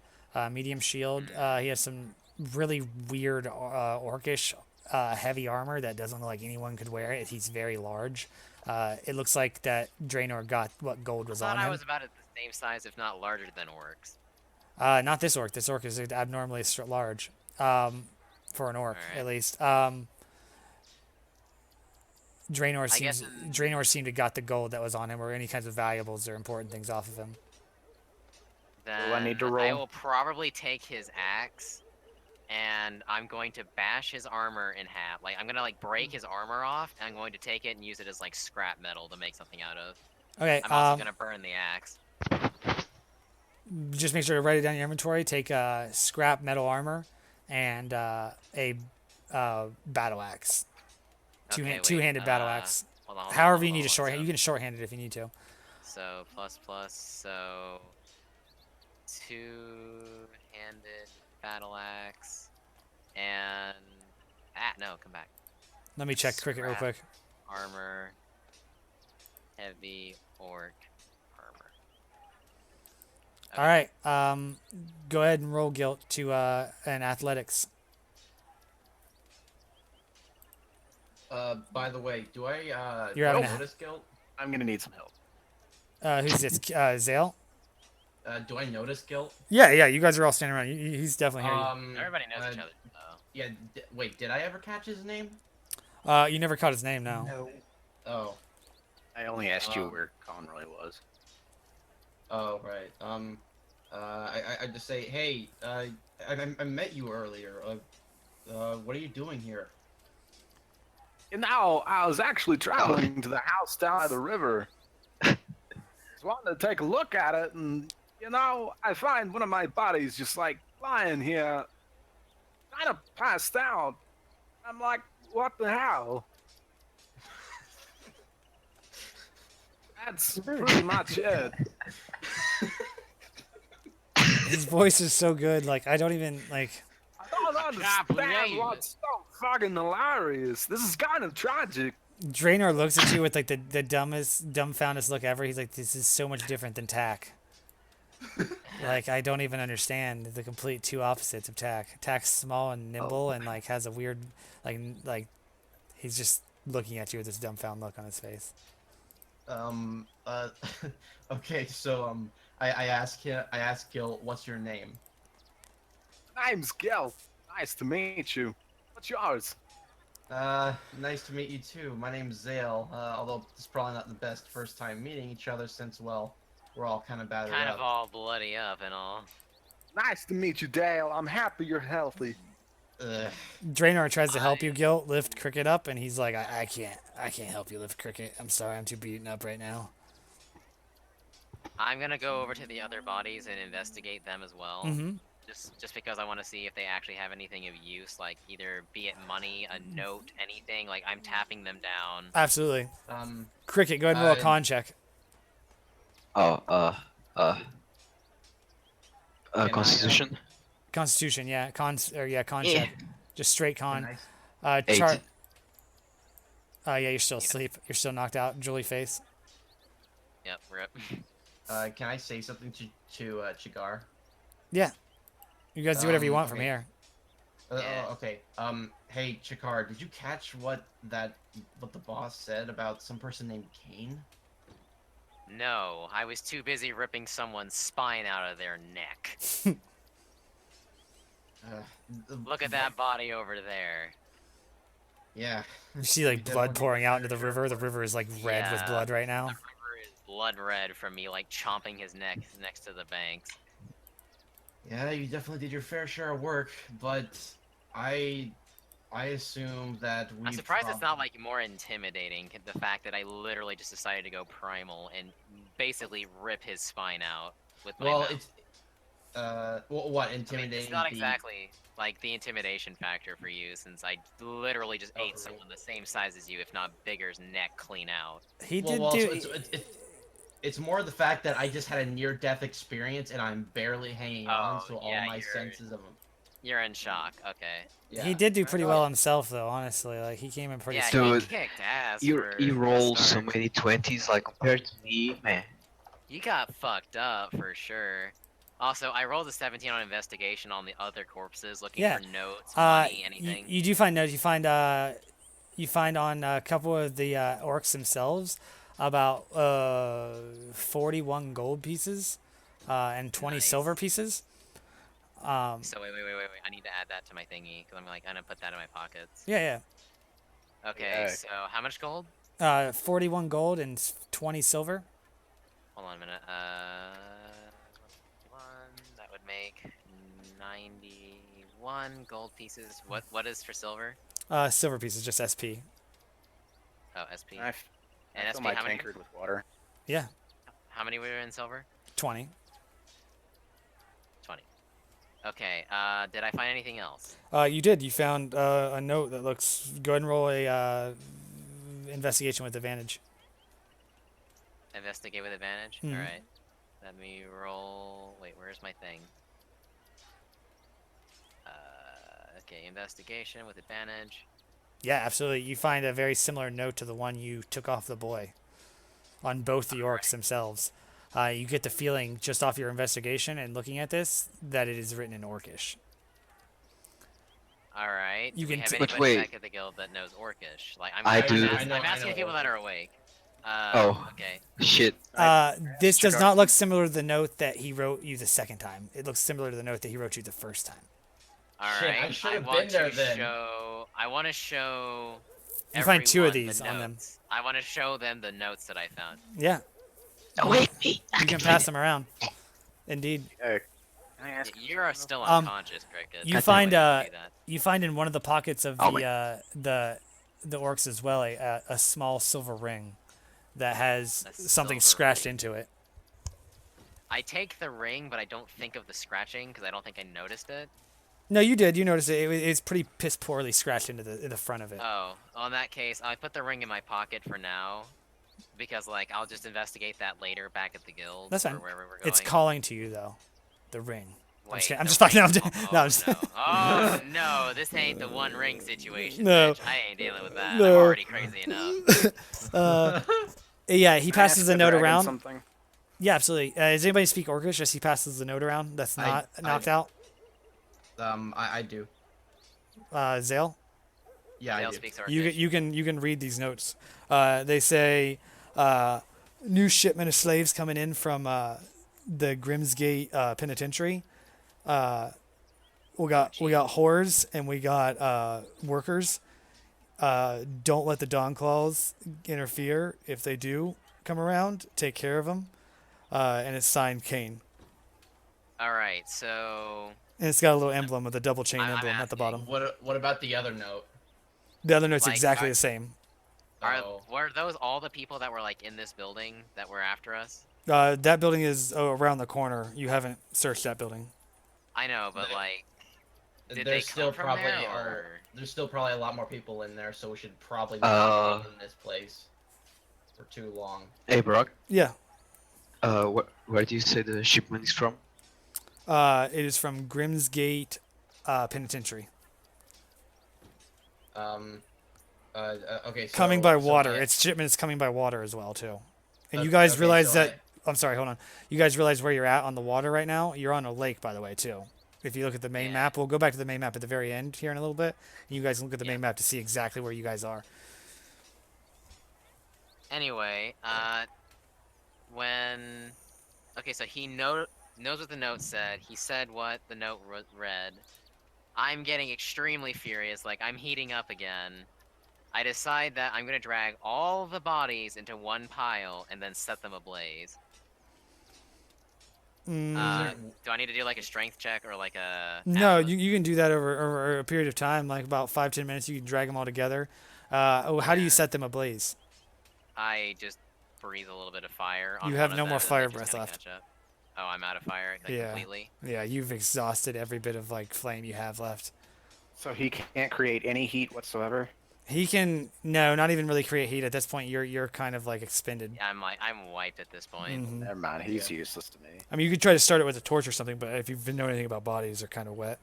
[SPEAKER 4] medium shield. He has some really weird orcish heavy armor that doesn't look like anyone could wear it. He's very large. It looks like that Draenor got what gold was
[SPEAKER 3] I thought
[SPEAKER 4] on
[SPEAKER 3] I
[SPEAKER 4] him.
[SPEAKER 3] was about at the same size, if not larger than orcs.
[SPEAKER 4] Not this orc. This orc is abnormally large. For an orc,
[SPEAKER 3] Alright.
[SPEAKER 4] at least. Draenor
[SPEAKER 3] I guess
[SPEAKER 4] seemed to got the gold that was on him, or any kinds of valuables or important things off of him.
[SPEAKER 3] Then
[SPEAKER 7] Do I need to
[SPEAKER 3] I
[SPEAKER 7] roll?
[SPEAKER 3] will probably take his axe, and I'm going to bash his armor in half. Like, I'm gonna, like, break his armor off, and I'm going to take it and use it as, like, scrap metal to make something out of.
[SPEAKER 4] Okay.
[SPEAKER 3] I'm also gonna burn the axe.
[SPEAKER 4] Just make sure to write it down in your inventory. Take scrap metal armor and a battle axe.
[SPEAKER 3] Okay, wait,
[SPEAKER 4] Two-handed battle axe.
[SPEAKER 3] Hold on,
[SPEAKER 4] However you need to
[SPEAKER 3] hold on,
[SPEAKER 4] shorthand. You can shorthand it if you need to.
[SPEAKER 3] So plus plus, so two-handed battle axe and no, come back.
[SPEAKER 4] Let me check cricket real
[SPEAKER 3] Scrap
[SPEAKER 4] quick.
[SPEAKER 3] Armor, heavy orc armor.
[SPEAKER 4] All right. Go ahead and roll guilt to an athletics.
[SPEAKER 2] By the way, do I
[SPEAKER 4] You're
[SPEAKER 2] do I
[SPEAKER 4] having a-
[SPEAKER 2] notice guilt?
[SPEAKER 7] I'm gonna need some help.
[SPEAKER 4] Who's this? Zale?
[SPEAKER 2] Do I notice guilt?
[SPEAKER 4] Yeah. You guys are all standing around. He's definitely here.
[SPEAKER 3] Everybody knows each other, though.
[SPEAKER 2] Yeah. Wait, did I ever catch his name?
[SPEAKER 4] You never caught his name, no.
[SPEAKER 5] No.
[SPEAKER 2] Oh.
[SPEAKER 7] I only asked you where Conroy was.
[SPEAKER 2] Oh right. I just say, hey, I met you earlier. What are you doing here?
[SPEAKER 7] You know, I was actually traveling to the house down at the river. Just wanted to take a look at it, and you know, I find one of my buddies just like lying here, kind of passed out. I'm like, what the hell? That's pretty much it.
[SPEAKER 4] His voice is so good. Like I don't even like.
[SPEAKER 7] I don't understand what's so fucking hilarious. This is kind of tragic.
[SPEAKER 4] Draenor looks at you with like the dumbfoundest look ever. He's like, "This is so much different than Tack." Like I don't even understand the complete two opposites of Tack. Tack's small and nimble and like has a weird like he's just looking at you with this dumbfound look on his face.
[SPEAKER 2] Okay, so I ask Gil, what's your name?
[SPEAKER 7] Name's Gil. Nice to meet you. What's yours?
[SPEAKER 2] Nice to meet you too. My name's Zale. Although it's probably not the best first time meeting each other since, well, we're all kind of battered
[SPEAKER 3] Kind
[SPEAKER 2] up.
[SPEAKER 3] of all bloody up and all.
[SPEAKER 7] Nice to meet you, Dale. I'm happy you're healthy.
[SPEAKER 4] Draenor tries to help you, Gil, lift Cricket up, and he's like, I can't help you lift Cricket. I'm sorry, I'm too beaten up right now.
[SPEAKER 3] I'm gonna go over to the other bodies and investigate them as well.
[SPEAKER 4] Mm-hmm.
[SPEAKER 3] Just because I want to see if they actually have anything of use, like either be it money, a note, anything. Like I'm tapping them down.
[SPEAKER 4] Absolutely. Cricket, go ahead and roll a con check.
[SPEAKER 6] Constitution.
[SPEAKER 4] Constitution, yeah. Con
[SPEAKER 6] Yeah.
[SPEAKER 4] check. Just straight con.
[SPEAKER 2] Nice.
[SPEAKER 4] Chart.
[SPEAKER 6] 18.
[SPEAKER 4] Yeah, you're still asleep. You're still knocked out. Julie face.
[SPEAKER 3] Yep, rip.
[SPEAKER 2] Can I say something to Chigar?
[SPEAKER 4] Yeah. You guys do whatever you want from
[SPEAKER 2] okay.
[SPEAKER 4] here.
[SPEAKER 3] Yeah.
[SPEAKER 2] Okay. Hey, Chikar, did you catch what the boss said about some person named Kane?
[SPEAKER 3] No, I was too busy ripping someone's spine out of their neck. Look at that body over there.
[SPEAKER 2] Yeah.
[SPEAKER 4] You see like
[SPEAKER 2] We
[SPEAKER 4] blood
[SPEAKER 2] definitely
[SPEAKER 4] pouring
[SPEAKER 2] need to
[SPEAKER 4] out into the
[SPEAKER 2] make sure
[SPEAKER 4] river. The river is like red with
[SPEAKER 3] Yeah.
[SPEAKER 4] blood right
[SPEAKER 3] The
[SPEAKER 4] now.
[SPEAKER 3] river is blood red from me, like chomping his neck next to the banks.
[SPEAKER 2] Yeah, you definitely did your fair share of work, but I assume that we.
[SPEAKER 3] I'm surprised it's not like more intimidating. The fact that I literally just decided to go primal and basically rip his spine out with my
[SPEAKER 2] Well,
[SPEAKER 3] mouth.
[SPEAKER 2] it's what
[SPEAKER 3] I mean,
[SPEAKER 2] intimidating?
[SPEAKER 3] it's not
[SPEAKER 2] the-
[SPEAKER 3] exactly like the intimidation factor for you, since I literally just ate someone the same size as you, if not bigger's neck clean out.
[SPEAKER 4] He
[SPEAKER 2] Well,
[SPEAKER 4] did
[SPEAKER 2] well,
[SPEAKER 4] do.
[SPEAKER 2] so it's more the fact that I just had a near-death experience and I'm barely hanging on,
[SPEAKER 3] Oh,
[SPEAKER 2] so all
[SPEAKER 3] yeah,
[SPEAKER 2] my
[SPEAKER 3] you're-
[SPEAKER 2] senses of
[SPEAKER 3] You're in shock. Okay.
[SPEAKER 2] yeah.
[SPEAKER 4] He did do pretty
[SPEAKER 2] I
[SPEAKER 4] well
[SPEAKER 2] thought-
[SPEAKER 4] himself, though. Honestly, like he came in pretty.
[SPEAKER 3] Yeah,
[SPEAKER 4] strong.
[SPEAKER 3] he
[SPEAKER 6] Dude,
[SPEAKER 3] kicked ass.
[SPEAKER 6] You
[SPEAKER 3] for
[SPEAKER 6] you
[SPEAKER 3] the
[SPEAKER 6] roll so
[SPEAKER 3] start.
[SPEAKER 6] many 20s, like compared to me, man.
[SPEAKER 3] You got fucked up for sure. Also, I rolled a 17 on investigation on the other corpses, looking
[SPEAKER 4] Yeah.
[SPEAKER 3] for notes, money,
[SPEAKER 4] You,
[SPEAKER 3] anything.
[SPEAKER 4] you do find notes. You find on a couple of the orcs themselves about 41 gold pieces and 20
[SPEAKER 3] Nice.
[SPEAKER 4] silver pieces.
[SPEAKER 3] So wait. I need to add that to my thingy because I'm gonna put that in my pockets.
[SPEAKER 4] Yeah,
[SPEAKER 3] Okay,
[SPEAKER 7] Yeah.
[SPEAKER 3] so how much gold?
[SPEAKER 4] yeah. 41 gold and 20 silver.
[SPEAKER 3] Hold on a minute. 1, that would make 91 gold pieces. What is for silver?
[SPEAKER 4] Silver pieces, just SP.
[SPEAKER 3] Oh, SP.
[SPEAKER 7] I
[SPEAKER 3] And
[SPEAKER 7] fill
[SPEAKER 3] SP,
[SPEAKER 7] my
[SPEAKER 3] how many?
[SPEAKER 7] tankard with water.
[SPEAKER 3] How many were in silver?
[SPEAKER 4] 20.
[SPEAKER 3] 20. Okay. Did I find anything else?
[SPEAKER 4] You did. You found a note that looks. Go ahead and roll a investigation with advantage.
[SPEAKER 3] Investigate with advantage.
[SPEAKER 4] Mhm.
[SPEAKER 3] All right. Let me roll. Wait, where's my thing? Okay, investigation with advantage.
[SPEAKER 4] Yeah, absolutely. You find a very similar note to the one you took off the boy on both the orcs themselves. You get the feeling just off your investigation and looking at this that it is written in Orcish.
[SPEAKER 3] All right.
[SPEAKER 4] You
[SPEAKER 3] Do we
[SPEAKER 4] can
[SPEAKER 3] have
[SPEAKER 4] t-
[SPEAKER 6] But
[SPEAKER 3] anybody
[SPEAKER 6] wait.
[SPEAKER 3] back at the guild that knows Orcish? Like,
[SPEAKER 6] I do.
[SPEAKER 3] I'm asking people that are awake.
[SPEAKER 6] Oh.
[SPEAKER 3] Okay.
[SPEAKER 6] Shit.
[SPEAKER 4] This does
[SPEAKER 7] check
[SPEAKER 4] not
[SPEAKER 7] out-
[SPEAKER 4] look similar to the note that he wrote you the second time. It looks similar to the note that he wrote you the first time.
[SPEAKER 3] All
[SPEAKER 2] Shit,
[SPEAKER 3] right.
[SPEAKER 2] I should have
[SPEAKER 3] want
[SPEAKER 2] been there
[SPEAKER 3] to
[SPEAKER 2] then.
[SPEAKER 3] I want to show.
[SPEAKER 4] You find two of
[SPEAKER 3] everyone
[SPEAKER 4] these
[SPEAKER 3] the
[SPEAKER 4] on them.
[SPEAKER 3] notes. I want to show them the notes that I found.
[SPEAKER 4] Yeah,
[SPEAKER 6] Awake me.
[SPEAKER 4] you can pass them around. Indeed.
[SPEAKER 7] Can I ask?
[SPEAKER 3] You're still
[SPEAKER 4] Um,
[SPEAKER 3] unconscious, Cricket.
[SPEAKER 4] you
[SPEAKER 3] There's
[SPEAKER 4] find,
[SPEAKER 3] no way you can do that.
[SPEAKER 4] You find in one of the pockets of
[SPEAKER 6] Oh,
[SPEAKER 4] the orcs as well a small silver ring that has
[SPEAKER 3] A
[SPEAKER 4] something
[SPEAKER 3] silver
[SPEAKER 4] scratched
[SPEAKER 3] ring.
[SPEAKER 4] into it.
[SPEAKER 3] I take the ring, but I don't think of the scratching because I don't think I noticed it.
[SPEAKER 4] No, you did. You noticed it. It's pretty piss poorly scratched into the front of it.
[SPEAKER 3] Oh, well, in that case, I put the ring in my pocket for now, because like I'll just investigate that later back at the guild
[SPEAKER 4] That's
[SPEAKER 3] or
[SPEAKER 4] fine.
[SPEAKER 3] wherever we're going.
[SPEAKER 4] It's calling to you though, the ring.
[SPEAKER 3] Wait,
[SPEAKER 4] I'm
[SPEAKER 3] the
[SPEAKER 4] just fucking. I'm
[SPEAKER 3] ring-
[SPEAKER 4] just, no, I'm just,
[SPEAKER 3] no. Oh no, this ain't the one ring situation.
[SPEAKER 4] No.
[SPEAKER 3] Bitch. I ain't dealing with that.
[SPEAKER 4] No.
[SPEAKER 3] I'm already crazy enough.
[SPEAKER 4] yeah, he
[SPEAKER 7] Can I
[SPEAKER 4] passes
[SPEAKER 7] ask
[SPEAKER 4] the note
[SPEAKER 7] dragon
[SPEAKER 4] around.
[SPEAKER 7] Something?
[SPEAKER 4] Yeah, absolutely. Does anybody speak Orcish as he passes the note around? That's not knocked out.
[SPEAKER 2] I do.
[SPEAKER 4] Zale.
[SPEAKER 2] Yeah, I
[SPEAKER 3] Dale
[SPEAKER 2] do.
[SPEAKER 3] speaks Orcish.
[SPEAKER 4] You can read these notes. They say new shipment of slaves coming in from the Grimsgate penitentiary. We got whores and we got workers. Don't let the Dawnclaws interfere. If they do come around, take care of them. And it's signed Kane.
[SPEAKER 3] All right, so
[SPEAKER 4] And it's got a little emblem with a double chain
[SPEAKER 3] I'm
[SPEAKER 4] emblem at the
[SPEAKER 3] asking.
[SPEAKER 4] bottom.
[SPEAKER 2] What about the other note?
[SPEAKER 4] The other note's
[SPEAKER 3] Like,
[SPEAKER 4] exactly the same.
[SPEAKER 3] were those all the people that were like in this building that were after us?
[SPEAKER 4] That building is around the corner. You haven't searched that building.
[SPEAKER 3] I know, but like, did
[SPEAKER 2] There's
[SPEAKER 3] they
[SPEAKER 2] still
[SPEAKER 3] come from
[SPEAKER 2] probably
[SPEAKER 3] there,
[SPEAKER 2] are.
[SPEAKER 3] or-
[SPEAKER 2] There's still probably a lot more people in there, so we should probably not be in this place for too long.
[SPEAKER 6] Hey, Brock.
[SPEAKER 4] Yeah.
[SPEAKER 6] Where do you say the shipment is from?
[SPEAKER 4] It is from Grimsgate Penitentiary.
[SPEAKER 2] Okay. So,
[SPEAKER 4] Coming by
[SPEAKER 2] so
[SPEAKER 4] water.
[SPEAKER 2] my-
[SPEAKER 4] Its shipment is coming by water as well too. And you
[SPEAKER 2] Okay,
[SPEAKER 4] guys
[SPEAKER 2] okay,
[SPEAKER 4] realize
[SPEAKER 2] so
[SPEAKER 4] that. I'm sorry. Hold on. You guys realize where you're at on the water right now? You're on a lake, by the way, too. If you look at the main
[SPEAKER 3] Yeah.
[SPEAKER 4] map, we'll go back to the main map at the very end here in a little bit. And you guys can look at the
[SPEAKER 3] Yeah.
[SPEAKER 4] main map to see exactly where you guys are.
[SPEAKER 3] Anyway, when okay, so he knows what the note said. He said what the note read. I'm getting extremely furious. Like I'm heating up again. I decide that I'm gonna drag all the bodies into one pile and then set them ablaze.
[SPEAKER 4] Mm,
[SPEAKER 3] Do I need to do like a strength check or like a?
[SPEAKER 4] no,
[SPEAKER 3] athlete?
[SPEAKER 4] you can do that over a period of time, like about 5-10 minutes. You can drag them all together. How do you set them ablaze?
[SPEAKER 3] I just breathe a little bit of fire. On
[SPEAKER 4] You have
[SPEAKER 3] one
[SPEAKER 4] no
[SPEAKER 3] of
[SPEAKER 4] more
[SPEAKER 3] them, and
[SPEAKER 4] fire
[SPEAKER 3] they just
[SPEAKER 4] breath
[SPEAKER 3] kinda
[SPEAKER 4] left.
[SPEAKER 3] catch up. Oh, I'm out of fire like,
[SPEAKER 4] Yeah.
[SPEAKER 3] completely.
[SPEAKER 4] Yeah, you've exhausted every bit of like flame you have left.
[SPEAKER 7] So he can't create any heat whatsoever.
[SPEAKER 4] He can not even really create heat at this point. You're kind of like expended.
[SPEAKER 3] Yeah, I'm wiped at this point.
[SPEAKER 4] Mhm.
[SPEAKER 7] Never mind. He's useless to me.
[SPEAKER 4] I mean, you could try to start it with a torch or something, but if you've been knowing anything about bodies, they're kind of wet.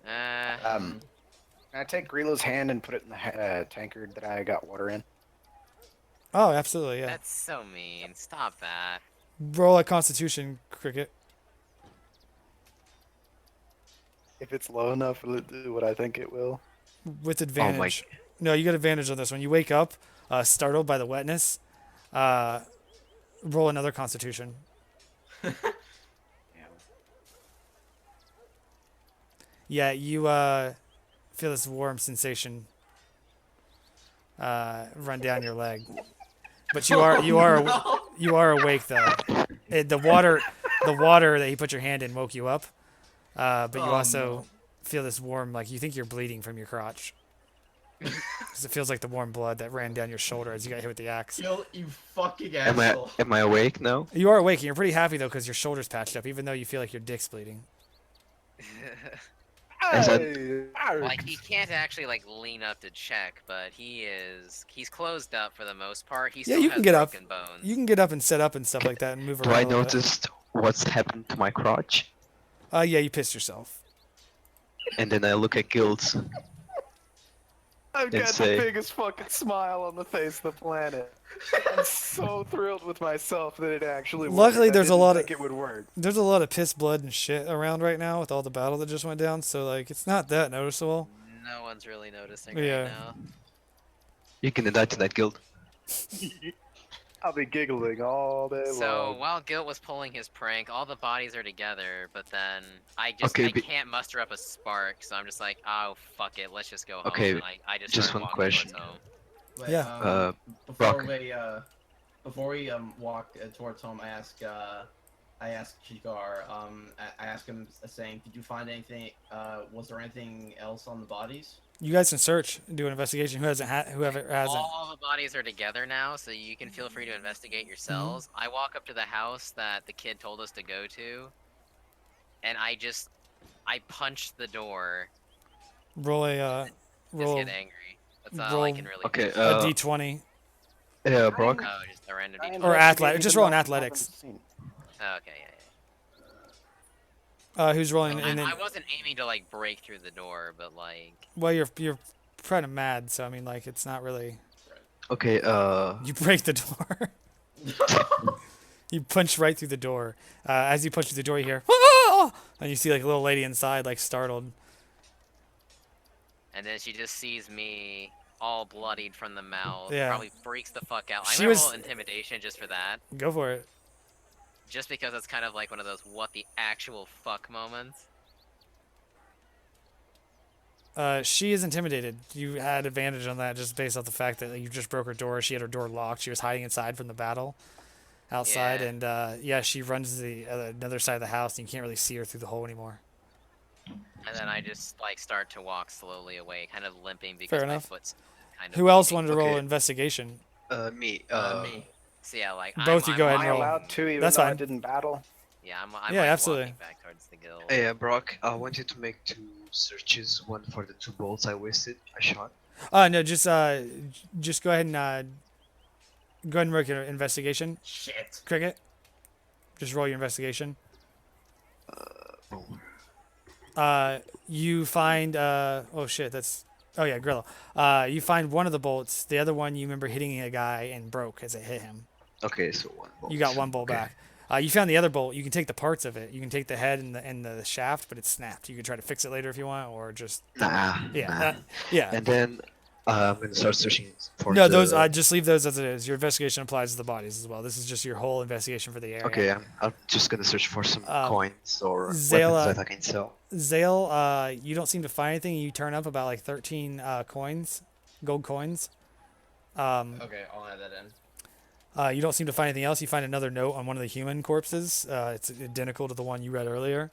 [SPEAKER 7] Can I take Grila's hand and put it in the tankard that I got water in?
[SPEAKER 4] Oh, absolutely, yeah.
[SPEAKER 3] That's so mean. Stop that.
[SPEAKER 4] Roll a Constitution, Cricket.
[SPEAKER 7] If it's low enough, will it do what I think it will?
[SPEAKER 4] With advantage. No, you get advantage on this one. You wake up, startled by the wetness. Roll another Constitution. Yeah, you feel this warm sensation run down your leg, but you are awake though. The water that he put your hand in woke you up, but you also feel this warm, like you think you're bleeding from your crotch. Because it feels like the warm blood that ran down your shoulder as you got hit with the axe.
[SPEAKER 2] You fucking
[SPEAKER 6] Am
[SPEAKER 2] asshole.
[SPEAKER 6] I awake now?
[SPEAKER 4] You are awake, and you're pretty happy though because your shoulder's patched up, even though you feel like your dick's bleeding.
[SPEAKER 6] As I-
[SPEAKER 7] Hey,
[SPEAKER 3] Like he can't actually like lean up to check, but he's closed up for the most part. He
[SPEAKER 4] Yeah,
[SPEAKER 3] still
[SPEAKER 4] you
[SPEAKER 3] has
[SPEAKER 4] can get up.
[SPEAKER 3] broken bones.
[SPEAKER 4] You can get up and set up and stuff
[SPEAKER 6] Okay,
[SPEAKER 4] like that and move
[SPEAKER 6] Do
[SPEAKER 4] around
[SPEAKER 6] I
[SPEAKER 4] a little bit.
[SPEAKER 6] notice what's happened to my crotch?
[SPEAKER 4] Yeah, you pissed yourself.
[SPEAKER 6] And then I look at Guilds.
[SPEAKER 7] I've
[SPEAKER 6] and
[SPEAKER 7] got
[SPEAKER 6] say-
[SPEAKER 7] the biggest fucking smile on the face of the planet. I'm so thrilled with myself that it actually worked.
[SPEAKER 4] Luckily,
[SPEAKER 7] I
[SPEAKER 4] there's a
[SPEAKER 7] didn't
[SPEAKER 4] lot of-
[SPEAKER 7] think it would work.
[SPEAKER 4] There's a lot of piss, blood, and shit around right now with all the battle that just went down, so like it's not that noticeable.
[SPEAKER 3] No one's really noticing
[SPEAKER 4] Yeah.
[SPEAKER 3] right now.
[SPEAKER 6] You're gonna die tonight, Guild.
[SPEAKER 7] I'll be giggling all day
[SPEAKER 3] So
[SPEAKER 7] long.
[SPEAKER 3] while Gilt was pulling his prank, all the bodies are together, but then I just
[SPEAKER 6] Okay,
[SPEAKER 3] I can't muster up a spark, so I'm just like, oh fuck it, let's just go home.
[SPEAKER 6] Okay,
[SPEAKER 3] And I just
[SPEAKER 6] just
[SPEAKER 3] start
[SPEAKER 6] one
[SPEAKER 3] walking
[SPEAKER 6] question.
[SPEAKER 3] towards home.
[SPEAKER 2] But,
[SPEAKER 4] Yeah.
[SPEAKER 2] before
[SPEAKER 6] Brock.
[SPEAKER 2] we walk towards home, I asked Chigar. I asked him saying, "Did you find anything? Was there anything else on the bodies?"
[SPEAKER 4] You guys can search, do an investigation. Whoever hasn't.
[SPEAKER 3] All the bodies are together now, so you can feel free to investigate yourselves. I walk up to the house that the kid told us to go to, and I punch the door.
[SPEAKER 4] Roll a
[SPEAKER 3] Just
[SPEAKER 4] roll
[SPEAKER 3] get angry. That's all I
[SPEAKER 4] roll-
[SPEAKER 3] can really
[SPEAKER 6] Okay,
[SPEAKER 3] do.
[SPEAKER 4] a d20
[SPEAKER 6] yeah, Brock.
[SPEAKER 3] Oh, just a random
[SPEAKER 7] I
[SPEAKER 3] d20.
[SPEAKER 4] or athletic.
[SPEAKER 7] investigated
[SPEAKER 4] Just
[SPEAKER 7] the
[SPEAKER 4] roll an
[SPEAKER 7] notes I
[SPEAKER 4] athletics.
[SPEAKER 7] haven't seen.
[SPEAKER 3] Oh, okay, yeah.
[SPEAKER 4] Who's rolling? And then
[SPEAKER 3] I wasn't aiming to like break through the door, but like
[SPEAKER 4] well, you're kind of mad, so I mean, like it's not really.
[SPEAKER 6] Okay,
[SPEAKER 4] You break the door. You punch right through the door. As you punch through the door, you hear, "Ah!" And you see like a little lady inside, like startled.
[SPEAKER 3] and then she just sees me all bloodied from the mouth.
[SPEAKER 4] Yeah.
[SPEAKER 3] Probably freaks the fuck out. I'm
[SPEAKER 4] She
[SPEAKER 3] gonna
[SPEAKER 4] was-
[SPEAKER 3] roll intimidation just for that.
[SPEAKER 4] Go for it.
[SPEAKER 3] Just because it's kind of like one of those what the actual fuck moments.
[SPEAKER 4] She is intimidated. You had advantage on that just based off the fact that you just broke her door. She had her door locked. She was hiding inside from the battle outside,
[SPEAKER 3] Yeah.
[SPEAKER 4] and yeah, she runs to the another side of the house, and you can't really see her through the hole anymore.
[SPEAKER 3] And then I just like start to walk slowly away, kind of limping because
[SPEAKER 4] Fair
[SPEAKER 3] my
[SPEAKER 4] enough.
[SPEAKER 3] foot's kind of
[SPEAKER 4] Who else
[SPEAKER 3] bleeding.
[SPEAKER 4] wanted to roll
[SPEAKER 6] Okay.
[SPEAKER 4] investigation?
[SPEAKER 6] Me.
[SPEAKER 2] Me.
[SPEAKER 3] So yeah, like
[SPEAKER 4] Both you go ahead
[SPEAKER 7] Am I
[SPEAKER 4] and roll.
[SPEAKER 7] allowed to, even
[SPEAKER 4] That's
[SPEAKER 7] though I
[SPEAKER 4] fine.
[SPEAKER 7] didn't battle?
[SPEAKER 3] Yeah, I'm
[SPEAKER 4] Yeah,
[SPEAKER 3] like
[SPEAKER 4] absolutely.
[SPEAKER 3] walking back towards the guild.
[SPEAKER 6] Hey, Brock. I wanted to make 2 searches. One for the 2 bolts I wasted. I shot.
[SPEAKER 4] No, just go ahead and go ahead and make your investigation.
[SPEAKER 2] Shit.
[SPEAKER 4] Cricket. Just roll your investigation.
[SPEAKER 6] Oh.
[SPEAKER 4] You find oh shit, that's oh yeah, Grillo. You find one of the bolts. The other one you remember hitting a guy and broke as it hit him.
[SPEAKER 6] Okay, so 1 bolt.
[SPEAKER 4] You got 1 bolt
[SPEAKER 6] Okay.
[SPEAKER 4] back. You found the other bolt. You can take the parts of it. You can take the head and the shaft, but it's snapped. You can try to fix it later if you want, or just
[SPEAKER 6] Nah.
[SPEAKER 4] yeah,
[SPEAKER 6] Nah.
[SPEAKER 4] yeah.
[SPEAKER 6] And then I'm gonna start searching for
[SPEAKER 4] No,
[SPEAKER 6] the...
[SPEAKER 4] those just leave those as it is. Your investigation applies to the bodies as well. This is just your whole investigation for the area.
[SPEAKER 6] Okay, I'm just gonna search for some coins or
[SPEAKER 4] Zayla-
[SPEAKER 6] weapons that I can sell.
[SPEAKER 4] Zale, you don't seem to find anything. You turn up about like 13 coins, gold coins.
[SPEAKER 2] Okay, I'll add that in.
[SPEAKER 4] You don't seem to find anything else. You find another note on one of the human corpses. It's identical to the one you read earlier.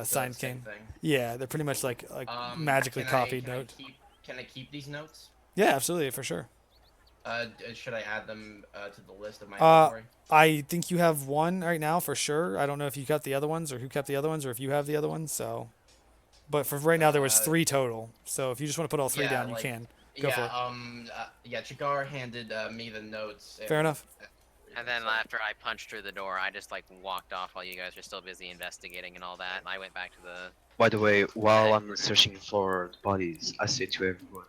[SPEAKER 4] Signed
[SPEAKER 2] Same
[SPEAKER 4] King.
[SPEAKER 2] thing.
[SPEAKER 4] Yeah, they're pretty much like magically copied note.
[SPEAKER 2] Can I keep these notes?
[SPEAKER 4] Yeah, absolutely, for sure.
[SPEAKER 2] Should I add them to the list of my
[SPEAKER 4] Uh,
[SPEAKER 2] inventory?
[SPEAKER 4] I think you have one right now for sure. I don't know if you kept the other ones or who kept the other ones or if you have the other ones. So, but for right now there was 3 total. So if you just want to put all 3
[SPEAKER 2] yeah,
[SPEAKER 4] down,
[SPEAKER 2] like-
[SPEAKER 4] you can. Go for it.
[SPEAKER 2] Yeah, Chigar handed me the notes.
[SPEAKER 4] Fair enough.
[SPEAKER 3] And then after I punched through the door, I just like walked off while you guys were still busy investigating and all that. And I went back to the.
[SPEAKER 6] By the way, while I'm searching for the bodies, I say to everyone,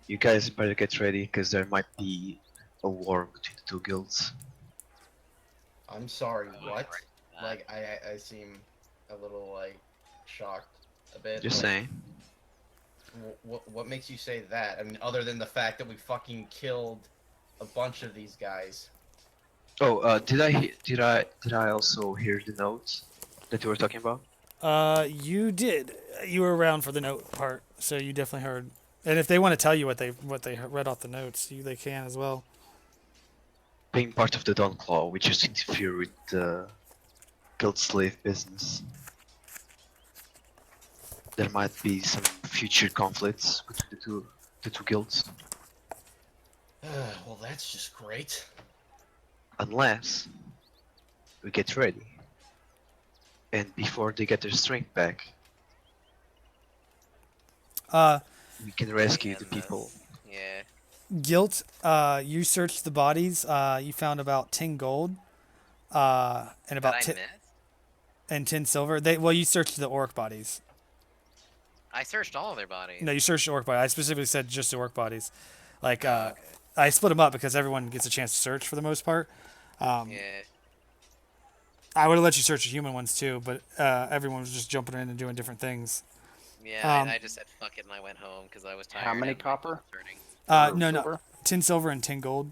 [SPEAKER 6] you guys better get ready, because there might be a war between the 2 guilds.
[SPEAKER 2] I'm sorry, what?
[SPEAKER 3] Uh,
[SPEAKER 2] Like, I seem a little, like, shocked a bit.
[SPEAKER 6] Just
[SPEAKER 2] like,
[SPEAKER 6] saying.
[SPEAKER 2] What makes you say that? I mean, other than the fact that we fucking killed a bunch of these guys.
[SPEAKER 6] Oh, did I also hear the notes that you were talking about?
[SPEAKER 4] You did. You were around for the note part, so you definitely heard. And if they want to tell you what they read off the notes, they can as well.
[SPEAKER 6] Being part of the Dawn Claw, we just interfere with the guild slave business. There might be some future conflicts between the two guilds,
[SPEAKER 2] Well, that's just great.
[SPEAKER 6] unless we get ready. and before they get their strength back,
[SPEAKER 4] Uh,
[SPEAKER 6] we can rescue
[SPEAKER 3] And
[SPEAKER 6] the people.
[SPEAKER 3] Yeah.
[SPEAKER 4] Guilt. You searched the bodies. You found about 10 gold. And
[SPEAKER 3] That
[SPEAKER 4] about
[SPEAKER 3] I
[SPEAKER 4] 10
[SPEAKER 3] missed?
[SPEAKER 4] and 10 silver. You searched the orc bodies.
[SPEAKER 3] I searched all of their bodies.
[SPEAKER 4] No, you searched the orc bodies. I specifically said just the orc bodies. Like,
[SPEAKER 3] Oh, okay.
[SPEAKER 4] I split them up because everyone gets a chance to search for the most part.
[SPEAKER 3] Yeah.
[SPEAKER 4] I would have let you search the human ones too, but everyone was just jumping in and doing different things.
[SPEAKER 3] Yeah, I just said fuck it and I went home because I was tired.
[SPEAKER 7] How many
[SPEAKER 3] and my
[SPEAKER 7] copper?
[SPEAKER 3] butt was hurting.
[SPEAKER 4] No,
[SPEAKER 7] Silver?
[SPEAKER 4] 10 silver and 10 gold.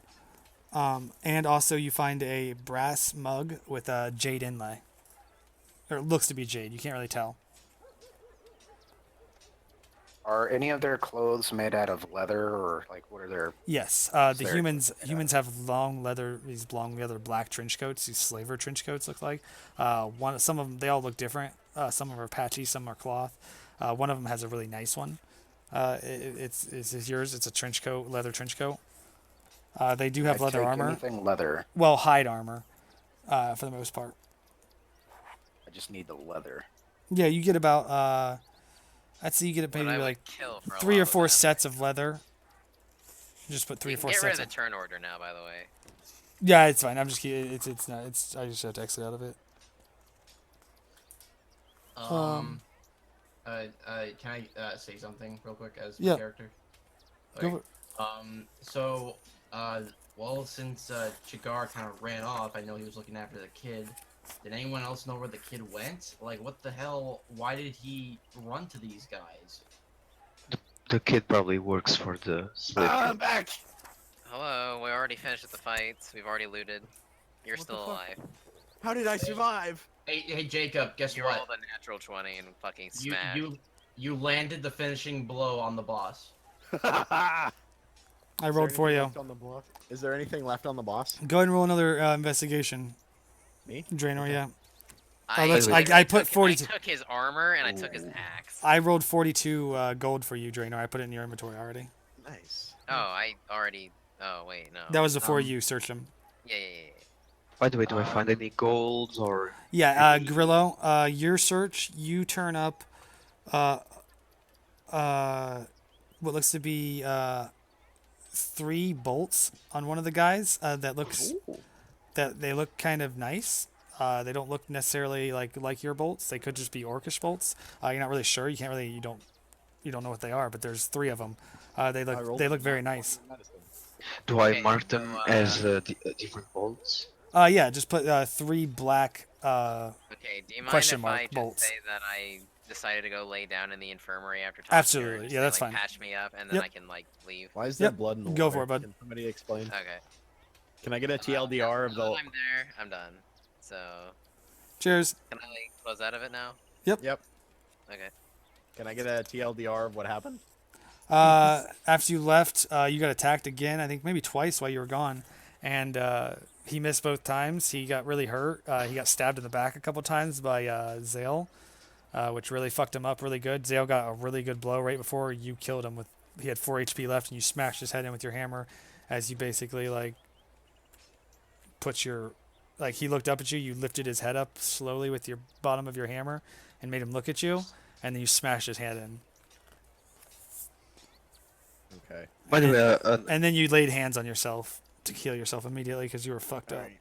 [SPEAKER 4] And also you find a brass mug with a jade inlay. Or it looks to be jade. You can't really tell.
[SPEAKER 7] Are any of their clothes made out of leather, or like what are their?
[SPEAKER 4] Yes, the
[SPEAKER 7] Very
[SPEAKER 4] humans have long leather, these long leather black trench coats. These slaver trench coats look like. Some of them, they all look different. Some of them are patchy, some are cloth. One of them has a really nice one. It's yours. It's a trench coat, leather trench coat. They do have
[SPEAKER 7] I
[SPEAKER 4] leather
[SPEAKER 7] take
[SPEAKER 4] armor.
[SPEAKER 7] Anything leather.
[SPEAKER 4] Well, hide armor, for the most part.
[SPEAKER 7] I just need the leather.
[SPEAKER 4] Yeah, you get about I'd say you get
[SPEAKER 3] But
[SPEAKER 4] maybe
[SPEAKER 3] I would
[SPEAKER 4] like
[SPEAKER 3] kill for a
[SPEAKER 4] 3 or
[SPEAKER 3] lot
[SPEAKER 4] 4
[SPEAKER 3] of that.
[SPEAKER 4] sets of leather. Just put 3
[SPEAKER 3] You
[SPEAKER 4] or
[SPEAKER 3] can
[SPEAKER 4] 4
[SPEAKER 3] get rid
[SPEAKER 4] sets.
[SPEAKER 3] of the turn order now, by the way.
[SPEAKER 4] Yeah, it's fine. I'm just kidding. It's not. It's I just have to exit out of it.
[SPEAKER 2] Can I say something real quick as
[SPEAKER 4] Yeah.
[SPEAKER 2] a character?
[SPEAKER 4] Go
[SPEAKER 2] Okay. So, well, since Chigar kind of ran off, I know he was looking after the kid. Did anyone else know where the kid went? Like, what the hell? Why did he run to these guys?
[SPEAKER 6] The kid probably works for the slave.
[SPEAKER 1] I'm back.
[SPEAKER 3] Hello, we already finished with the fights. We've already looted. You're
[SPEAKER 1] What the
[SPEAKER 3] still
[SPEAKER 1] fuck?
[SPEAKER 3] alive.
[SPEAKER 1] How did I survive?
[SPEAKER 2] Hey, Jacob, guess
[SPEAKER 3] You
[SPEAKER 2] what?
[SPEAKER 3] rolled a natural 20 and fucking
[SPEAKER 2] You,
[SPEAKER 3] smashed.
[SPEAKER 2] you landed the finishing blow on the boss.
[SPEAKER 4] I rolled for you.
[SPEAKER 1] Is there anything left on the boss?
[SPEAKER 4] Go ahead and roll another investigation.
[SPEAKER 1] Me?
[SPEAKER 4] Draenor,
[SPEAKER 1] Okay.
[SPEAKER 4] yeah.
[SPEAKER 3] I,
[SPEAKER 6] let's- I
[SPEAKER 3] literally
[SPEAKER 4] put
[SPEAKER 3] took-
[SPEAKER 4] 42.
[SPEAKER 3] I took his armor and I took his axe.
[SPEAKER 4] I rolled 42 gold for you, Draenor. I put it in your inventory already.
[SPEAKER 1] Nice.
[SPEAKER 3] Oh, I already. Oh wait, no.
[SPEAKER 4] That was before you searched them.
[SPEAKER 3] Yeah, yeah, yeah.
[SPEAKER 6] By the way, do I find any golds or?
[SPEAKER 4] Yeah,
[SPEAKER 6] any-
[SPEAKER 4] Grillo, your search, you turn up what looks to be 3 bolts on one of the guys that looks that they look kind of nice. They don't look necessarily like your bolts. They could just be orcish bolts. You're not really sure. You don't know what they are, but there's 3 of them. They look very nice.
[SPEAKER 6] Do I
[SPEAKER 3] Okay,
[SPEAKER 6] mark
[SPEAKER 3] so,
[SPEAKER 6] them as different bolts?
[SPEAKER 4] Yeah, just put 3 black
[SPEAKER 3] Okay, do you mind
[SPEAKER 4] Question
[SPEAKER 3] if
[SPEAKER 4] mark,
[SPEAKER 3] I just
[SPEAKER 4] bolts.
[SPEAKER 3] say that I decided to go lay down in the infirmary after talking to her
[SPEAKER 4] Absolutely,
[SPEAKER 3] and
[SPEAKER 4] yeah,
[SPEAKER 3] say,
[SPEAKER 4] that's
[SPEAKER 3] like,
[SPEAKER 4] fine.
[SPEAKER 3] patch me up and then
[SPEAKER 4] Yep.
[SPEAKER 3] I can like leave.
[SPEAKER 1] Why is
[SPEAKER 4] Yep,
[SPEAKER 1] there blood in the
[SPEAKER 4] go
[SPEAKER 1] water?
[SPEAKER 4] for it, bud.
[SPEAKER 1] Can somebody explain?
[SPEAKER 3] Okay.
[SPEAKER 1] Can I get a TLDR of
[SPEAKER 3] Now
[SPEAKER 1] the?
[SPEAKER 3] that I'm there. I'm done. So
[SPEAKER 4] Cheers.
[SPEAKER 3] can I like close out of it now?
[SPEAKER 1] Yep.
[SPEAKER 3] Okay.
[SPEAKER 1] Can I get a TLDR of what happened?
[SPEAKER 4] After you left, you got attacked again. I think maybe twice while you were gone, and he missed both times. He got really hurt. He got stabbed in the back a couple times by Zale, which really fucked him up really good. Zale got a really good blow right before you killed him. He had 4 HP left, and you smashed his head in with your hammer, as you basically he looked up at you. You lifted his head up slowly with your bottom of your hammer, and made him look at you, and then you smashed his head in.
[SPEAKER 1] Okay.
[SPEAKER 6] By the way,
[SPEAKER 4] And then you laid hands on yourself to heal yourself immediately because you were fucked up.
[SPEAKER 1] Alright.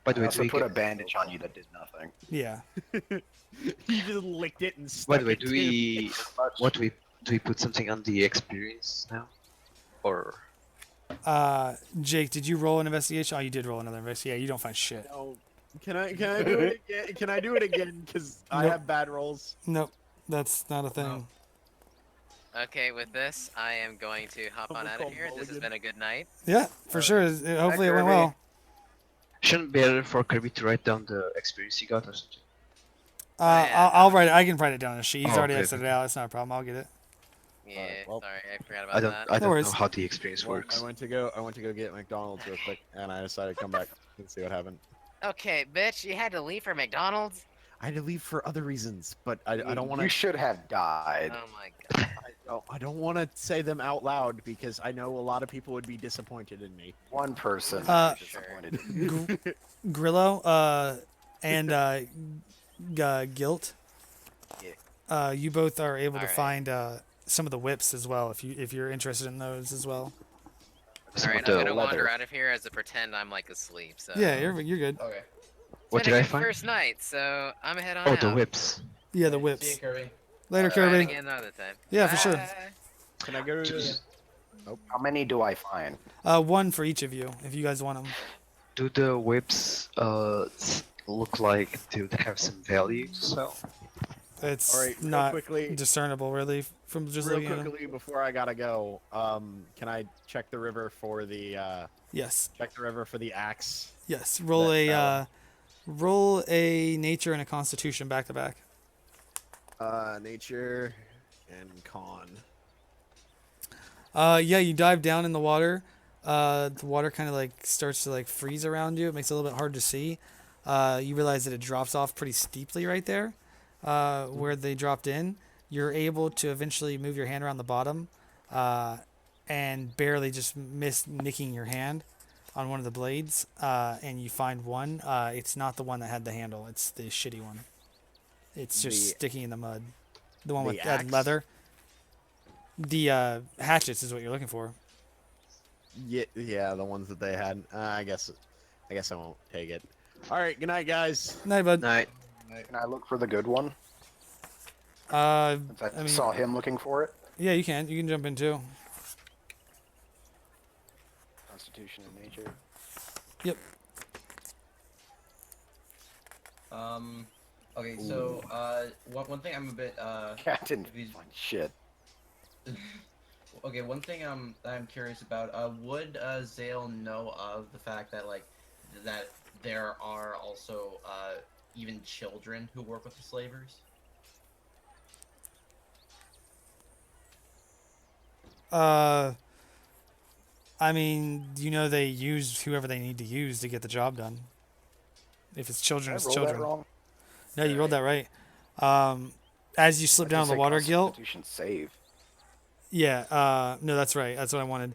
[SPEAKER 6] by the
[SPEAKER 7] I
[SPEAKER 6] way,
[SPEAKER 7] also
[SPEAKER 6] do we
[SPEAKER 7] put a
[SPEAKER 6] get,
[SPEAKER 7] bandage on you that did nothing.
[SPEAKER 4] Yeah.
[SPEAKER 1] He just licked it and
[SPEAKER 6] by
[SPEAKER 1] stuck
[SPEAKER 6] the way,
[SPEAKER 1] it
[SPEAKER 6] do
[SPEAKER 1] to
[SPEAKER 6] we
[SPEAKER 7] Much.
[SPEAKER 6] do we put something on the experience now, or?
[SPEAKER 4] Jake, did you roll an investigation? Oh, you did roll another investigation. Yeah, you don't find shit.
[SPEAKER 1] No. Can I do it again? Can I do it again? Because I
[SPEAKER 4] Nope.
[SPEAKER 1] have bad rolls.
[SPEAKER 4] Nope, that's not a thing.
[SPEAKER 3] Okay, with this, I am going to hop on out of here. This has been a good night.
[SPEAKER 4] Yeah, for sure. Hopefully it went
[SPEAKER 7] Kirby.
[SPEAKER 4] well.
[SPEAKER 6] Shouldn't be better for Kirby to write down the experience he got or something.
[SPEAKER 3] Yeah.
[SPEAKER 4] I'll write it. I can write it down on a sheet. He's
[SPEAKER 6] Oh,
[SPEAKER 4] already
[SPEAKER 6] okay,
[SPEAKER 4] exited
[SPEAKER 6] okay.
[SPEAKER 4] out. It's not a problem. I'll get it.
[SPEAKER 3] Yeah,
[SPEAKER 1] well,
[SPEAKER 3] sorry, I forgot
[SPEAKER 6] I
[SPEAKER 3] about
[SPEAKER 6] don't
[SPEAKER 3] that.
[SPEAKER 6] I don't know
[SPEAKER 4] worries.
[SPEAKER 6] how the experience
[SPEAKER 1] Well,
[SPEAKER 6] works.
[SPEAKER 1] I went to go get McDonald's real quick, and I decided to come back and see what happened.
[SPEAKER 3] Okay, bitch, you had to leave for McDonald's?
[SPEAKER 1] I had to leave for other reasons, but I don't want
[SPEAKER 7] You
[SPEAKER 1] to.
[SPEAKER 7] should have died.
[SPEAKER 3] Oh my god.
[SPEAKER 1] I don't want to say them out loud because I know a lot of people would be disappointed in me.
[SPEAKER 7] One person
[SPEAKER 4] Uh,
[SPEAKER 7] disappointed.
[SPEAKER 4] Grillo and guilt. You both are able to
[SPEAKER 3] Alright.
[SPEAKER 4] find some of the whips as well, if you're interested in those as well.
[SPEAKER 6] Some
[SPEAKER 3] Alright,
[SPEAKER 6] of
[SPEAKER 3] I'm
[SPEAKER 6] the
[SPEAKER 3] gonna wander
[SPEAKER 7] leather.
[SPEAKER 3] out of here as a pretend I'm like asleep. So
[SPEAKER 4] Yeah, you're good.
[SPEAKER 2] Okay.
[SPEAKER 3] it's
[SPEAKER 6] what
[SPEAKER 3] been
[SPEAKER 6] did
[SPEAKER 3] a
[SPEAKER 6] I
[SPEAKER 3] good
[SPEAKER 6] find?
[SPEAKER 3] first night, so I'm gonna head on
[SPEAKER 6] Oh,
[SPEAKER 3] out.
[SPEAKER 6] the whips.
[SPEAKER 4] Yeah, the
[SPEAKER 2] See you,
[SPEAKER 4] whips.
[SPEAKER 2] Kirby.
[SPEAKER 4] Later,
[SPEAKER 3] Try it
[SPEAKER 4] Kirby.
[SPEAKER 3] again another time.
[SPEAKER 4] Yeah, for sure.
[SPEAKER 3] Bye.
[SPEAKER 1] Can I go to
[SPEAKER 6] Just
[SPEAKER 7] How many do I find?
[SPEAKER 4] One for each of you, if you guys want them.
[SPEAKER 6] do the whips look like do they have some value to sell?
[SPEAKER 4] It's
[SPEAKER 1] All right, real
[SPEAKER 4] not
[SPEAKER 1] quickly-
[SPEAKER 4] discernible, really, from just
[SPEAKER 1] real
[SPEAKER 4] looking at 'em.
[SPEAKER 1] quickly before I gotta go? Can I check the river for the
[SPEAKER 4] Yes,
[SPEAKER 1] axe?
[SPEAKER 4] yes. Roll
[SPEAKER 1] That-
[SPEAKER 4] roll a nature and a constitution back to back.
[SPEAKER 1] Nature and con.
[SPEAKER 4] Yeah, you dive down in the water. The water kind of like starts to like freeze around you. It makes it a little bit hard to see. You realize that it drops off pretty steeply right there, where they dropped in. You're able to eventually move your hand around the bottom, and barely just miss nicking your hand on one of the blades. And you find one. It's not the one that had the handle. It's the shitty one. It's just
[SPEAKER 1] The-
[SPEAKER 4] sticking in the mud. The one
[SPEAKER 1] the
[SPEAKER 4] with
[SPEAKER 1] axe?
[SPEAKER 4] leather. The hatchets is what you're looking for.
[SPEAKER 1] Yeah, the ones that they had. I guess I won't take it. All right, good night, guys.
[SPEAKER 4] Night, bud.
[SPEAKER 6] Night.
[SPEAKER 7] Can I look for the good one? Since I,
[SPEAKER 4] I mean,
[SPEAKER 7] saw him looking for it.
[SPEAKER 4] yeah, you can. You can jump in too.
[SPEAKER 7] Constitution and nature.
[SPEAKER 4] Yep.
[SPEAKER 2] Okay, so one thing I'm a bit
[SPEAKER 7] Yeah, I didn't find shit.
[SPEAKER 2] okay, one thing that I'm curious about, would Zale know of the fact that that there are also even children who work with the slavers?
[SPEAKER 4] I mean, you know, they use whoever they need to use to get the job done. If it's children,
[SPEAKER 7] Did
[SPEAKER 4] it's
[SPEAKER 7] I roll
[SPEAKER 4] children.
[SPEAKER 7] that wrong?
[SPEAKER 4] No, you rolled that right. As you slip
[SPEAKER 7] I
[SPEAKER 4] down
[SPEAKER 7] just
[SPEAKER 4] the
[SPEAKER 7] said
[SPEAKER 4] water, Gil.
[SPEAKER 7] Constitution save.
[SPEAKER 4] Yeah. No, that's right. That's what I wanted.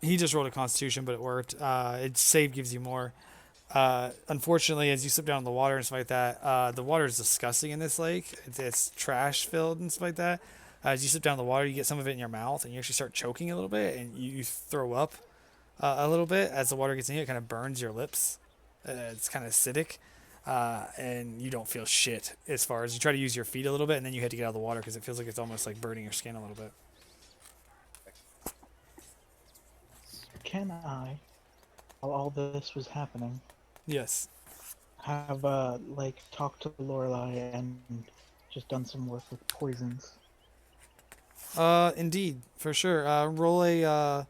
[SPEAKER 4] He just rolled a Constitution, but it worked. Save gives you more. Unfortunately, as you slip down in the water and stuff like that, the water is disgusting in this lake. It's trash filled and stuff like that. As you slip down in the water, you get some of it in your mouth, and you actually start choking a little bit, and you throw up a little bit. As the water gets in you, it kind of burns your lips. It's kind of acidic, and you don't feel shit as far as you try to use your feet a little bit, and then you had to get out of the water because it feels like it's almost like burning your skin a little bit.
[SPEAKER 5] Can I, while all this was happening,
[SPEAKER 4] Yes.
[SPEAKER 5] have talked to Lorelai and just done some work with poisons?
[SPEAKER 4] Indeed, for sure. Roll a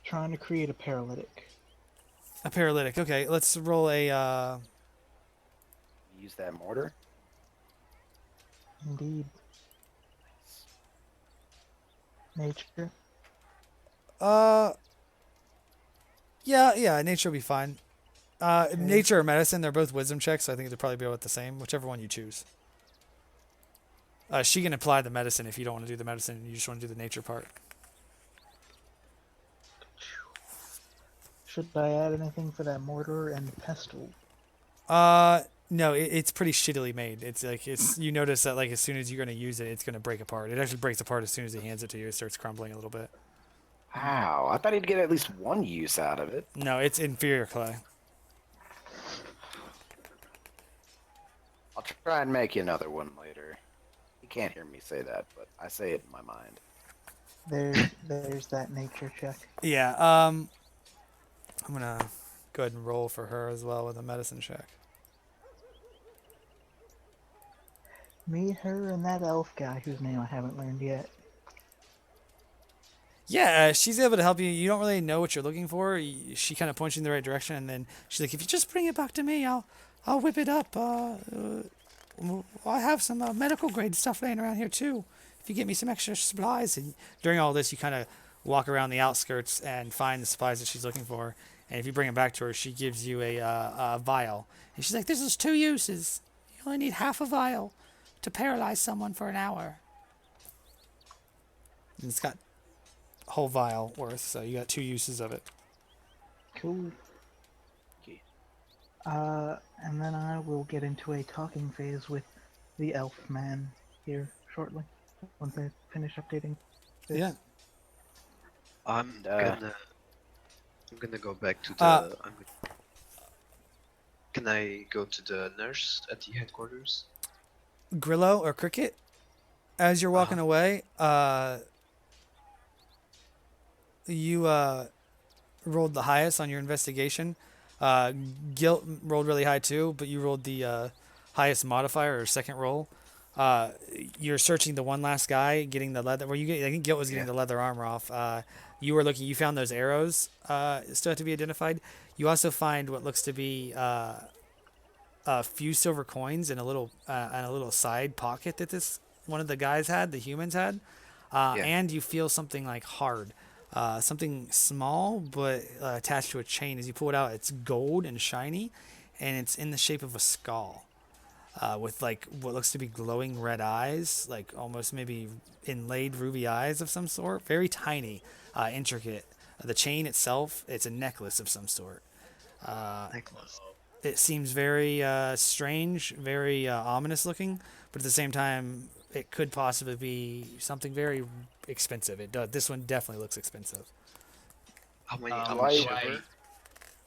[SPEAKER 5] Trying to create a paralytic.
[SPEAKER 4] paralytic. Okay, let's roll a
[SPEAKER 7] Use that mortar.
[SPEAKER 5] Indeed. Nature.
[SPEAKER 4] yeah, nature will be fine. Nature or medicine, they're both wisdom checks, so I think they'll probably be about the same, whichever one you choose. She can apply the medicine if you don't want to do the medicine, you just want to do the nature part.
[SPEAKER 5] Should I add anything for that mortar and pestle?
[SPEAKER 4] No, it's pretty shittily made. You notice that as soon as you're gonna use it, it's gonna break apart. It actually breaks apart as soon as he hands it to you. It starts crumbling a little bit.
[SPEAKER 7] Wow, I thought he'd get at least one use out of it.
[SPEAKER 4] No, it's inferior clay.
[SPEAKER 7] I'll try and make you another one later. You can't hear me say that, but I say it in my mind.
[SPEAKER 5] There's that nature check.
[SPEAKER 4] Yeah. I'm gonna go ahead and roll for her as well with a medicine check.
[SPEAKER 5] Me, her, and that elf guy whose name I haven't learned yet.
[SPEAKER 4] Yeah, she's able to help you. You don't really know what you're looking for. She kind of points you in the right direction, and then she's like, "If you just bring it back to me, I'll whip it up. I have some medical grade stuff laying around here too. If you get me some extra supplies." And during all this, you kind of walk around the outskirts and find the supplies that she's looking for. And if you bring them back to her, she gives you a vial, and she's like, "This is 2 uses. You only need half a vial to paralyze someone for an hour." And it's got a whole vial worth, so you got 2 uses of it.
[SPEAKER 5] Cool. And then I will get into a talking phase with the elf man here shortly, once I finish updating this.
[SPEAKER 4] Yeah.
[SPEAKER 6] I'm
[SPEAKER 7] Uh,
[SPEAKER 6] gonna I'm gonna go back to
[SPEAKER 4] Uh,
[SPEAKER 6] the. Can I go to the nurse at the headquarters?
[SPEAKER 4] Grillo or Cricket, as you're walking away, you rolled the highest on your investigation. Guilt rolled really high too, but you rolled the highest modifier or second roll. Uh, you're searching the one last guy, getting the leather. Where you get, I think Guilt was getting
[SPEAKER 6] Yeah.
[SPEAKER 4] the leather armor off. You were looking. You found those arrows. Still have to be identified. You also find what looks to be a few silver coins in a little side pocket that this one of the guys had, the humans had.
[SPEAKER 6] Yeah.
[SPEAKER 4] And you feel something like hard. Something small but attached to a chain. As you pull it out, it's gold and shiny, and it's in the shape of a skull, with like what looks to be glowing red eyes, like almost maybe inlaid ruby eyes of some sort. Very tiny, intricate. The chain itself, it's a necklace of some sort.
[SPEAKER 6] Necklace.
[SPEAKER 4] It seems very strange, very ominous looking, but at the same time, it could possibly be something very expensive. It does. This one definitely looks expensive.
[SPEAKER 6] How many?
[SPEAKER 2] Um,
[SPEAKER 6] How
[SPEAKER 7] do
[SPEAKER 6] much?
[SPEAKER 7] I-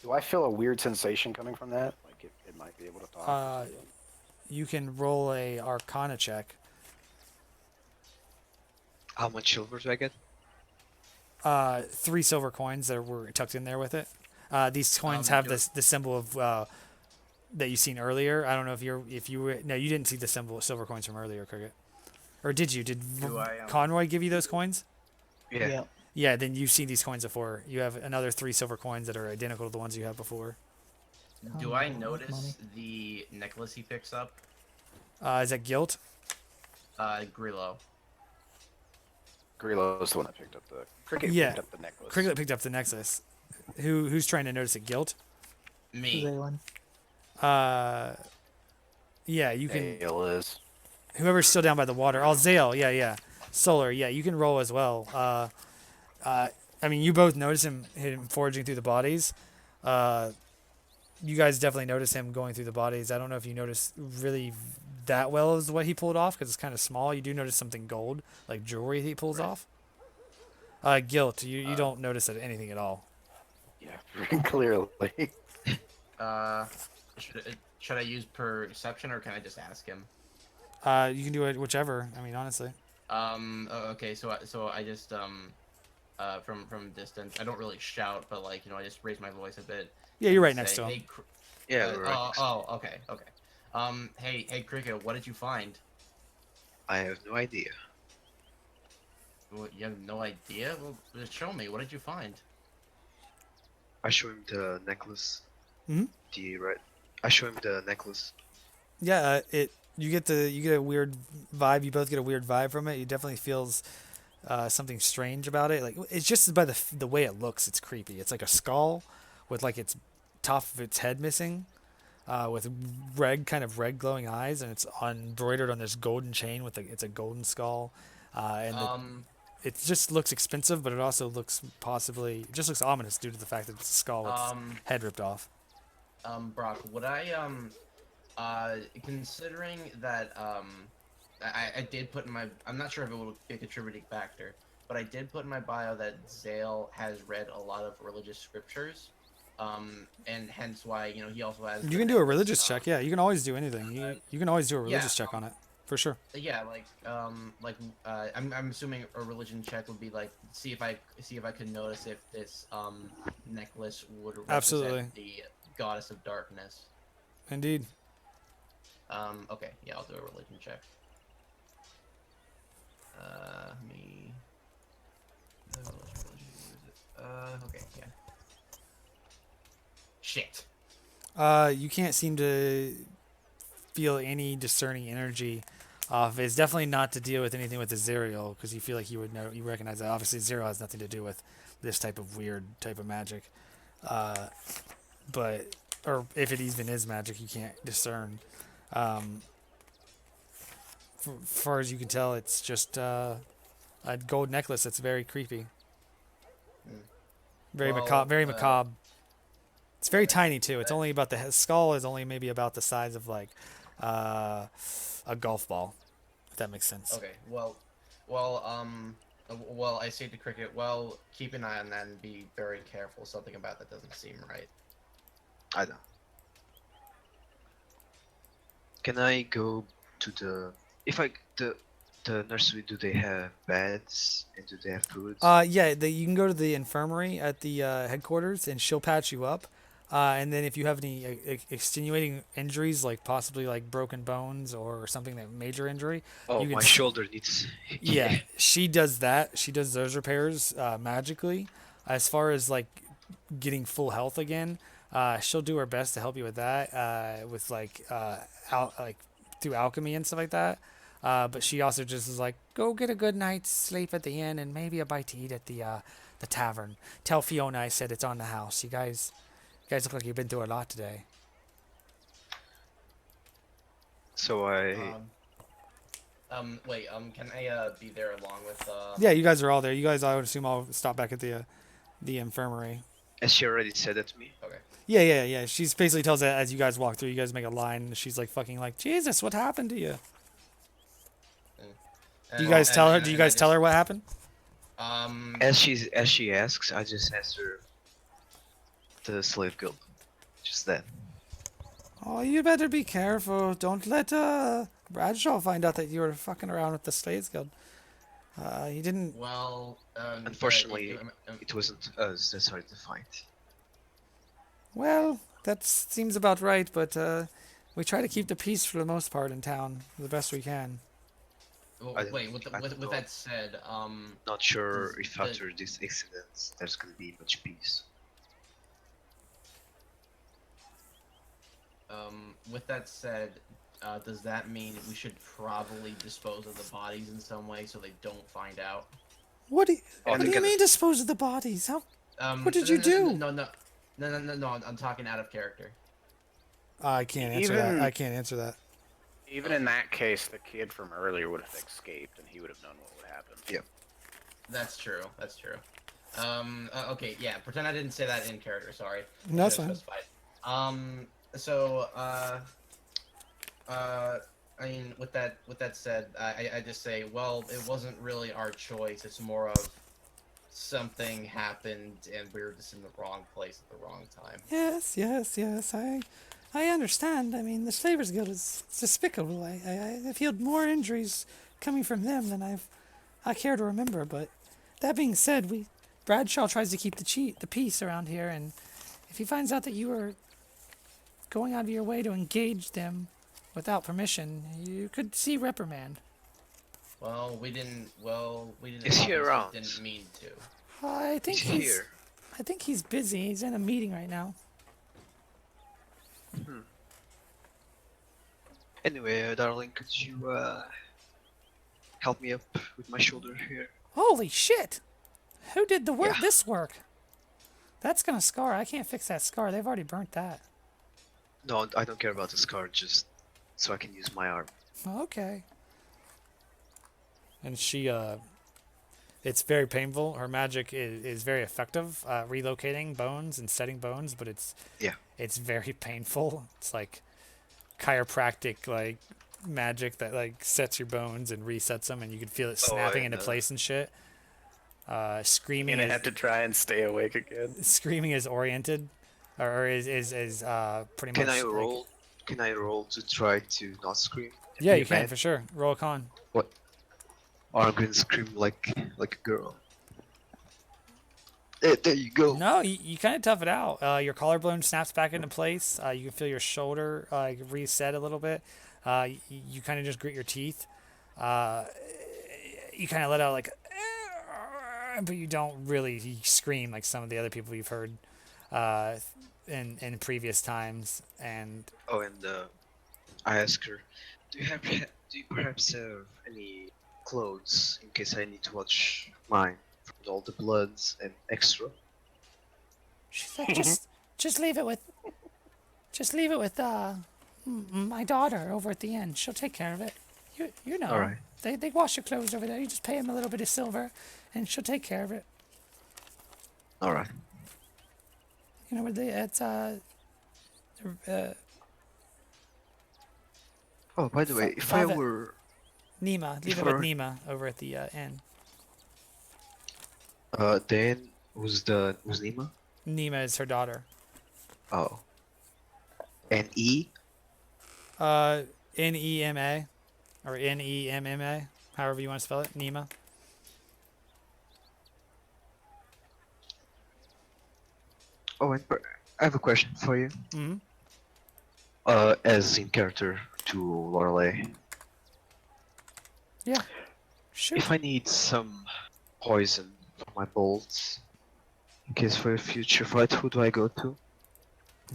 [SPEAKER 7] Do I feel a weird sensation coming from that? Like it might be able to talk.
[SPEAKER 4] You can roll a Arcana check.
[SPEAKER 6] How much silver do I get?
[SPEAKER 4] 3 silver coins that were tucked in there with it. These coins
[SPEAKER 2] Um,
[SPEAKER 4] have
[SPEAKER 2] do
[SPEAKER 4] this the symbol of that you seen earlier. I don't know if you were no, you didn't see the symbol silver coins from earlier, Cricket, or did you? Did
[SPEAKER 2] Do I,
[SPEAKER 4] Conroy give you those coins?
[SPEAKER 6] Yeah.
[SPEAKER 4] Yeah, then you've seen these coins before. You have another 3 silver coins that are identical to the ones you had before.
[SPEAKER 2] Do I
[SPEAKER 5] Money.
[SPEAKER 2] notice the necklace he picks up?
[SPEAKER 4] Is that guilt?
[SPEAKER 2] Grillo.
[SPEAKER 7] Grillo's the one that picked up the cricket.
[SPEAKER 4] Yeah.
[SPEAKER 7] Picked up the necklace.
[SPEAKER 4] Cricket picked up the necklace. Who's trying to notice it? Guilt?
[SPEAKER 2] Me.
[SPEAKER 5] Zaylin.
[SPEAKER 4] Yeah, you can.
[SPEAKER 7] Dale is.
[SPEAKER 4] Whoever's still down by the water. Oh, Zale. Yeah. Solar. Yeah, you can roll as well. I mean, you both notice him foraging through the bodies. You guys definitely notice him going through the bodies. I don't know if you notice really that well as what he pulled off because it's kind of small. You do notice something gold, like jewelry he pulls off. Guilt. You don't notice anything at all.
[SPEAKER 7] Yeah, clearly.
[SPEAKER 2] Should I use perception or can I just ask him?
[SPEAKER 4] You can do it whichever. I mean, honestly.
[SPEAKER 2] Okay. So I just from distance, I don't really shout, but like I just raise my voice a bit.
[SPEAKER 4] Yeah, you're right
[SPEAKER 2] and
[SPEAKER 4] next
[SPEAKER 2] say,
[SPEAKER 4] to him.
[SPEAKER 2] "Hey,
[SPEAKER 6] Yeah. We're right next to-
[SPEAKER 2] Okay. Hey, Cricket, what did you find?
[SPEAKER 6] I have no idea.
[SPEAKER 2] What, you have no idea? Well, just show me. What did you find?
[SPEAKER 6] I show him the necklace.
[SPEAKER 4] Mhm.
[SPEAKER 6] I show him the necklace.
[SPEAKER 4] Yeah, you get a weird vibe. You both get a weird vibe from it. You definitely feels something strange about it. Like it's just by the way it looks. It's creepy. It's like a skull with like its top of its head missing, with red glowing eyes, and it's embroidered on this golden chain with it's a golden skull, it just looks expensive, but it also looks it just looks ominous due to the fact that it's a skull with its head ripped off.
[SPEAKER 2] Brock, would I considering that I did put in my, I'm not sure if it would be a contributing factor, but I did put in my bio that Zale has read a lot of religious scriptures, and hence why he also has.
[SPEAKER 4] You can do a religious check. Yeah, you can always do anything. You can always do a religious check on it for sure.
[SPEAKER 2] Yeah, I'm assuming a religion check would be like see if I could notice if this necklace would represent
[SPEAKER 4] Absolutely.
[SPEAKER 2] the goddess of darkness.
[SPEAKER 4] Indeed.
[SPEAKER 2] Okay, yeah, I'll do a religion check. Me. Okay, yeah. Shit.
[SPEAKER 4] You can't seem to feel any discerning energy off. It's definitely not to deal with anything with Azerial, because you feel like you would know, you recognize that. Obviously, Zero has nothing to do with this type of weird type of magic. But, or if it even is magic, you can't discern. As far as you can tell, it's just a gold necklace that's very creepy. Very
[SPEAKER 2] Well,
[SPEAKER 4] macabre. Very macabre. It's very tiny too. It's only about the skull is only maybe about the size of like a golf ball, if that makes sense.
[SPEAKER 2] Okay. Well, I say to Cricket, well, keep an eye on that and be very careful. Something about that doesn't seem right.
[SPEAKER 6] I know. Can I go to the if I the nursery? Do they have beds and do they have food?
[SPEAKER 4] Yeah, you can go to the infirmary at the headquarters, and she'll patch you up. And then if you have any extenuating injuries, like possibly like broken bones or something that major injury,
[SPEAKER 6] Oh,
[SPEAKER 4] you can
[SPEAKER 6] my shoulder needs.
[SPEAKER 4] yeah, she does that. She does those repairs magically. As far as like getting full health again, she'll do her best to help you with that. With like like through alchemy and stuff like that. But she also just is like, go get a good night's sleep at the inn and maybe a bite to eat at the tavern. Tell Fiona I said it's on the house. You guys look like you've been through a lot today.
[SPEAKER 6] So I.
[SPEAKER 2] Wait, can I be there along with
[SPEAKER 4] Yeah, you guys are all there. You guys, I would assume, all stop back at the infirmary.
[SPEAKER 6] As she already said that to me.
[SPEAKER 2] Okay.
[SPEAKER 4] Yeah. She's basically tells that as you guys walk through, you guys make a line. And she's like, fucking like, Jesus, what happened to you? Do you guys tell her? Do you guys tell her what happened?
[SPEAKER 6] As she asks, I just answer the slave guild. Just that.
[SPEAKER 4] Oh, you better be careful. Don't let Bradshaw find out that you were fucking around with the Slaves Guild. He didn't.
[SPEAKER 2] Well,
[SPEAKER 6] Unfortunately, it wasn't us that started the fight.
[SPEAKER 4] Well, that seems about right, but we try to keep the peace for the most part in town, the best we can.
[SPEAKER 2] Well,
[SPEAKER 6] I don't
[SPEAKER 2] wait,
[SPEAKER 6] think-
[SPEAKER 2] with,
[SPEAKER 6] I
[SPEAKER 2] with,
[SPEAKER 6] don't
[SPEAKER 2] with
[SPEAKER 6] know.
[SPEAKER 2] that said,
[SPEAKER 6] Not sure
[SPEAKER 2] does
[SPEAKER 6] if
[SPEAKER 2] the-
[SPEAKER 6] after this incident there's gonna be much peace.
[SPEAKER 2] With that said, does that mean we should probably dispose of the bodies in some way so they don't find out?
[SPEAKER 4] What do you,
[SPEAKER 6] Oh,
[SPEAKER 4] what do
[SPEAKER 6] look
[SPEAKER 4] you
[SPEAKER 6] at
[SPEAKER 4] mean dispose of the bodies? How? What did you do?
[SPEAKER 2] No, I'm talking out of character.
[SPEAKER 4] I can't answer that.
[SPEAKER 7] Even-
[SPEAKER 4] I can't answer that.
[SPEAKER 7] Even in that case, the kid from earlier would have escaped, and he would have known what would happen.
[SPEAKER 6] Yeah.
[SPEAKER 2] That's true. Okay, yeah, pretend I didn't say that in character, sorry.
[SPEAKER 4] No, that's
[SPEAKER 2] Should've
[SPEAKER 4] fine.
[SPEAKER 2] specified. I mean, with that said, I just say, well, it wasn't really our choice. It's more of something happened and we were just in the wrong place at the wrong time.
[SPEAKER 4] Yes. I understand. I mean, the Slavers Guild is despicable. I feel more injuries coming from them than I care to remember. But that being said, Bradshaw tries to keep the peace around here, and if he finds out that you are going out of your way to engage them without permission, you could see reprimand.
[SPEAKER 2] Well, we didn't.
[SPEAKER 6] Is he
[SPEAKER 2] obviously
[SPEAKER 6] around?
[SPEAKER 2] Didn't mean to.
[SPEAKER 4] I think
[SPEAKER 6] He's here.
[SPEAKER 4] I think he's busy. He's in a meeting right now.
[SPEAKER 6] Anyway, darling, could you help me up with my shoulder here?
[SPEAKER 4] Holy shit! Who did the work?
[SPEAKER 6] Yeah.
[SPEAKER 4] This work? That's gonna scar. I can't fix that scar. They've already burnt that.
[SPEAKER 6] No, I don't care about the scar, just so I can use my arm.
[SPEAKER 4] Okay. And she, it's very painful. Her magic is very effective, relocating bones and setting bones, but it's very painful. It's like chiropractic, like magic that like sets your bones and resets them, and you can feel it snapping into place and shit. Screaming.
[SPEAKER 7] You're gonna have to try and stay awake again.
[SPEAKER 4] Screaming is oriented, or is pretty much.
[SPEAKER 6] Can I
[SPEAKER 4] like-
[SPEAKER 6] roll? Can I roll to try to not scream?
[SPEAKER 4] Yeah,
[SPEAKER 6] Be
[SPEAKER 4] you can
[SPEAKER 6] mad?
[SPEAKER 4] for sure. Roll a con.
[SPEAKER 6] Or I'm gonna scream like a girl. There you go.
[SPEAKER 4] No, you kind of tough it out. Your collarbone snaps back into place. You can feel your shoulder reset a little bit. You kind of just grit your teeth. You kind of let out like, but you don't really scream like some of the other people you've heard in previous times. And
[SPEAKER 6] Oh, and I ask her, do you perhaps have any clothes in case I need to wash mine from all the bloods and extra?
[SPEAKER 4] she's like, just leave it with my daughter over at the inn. She'll take care of it. You know.
[SPEAKER 6] All right.
[SPEAKER 4] They wash your clothes over there. You just pay them a little bit of silver, and she'll take care of it.
[SPEAKER 6] All right.
[SPEAKER 4] You know where they? It's
[SPEAKER 6] Oh, by the way, if I
[SPEAKER 4] Five at
[SPEAKER 6] were,
[SPEAKER 4] Nima. Leave
[SPEAKER 6] if
[SPEAKER 4] it
[SPEAKER 6] I
[SPEAKER 4] with
[SPEAKER 6] were,
[SPEAKER 4] Nima over at the inn.
[SPEAKER 6] then who's Nima?
[SPEAKER 4] Nima is her daughter.
[SPEAKER 6] Oh, and E.
[SPEAKER 4] Nema or Nemma, however you want to spell it. Nima.
[SPEAKER 6] Oh, and I have a question for you.
[SPEAKER 4] Hmm.
[SPEAKER 6] As in character to Lorelei,
[SPEAKER 4] Yeah. Shoot.
[SPEAKER 6] if I need some poison for my bolts, in case for a future fight, who do I go to?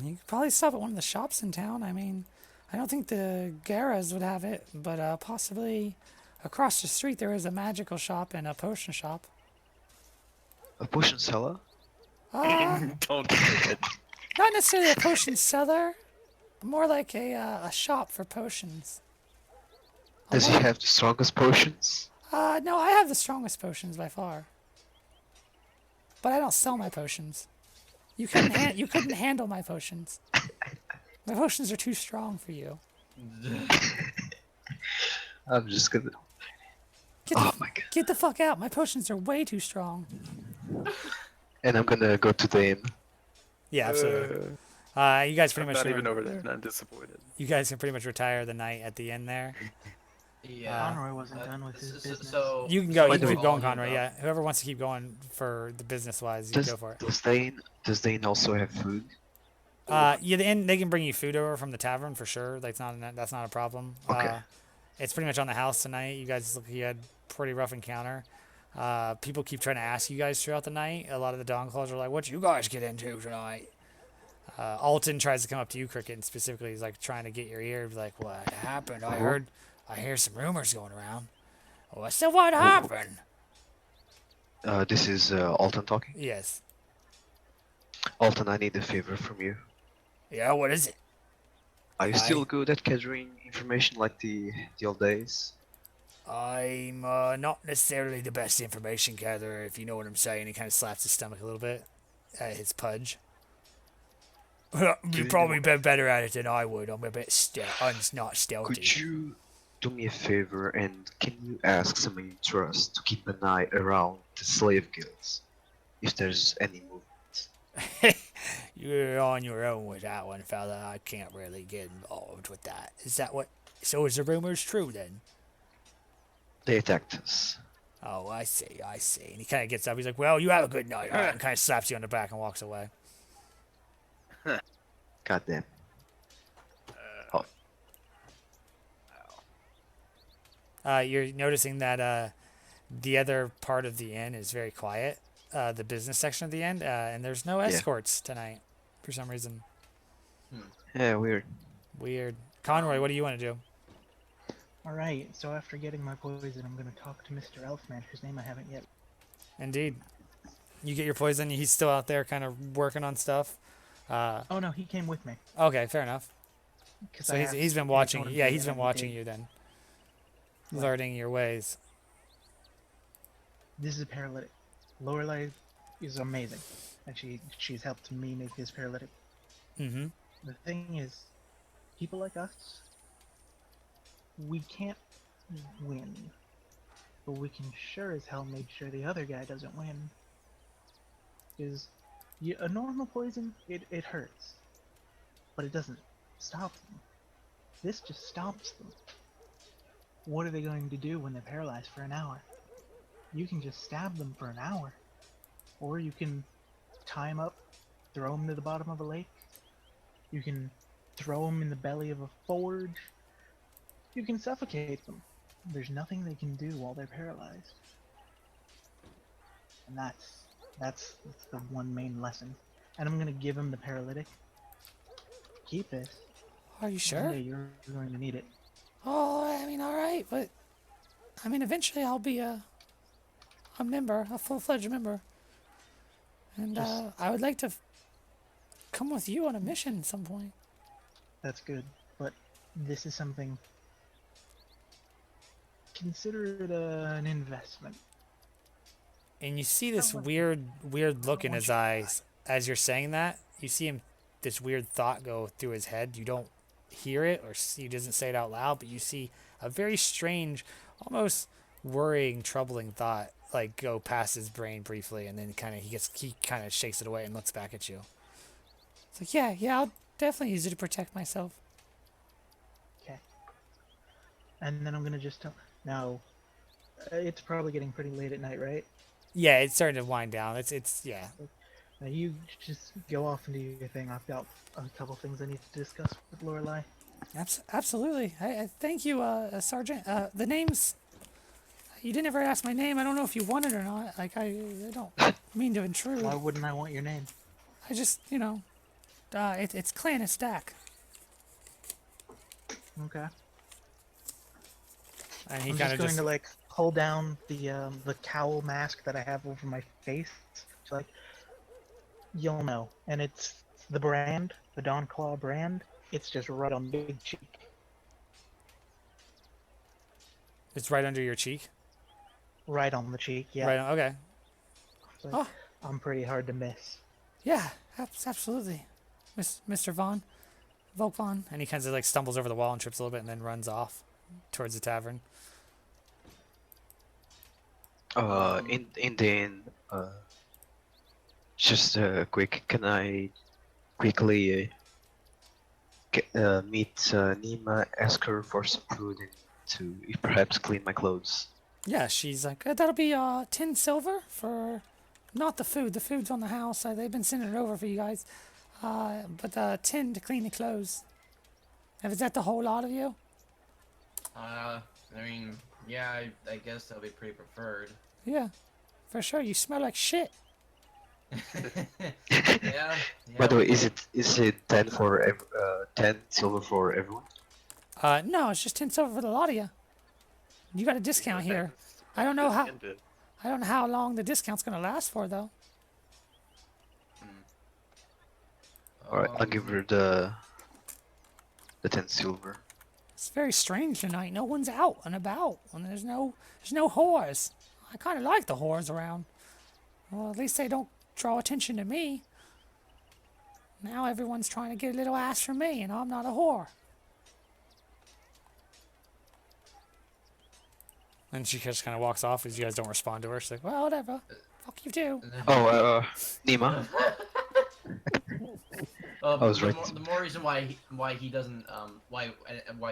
[SPEAKER 4] You could probably stop at one of the shops in town. I mean, I don't think the Garas would have it, but possibly across the street there is a magical shop and a potion shop.
[SPEAKER 6] A potion seller?
[SPEAKER 1] Don't do it.
[SPEAKER 4] Not necessarily a potion seller, more like a shop for potions.
[SPEAKER 6] Does he have the strongest potions?
[SPEAKER 4] No, I have the strongest potions by far, but I don't sell my potions. You couldn't handle my potions. My potions are too strong for you.
[SPEAKER 6] I'm just gonna.
[SPEAKER 4] Get
[SPEAKER 6] Oh
[SPEAKER 4] the,
[SPEAKER 6] my god.
[SPEAKER 4] get the fuck out. My potions are way too strong.
[SPEAKER 6] And I'm gonna go to the inn.
[SPEAKER 4] Yeah, absolutely. You guys pretty
[SPEAKER 7] I'm
[SPEAKER 4] much
[SPEAKER 7] not even over there, and I'm disappointed.
[SPEAKER 4] you guys can pretty much retire the night at the inn there.
[SPEAKER 2] Yeah.
[SPEAKER 5] Conroy wasn't done with his business.
[SPEAKER 2] So
[SPEAKER 4] You can go.
[SPEAKER 6] By
[SPEAKER 4] You
[SPEAKER 6] the
[SPEAKER 4] can
[SPEAKER 6] way-
[SPEAKER 4] keep going, Conroy. Yeah, whoever wants to keep going for the business wise, you can go for it.
[SPEAKER 6] Does the inn also have food?
[SPEAKER 4] Yeah, the inn they can bring you food over from the tavern for sure. That's not a problem.
[SPEAKER 6] Okay.
[SPEAKER 4] It's pretty much on the house tonight. You guys look. You had pretty rough encounter. People keep trying to ask you guys throughout the night. A lot of the Dawn Claws are like, "What you guys get into tonight?" Alton tries to come up to you, Cricket, and specifically he's like trying to get your ear. Be like, "What happened? I hear some rumors going around." What happened?
[SPEAKER 6] This is Alton talking.
[SPEAKER 4] Yes.
[SPEAKER 6] Alton, I need a favor from you.
[SPEAKER 4] Yeah. What is it?
[SPEAKER 6] Are you
[SPEAKER 4] Aye.
[SPEAKER 6] still good at gathering information like the old days?
[SPEAKER 4] I'm not necessarily the best information gatherer, if you know what I'm saying. He kind of slaps his stomach a little bit at his pudge. You've probably been better at it than I would. I'm a bit not stealthy.
[SPEAKER 6] Could you do me a favor and can you ask someone you trust to keep an eye around the slave guilds if there's any movement?
[SPEAKER 4] You're on your own with that one, fella. I can't really get involved with that. Is that what? So is the rumors true then?
[SPEAKER 6] They attacked us.
[SPEAKER 4] Oh, I see. And he kind of gets up. He's like, "Well, you have a good night," and kind of slaps you on the back and walks away.
[SPEAKER 6] Goddamn.
[SPEAKER 4] You're noticing that the other part of the inn is very quiet, the business section of the inn, and there's no escorts tonight for some reason.
[SPEAKER 6] Yeah, weird.
[SPEAKER 4] Weird. Conroy, what do you want to do?
[SPEAKER 5] Alright, so after getting my poison, I'm gonna talk to Mr. Elfman, whose name I haven't yet.
[SPEAKER 4] Indeed. You get your poison. He's still out there kind of working on stuff.
[SPEAKER 5] Oh no, he came with me.
[SPEAKER 4] Okay, fair enough.
[SPEAKER 5] 'Cause
[SPEAKER 4] So
[SPEAKER 5] I
[SPEAKER 4] he's
[SPEAKER 5] asked
[SPEAKER 4] been
[SPEAKER 5] if
[SPEAKER 4] watching.
[SPEAKER 5] I told him
[SPEAKER 4] Yeah,
[SPEAKER 5] to
[SPEAKER 4] he's been
[SPEAKER 5] every
[SPEAKER 4] watching
[SPEAKER 5] day.
[SPEAKER 4] you then,
[SPEAKER 5] Right.
[SPEAKER 4] learning your ways.
[SPEAKER 5] This is a paralytic. Lorelei is amazing, and she's helped me make this paralytic.
[SPEAKER 4] Mm-hmm.
[SPEAKER 5] The thing is, people like us, we can't win, but we can sure as hell make sure the other guy doesn't win. Because a normal poison, it hurts, but it doesn't stop them. This just stops them. What are they going to do when they're paralyzed for an hour? You can just stab them for an hour, or you can tie them up, throw them to the bottom of a lake. You can throw them in the belly of a forge. You can suffocate them. There's nothing they can do while they're paralyzed. And that's the one main lesson. And I'm gonna give him the paralytic. Keep this.
[SPEAKER 4] Are you
[SPEAKER 5] One
[SPEAKER 4] sure?
[SPEAKER 5] day you're going to need it.
[SPEAKER 4] Oh, I mean, all right, but I mean, eventually I'll be a member, a full-fledged member, and I would like to come with you on a mission at some point.
[SPEAKER 5] That's good. But this is something. Consider it an investment.
[SPEAKER 4] And you see this
[SPEAKER 5] want-
[SPEAKER 4] weird look in
[SPEAKER 5] want
[SPEAKER 4] his
[SPEAKER 5] you to
[SPEAKER 4] eyes as you're saying that, you see him, this weird thought go through his head. You don't hear it, or he doesn't say it out loud, but you see a very strange, almost worrying, troubling thought like go past his brain briefly, and then he kind of shakes it away and looks back at you. It's like, yeah, I'll definitely use it to protect myself.
[SPEAKER 5] Okay. And then I'm gonna just tell. Now, it's probably getting pretty late at night, right?
[SPEAKER 4] Yeah, it's starting to wind down. Yeah.
[SPEAKER 5] Now you just go off and do your thing. I've got a couple things I need to discuss with Lorelai.
[SPEAKER 4] Absolutely. I thank you, Sergeant. The name's. You didn't ever ask my name. I don't know if you want it or not. Like, I don't mean to intrude.
[SPEAKER 5] Why wouldn't I want your name?
[SPEAKER 4] I just, it's Clan Stack.
[SPEAKER 5] Okay.
[SPEAKER 4] And he
[SPEAKER 5] I'm
[SPEAKER 4] kind
[SPEAKER 5] just
[SPEAKER 4] of
[SPEAKER 5] going to like pull down the cowl mask that I have over my face. So like, you'll know, and it's the brand, the Dawn Claw brand. It's just right on the big cheek.
[SPEAKER 4] It's right under your cheek.
[SPEAKER 5] Right on the cheek, yeah.
[SPEAKER 4] Right. Okay.
[SPEAKER 5] It's like,
[SPEAKER 4] Oh.
[SPEAKER 5] I'm pretty hard to miss.
[SPEAKER 4] Yeah. Absolutely, Mr. Volk Vaughn, and he kind of like stumbles over the wall and trips a little bit, and then runs off towards the tavern.
[SPEAKER 6] In the inn, just quick, can I quickly meet Nima, ask her for some food, and to perhaps clean my clothes?
[SPEAKER 4] Yeah, she's like, that'll be 10 silver for, not the food. The food's on the house. They've been sending it over for you guys. But 10 to clean the clothes. Is that the whole lot of you?
[SPEAKER 2] I mean, yeah, I guess that'll be pretty preferred.
[SPEAKER 4] Yeah, for sure. You smell like shit.
[SPEAKER 2] Yeah.
[SPEAKER 6] By the way, is it 10 for 10 silver for everyone?
[SPEAKER 4] No, it's just 10 silver for the lot of you. You got a discount here. I don't know how long the discount's gonna last for though.
[SPEAKER 6] Alright, I'll give her the 10 silver.
[SPEAKER 4] It's very strange tonight. No one's out and about, and there's no whores. I kind of like the whores around. Well, at least they don't draw attention to me. Now everyone's trying to get a little ass from me, and I'm not a whore. And she just kind of walks off as you guys don't respond to her. She's like, well, whatever. Fuck you too.
[SPEAKER 6] Oh, Nima. I was right.
[SPEAKER 2] The more reason why he doesn't why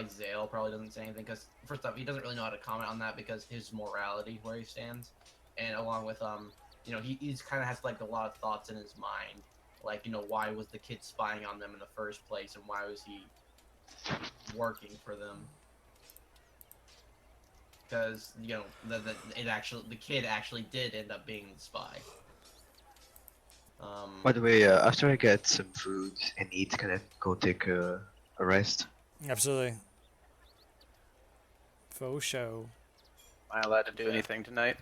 [SPEAKER 2] Zale probably doesn't say anything, because first off, he doesn't really know how to comment on that because his morality where he stands, and along with he's kind of has like a lot of thoughts in his mind, like why was the kid spying on them in the first place, and why was he working for them? Because the kid actually did end up being the spy.
[SPEAKER 6] By the way, after I get some food and eat, can I go take a rest?
[SPEAKER 4] Absolutely. Faux show.
[SPEAKER 7] Am I allowed to do anything tonight?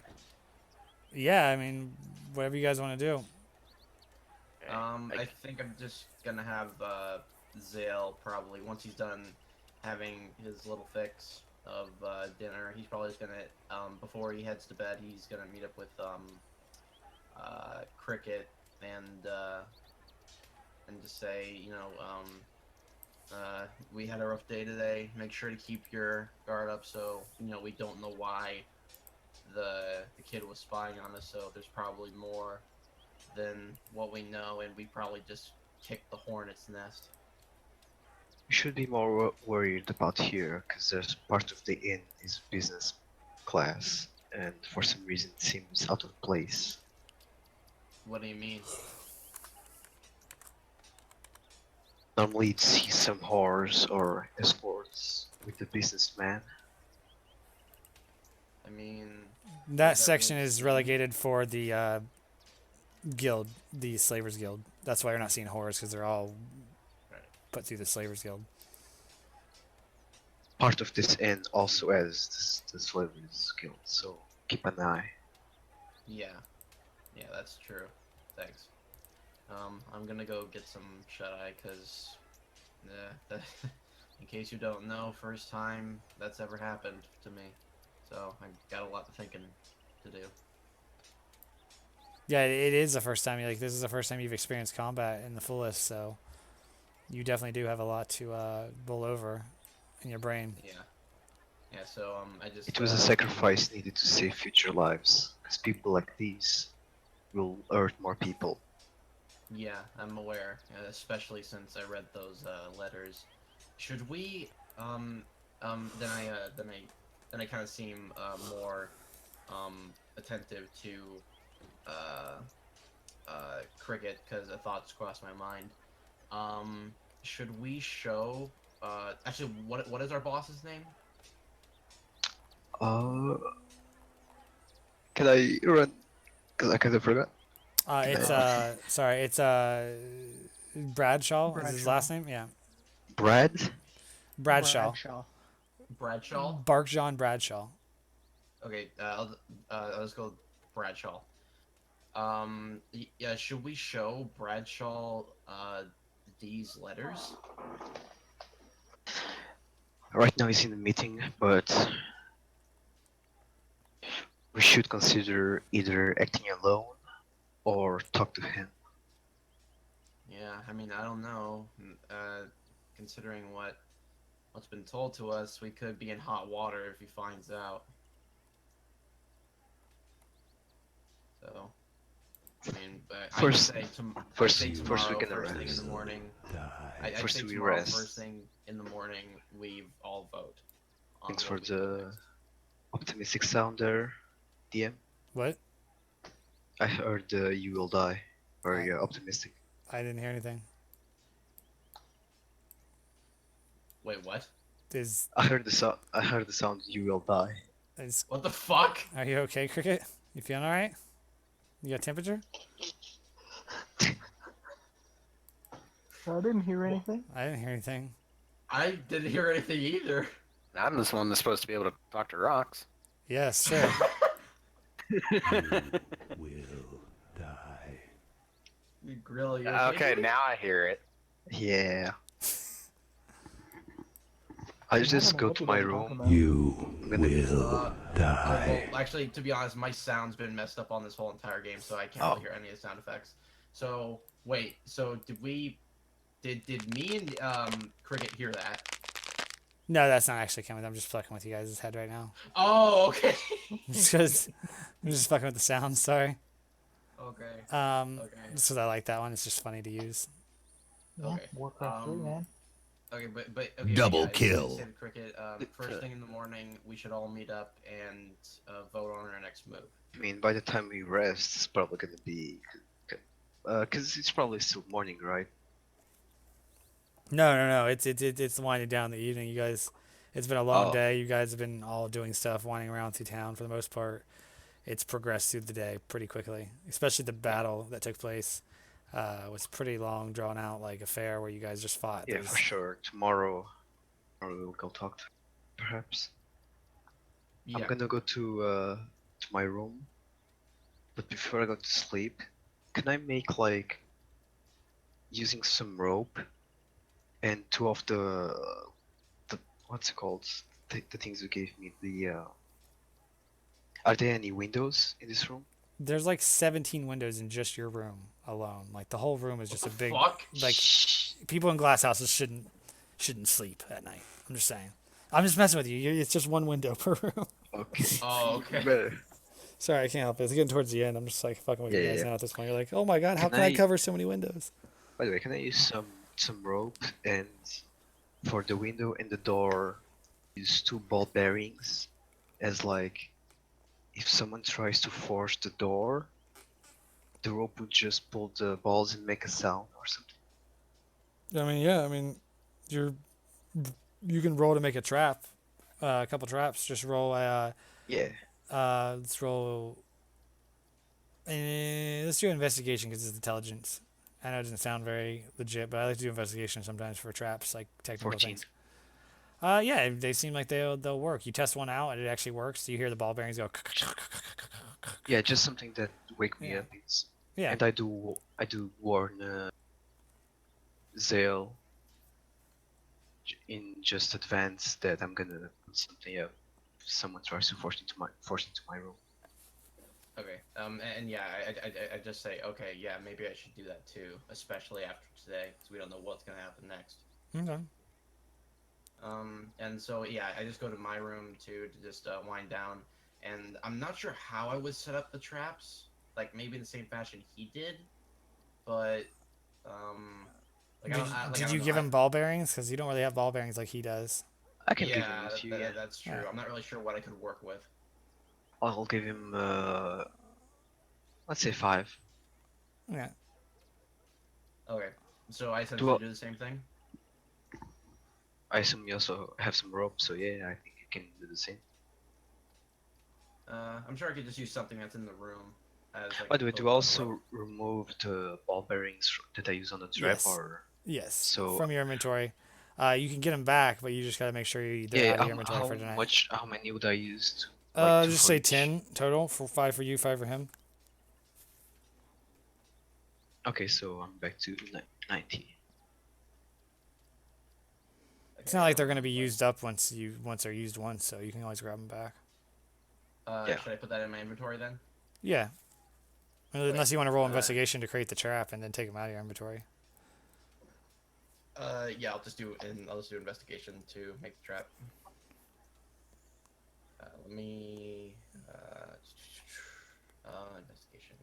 [SPEAKER 4] Yeah, I mean, whatever you guys want to do.
[SPEAKER 7] Okay,
[SPEAKER 2] I think I'm just gonna have Zale probably once he's done having his little fix of dinner. He's probably just gonna before he heads to bed, he's gonna meet up with Cricket and just say, we had a rough day today. Make sure to keep your guard up, so we don't know why the kid was spying on us. So there's probably more than what we know, and we probably just kicked the hornet's nest.
[SPEAKER 6] You should be more worried about here, because there's part of the inn is business class, and for some reason it seems out of place.
[SPEAKER 2] What do you mean?
[SPEAKER 6] Normally you'd see some whores or escorts with the businessman.
[SPEAKER 2] I mean,
[SPEAKER 4] That section is relegated for the guild, the Slavers Guild. That's why you're not seeing whores, because they're all put through the Slavers Guild.
[SPEAKER 6] Part of this inn also has the Slavers Guild, so keep an eye.
[SPEAKER 2] yeah, that's true. Thanks. I'm gonna go get some shut-eye, because, in case you don't know, first time that's ever happened to me. So, I got a lot of thinking to do.
[SPEAKER 4] Yeah, it is the first time. Like this is the first time you've experienced combat in the fullest, so you definitely do have a lot to roll over in your brain.
[SPEAKER 2] Yeah. Yeah. So I just.
[SPEAKER 6] It was a sacrifice needed to save future lives, because people like these will hurt more people.
[SPEAKER 2] Yeah, I'm aware, especially since I read those letters. Should we then I kind of seem more attentive to uh cricket because a thought's crossed my mind. Should we show actually what is our boss's name?
[SPEAKER 6] Uh, can I run? Cause I kind of forgot.
[SPEAKER 4] It's sorry, it's Bradshaw is his
[SPEAKER 5] Bradshaw.
[SPEAKER 4] last name. Yeah,
[SPEAKER 6] Brad?
[SPEAKER 4] Bradshaw.
[SPEAKER 2] Bradshaw.
[SPEAKER 4] Bark John Bradshaw.
[SPEAKER 2] Okay, let's go Bradshaw. Yeah, should we show Bradshaw these letters?
[SPEAKER 6] Right now he's in a meeting, but we should consider either acting alone or talk to him.
[SPEAKER 2] Yeah, I mean, I don't know. Considering what's been told to us, we could be in hot water if he finds out. So, I mean,
[SPEAKER 6] First-
[SPEAKER 2] I'd say
[SPEAKER 6] first
[SPEAKER 2] tomorrow,
[SPEAKER 6] we can
[SPEAKER 2] first thing in
[SPEAKER 6] rest.
[SPEAKER 2] the morning. I'd
[SPEAKER 6] First
[SPEAKER 2] say
[SPEAKER 6] we
[SPEAKER 2] tomorrow,
[SPEAKER 6] rest.
[SPEAKER 2] first thing in the morning, we all vote. on
[SPEAKER 6] Thanks
[SPEAKER 2] what
[SPEAKER 6] for
[SPEAKER 2] we do
[SPEAKER 6] the
[SPEAKER 2] next.
[SPEAKER 6] optimistic sound there, DM.
[SPEAKER 4] What?
[SPEAKER 6] I heard you will die. Very optimistic.
[SPEAKER 4] I didn't hear anything.
[SPEAKER 2] Wait, what?
[SPEAKER 4] Is
[SPEAKER 6] I heard the sound. I heard the sound. You will die.
[SPEAKER 4] is
[SPEAKER 2] What the fuck?
[SPEAKER 4] are you okay, Cricket? You feeling all right? You got temperature?
[SPEAKER 5] I didn't hear anything.
[SPEAKER 4] I didn't hear anything.
[SPEAKER 2] I didn't hear anything either.
[SPEAKER 7] I'm this one that's supposed to be able to talk to rocks.
[SPEAKER 4] Yes, sure.
[SPEAKER 8] Will die.
[SPEAKER 2] Grill, you
[SPEAKER 7] Okay,
[SPEAKER 2] dude?
[SPEAKER 7] now I hear it.
[SPEAKER 6] Yeah. I just go to my room.
[SPEAKER 8] You
[SPEAKER 6] I'm gonna-
[SPEAKER 8] will die.
[SPEAKER 2] Well, actually, to be honest, my sound's been messed up on this whole entire game, so I can't really hear any of the sound effects. So wait, so did me and Cricket hear that?
[SPEAKER 4] No, that's not actually coming. I'm just fucking with you guys' head right now.
[SPEAKER 2] Oh, okay.
[SPEAKER 4] Just 'cause I'm just fucking with the sounds. Sorry.
[SPEAKER 2] Okay.
[SPEAKER 4] Okay.
[SPEAKER 2] Okay.
[SPEAKER 4] Just 'cause I like that one. It's just funny to use.
[SPEAKER 5] Yeah,
[SPEAKER 2] Okay,
[SPEAKER 5] Warcraft 3, man.
[SPEAKER 2] Okay, but okay,
[SPEAKER 8] Double
[SPEAKER 2] yeah, I
[SPEAKER 8] kill.
[SPEAKER 2] said Cricket. First thing in the morning, we should all meet up and vote on our next move.
[SPEAKER 6] I mean, by the time we rest, it's probably gonna be, cause it's probably still morning, right?
[SPEAKER 4] No. It's winding down in the evening. You guys, it's been a long
[SPEAKER 6] Oh.
[SPEAKER 4] day. You guys have been all doing stuff, winding around through town for the most part. It's progressed through the day pretty quickly, especially the battle that took place. Was pretty long, drawn out, like affair where you guys just fought.
[SPEAKER 6] Yeah,
[SPEAKER 4] There's-
[SPEAKER 6] for sure. Tomorrow we'll go talk to him, perhaps.
[SPEAKER 2] Yeah.
[SPEAKER 6] I'm gonna go to my room, but before I go to sleep, can I make like using some rope and two of the what's it called? The things you gave me. Are there any windows in this room?
[SPEAKER 4] There's like 17 windows in just your room alone. Like the whole room is just a big.
[SPEAKER 2] Fuck.
[SPEAKER 4] Like people in glass houses shouldn't sleep at night. I'm just saying. I'm just messing with you. It's just one window per room.
[SPEAKER 6] Okay.
[SPEAKER 2] Oh, okay.
[SPEAKER 6] Better.
[SPEAKER 4] Sorry, I can't help it. It's getting towards the end. I'm just like fucking with you
[SPEAKER 6] Yeah,
[SPEAKER 4] guys
[SPEAKER 6] yeah.
[SPEAKER 4] now at this point. You're like, oh my god, how
[SPEAKER 6] Can
[SPEAKER 4] can I
[SPEAKER 6] I-
[SPEAKER 4] cover so many windows?
[SPEAKER 6] By the way, can I use some rope and for the window and the door use two ball bearings as like if someone tries to force the door, the rope would just pull the balls and make a sound or something.
[SPEAKER 4] I mean, yeah. I mean, you can roll to make a trap. A couple traps. Just roll.
[SPEAKER 6] Yeah.
[SPEAKER 4] Let's roll. Let's do investigation because it's intelligence. I know it doesn't sound very legit, but I like to do investigation sometimes for traps, like technical
[SPEAKER 6] 14.
[SPEAKER 4] things. Yeah, they seem like they'll work. You test one out and it actually works. You hear the ball bearings go.
[SPEAKER 6] Yeah, just something that wake me
[SPEAKER 4] Yeah.
[SPEAKER 6] up. It's,
[SPEAKER 4] Yeah.
[SPEAKER 6] And I do warn Zale in just advance that I'm gonna put something up if someone tries to force into my room.
[SPEAKER 2] Okay. And yeah, I just say, okay, yeah, maybe I should do that too, especially after today, because we don't know what's gonna happen next.
[SPEAKER 4] Okay.
[SPEAKER 2] And so yeah, I just go to my room to just wind down, and I'm not sure how I would set up the traps, like maybe in the same fashion he did, but um, like
[SPEAKER 4] Did
[SPEAKER 2] I
[SPEAKER 4] did
[SPEAKER 2] don't
[SPEAKER 4] you
[SPEAKER 2] know.
[SPEAKER 4] give him ball bearings? Because you don't really have ball bearings like he does.
[SPEAKER 6] I can give him
[SPEAKER 2] Yeah,
[SPEAKER 6] a few. Yeah,
[SPEAKER 2] that's true.
[SPEAKER 4] Yeah.
[SPEAKER 2] I'm not really sure what I could work with.
[SPEAKER 6] I'll give him. Let's say 5.
[SPEAKER 4] Yeah.
[SPEAKER 2] Okay, so I essentially
[SPEAKER 6] Do
[SPEAKER 2] do the same thing.
[SPEAKER 6] I assume you also have some rope, so yeah, I think you can do the same.
[SPEAKER 2] I'm sure I could just use something that's in the room as like
[SPEAKER 6] By
[SPEAKER 2] a
[SPEAKER 6] the way, do
[SPEAKER 2] build
[SPEAKER 6] I
[SPEAKER 2] up rope.
[SPEAKER 6] also remove the ball bearings that I use on the trap,
[SPEAKER 4] Yes.
[SPEAKER 6] or
[SPEAKER 4] Yes.
[SPEAKER 6] so?
[SPEAKER 4] From your inventory. You can get them back, but you just gotta make sure they're
[SPEAKER 6] Yeah,
[SPEAKER 4] out of your inventory for tonight.
[SPEAKER 6] how many would I use? Like two
[SPEAKER 4] Just
[SPEAKER 6] for
[SPEAKER 4] say
[SPEAKER 6] each.
[SPEAKER 4] 10 total for 5 for you, 5 for him.
[SPEAKER 6] Okay, so I'm back to 90.
[SPEAKER 4] It's
[SPEAKER 2] Okay,
[SPEAKER 4] not like they're gonna be used up once they're used once, so you can always grab them back.
[SPEAKER 6] Yeah.
[SPEAKER 2] Should I put that in my inventory then?
[SPEAKER 4] Yeah.
[SPEAKER 2] Okay.
[SPEAKER 4] Unless you want to roll
[SPEAKER 2] Uh,
[SPEAKER 4] investigation to create the trap and then take them out of your inventory.
[SPEAKER 2] yeah, I'll just do investigation to make the trap. Let me investigation.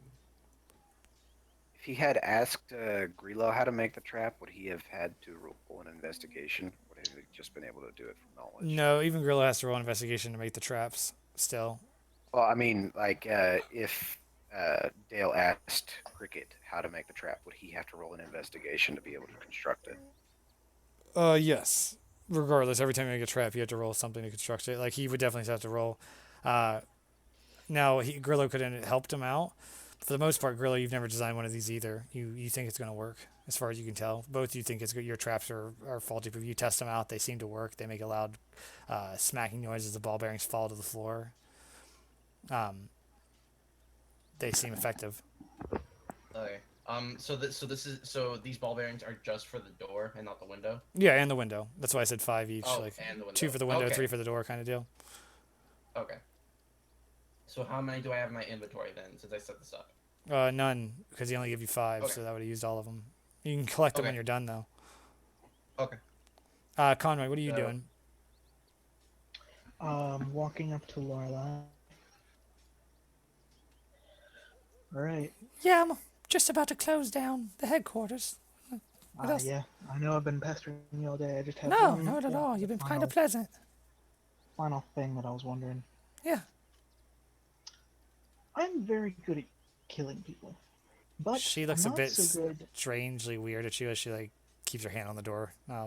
[SPEAKER 9] If he had asked Grillo how to make the trap, would he have had to roll an investigation? Would he have just been able to do it from knowledge?
[SPEAKER 4] No, even Gorilla has to roll investigation to make the traps still.
[SPEAKER 9] Well, I mean, like, if Dale asked Cricket how to make the trap, would he have to roll an investigation to be able to construct it?
[SPEAKER 4] Yes. Regardless, every time you make a trap, you have to roll something to construct it. Like, he would definitely have to roll. Uh, Now, Grillo could have helped him out. For the most part, Grillo, you've never designed one of these either. You think it's going to work, as far as you can tell. Both you think it's good. Your traps are faulty proof. You test them out. They seem to work. They make a loud smacking noise as the ball bearings fall to the floor. They seem effective.
[SPEAKER 2] Okay. So these ball bearings are just for the door and not the window.
[SPEAKER 4] Yeah, and the window. That's why I said 5 each.
[SPEAKER 2] Oh,
[SPEAKER 4] Like
[SPEAKER 2] and the window.
[SPEAKER 4] 2 for the window,
[SPEAKER 2] Okay.
[SPEAKER 4] 3 for the door kind of deal.
[SPEAKER 2] Okay. So how many do I have in my inventory then, since I set this up?
[SPEAKER 4] None, because he only gave you 5,
[SPEAKER 2] Okay.
[SPEAKER 4] so that would have used all of them. You can collect them when
[SPEAKER 2] Okay.
[SPEAKER 4] you're done, though.
[SPEAKER 2] Okay.
[SPEAKER 4] Conway, what are you
[SPEAKER 2] So-
[SPEAKER 4] doing?
[SPEAKER 5] Walking up to Lorelai. Alright.
[SPEAKER 4] Yeah, I'm just about to close down the headquarters. What else?
[SPEAKER 5] Yeah, I know I've been pestering you all day. I just have
[SPEAKER 4] No,
[SPEAKER 5] one
[SPEAKER 4] not at all. You've been kind of
[SPEAKER 5] final,
[SPEAKER 4] pleasant.
[SPEAKER 5] final thing that I was wondering.
[SPEAKER 4] Yeah.
[SPEAKER 5] I'm very good at killing people, but
[SPEAKER 4] She looks
[SPEAKER 5] I'm
[SPEAKER 4] a
[SPEAKER 5] not
[SPEAKER 4] bit
[SPEAKER 5] so good.
[SPEAKER 4] strangely weird at you as she like keeps her hand on the door.
[SPEAKER 5] I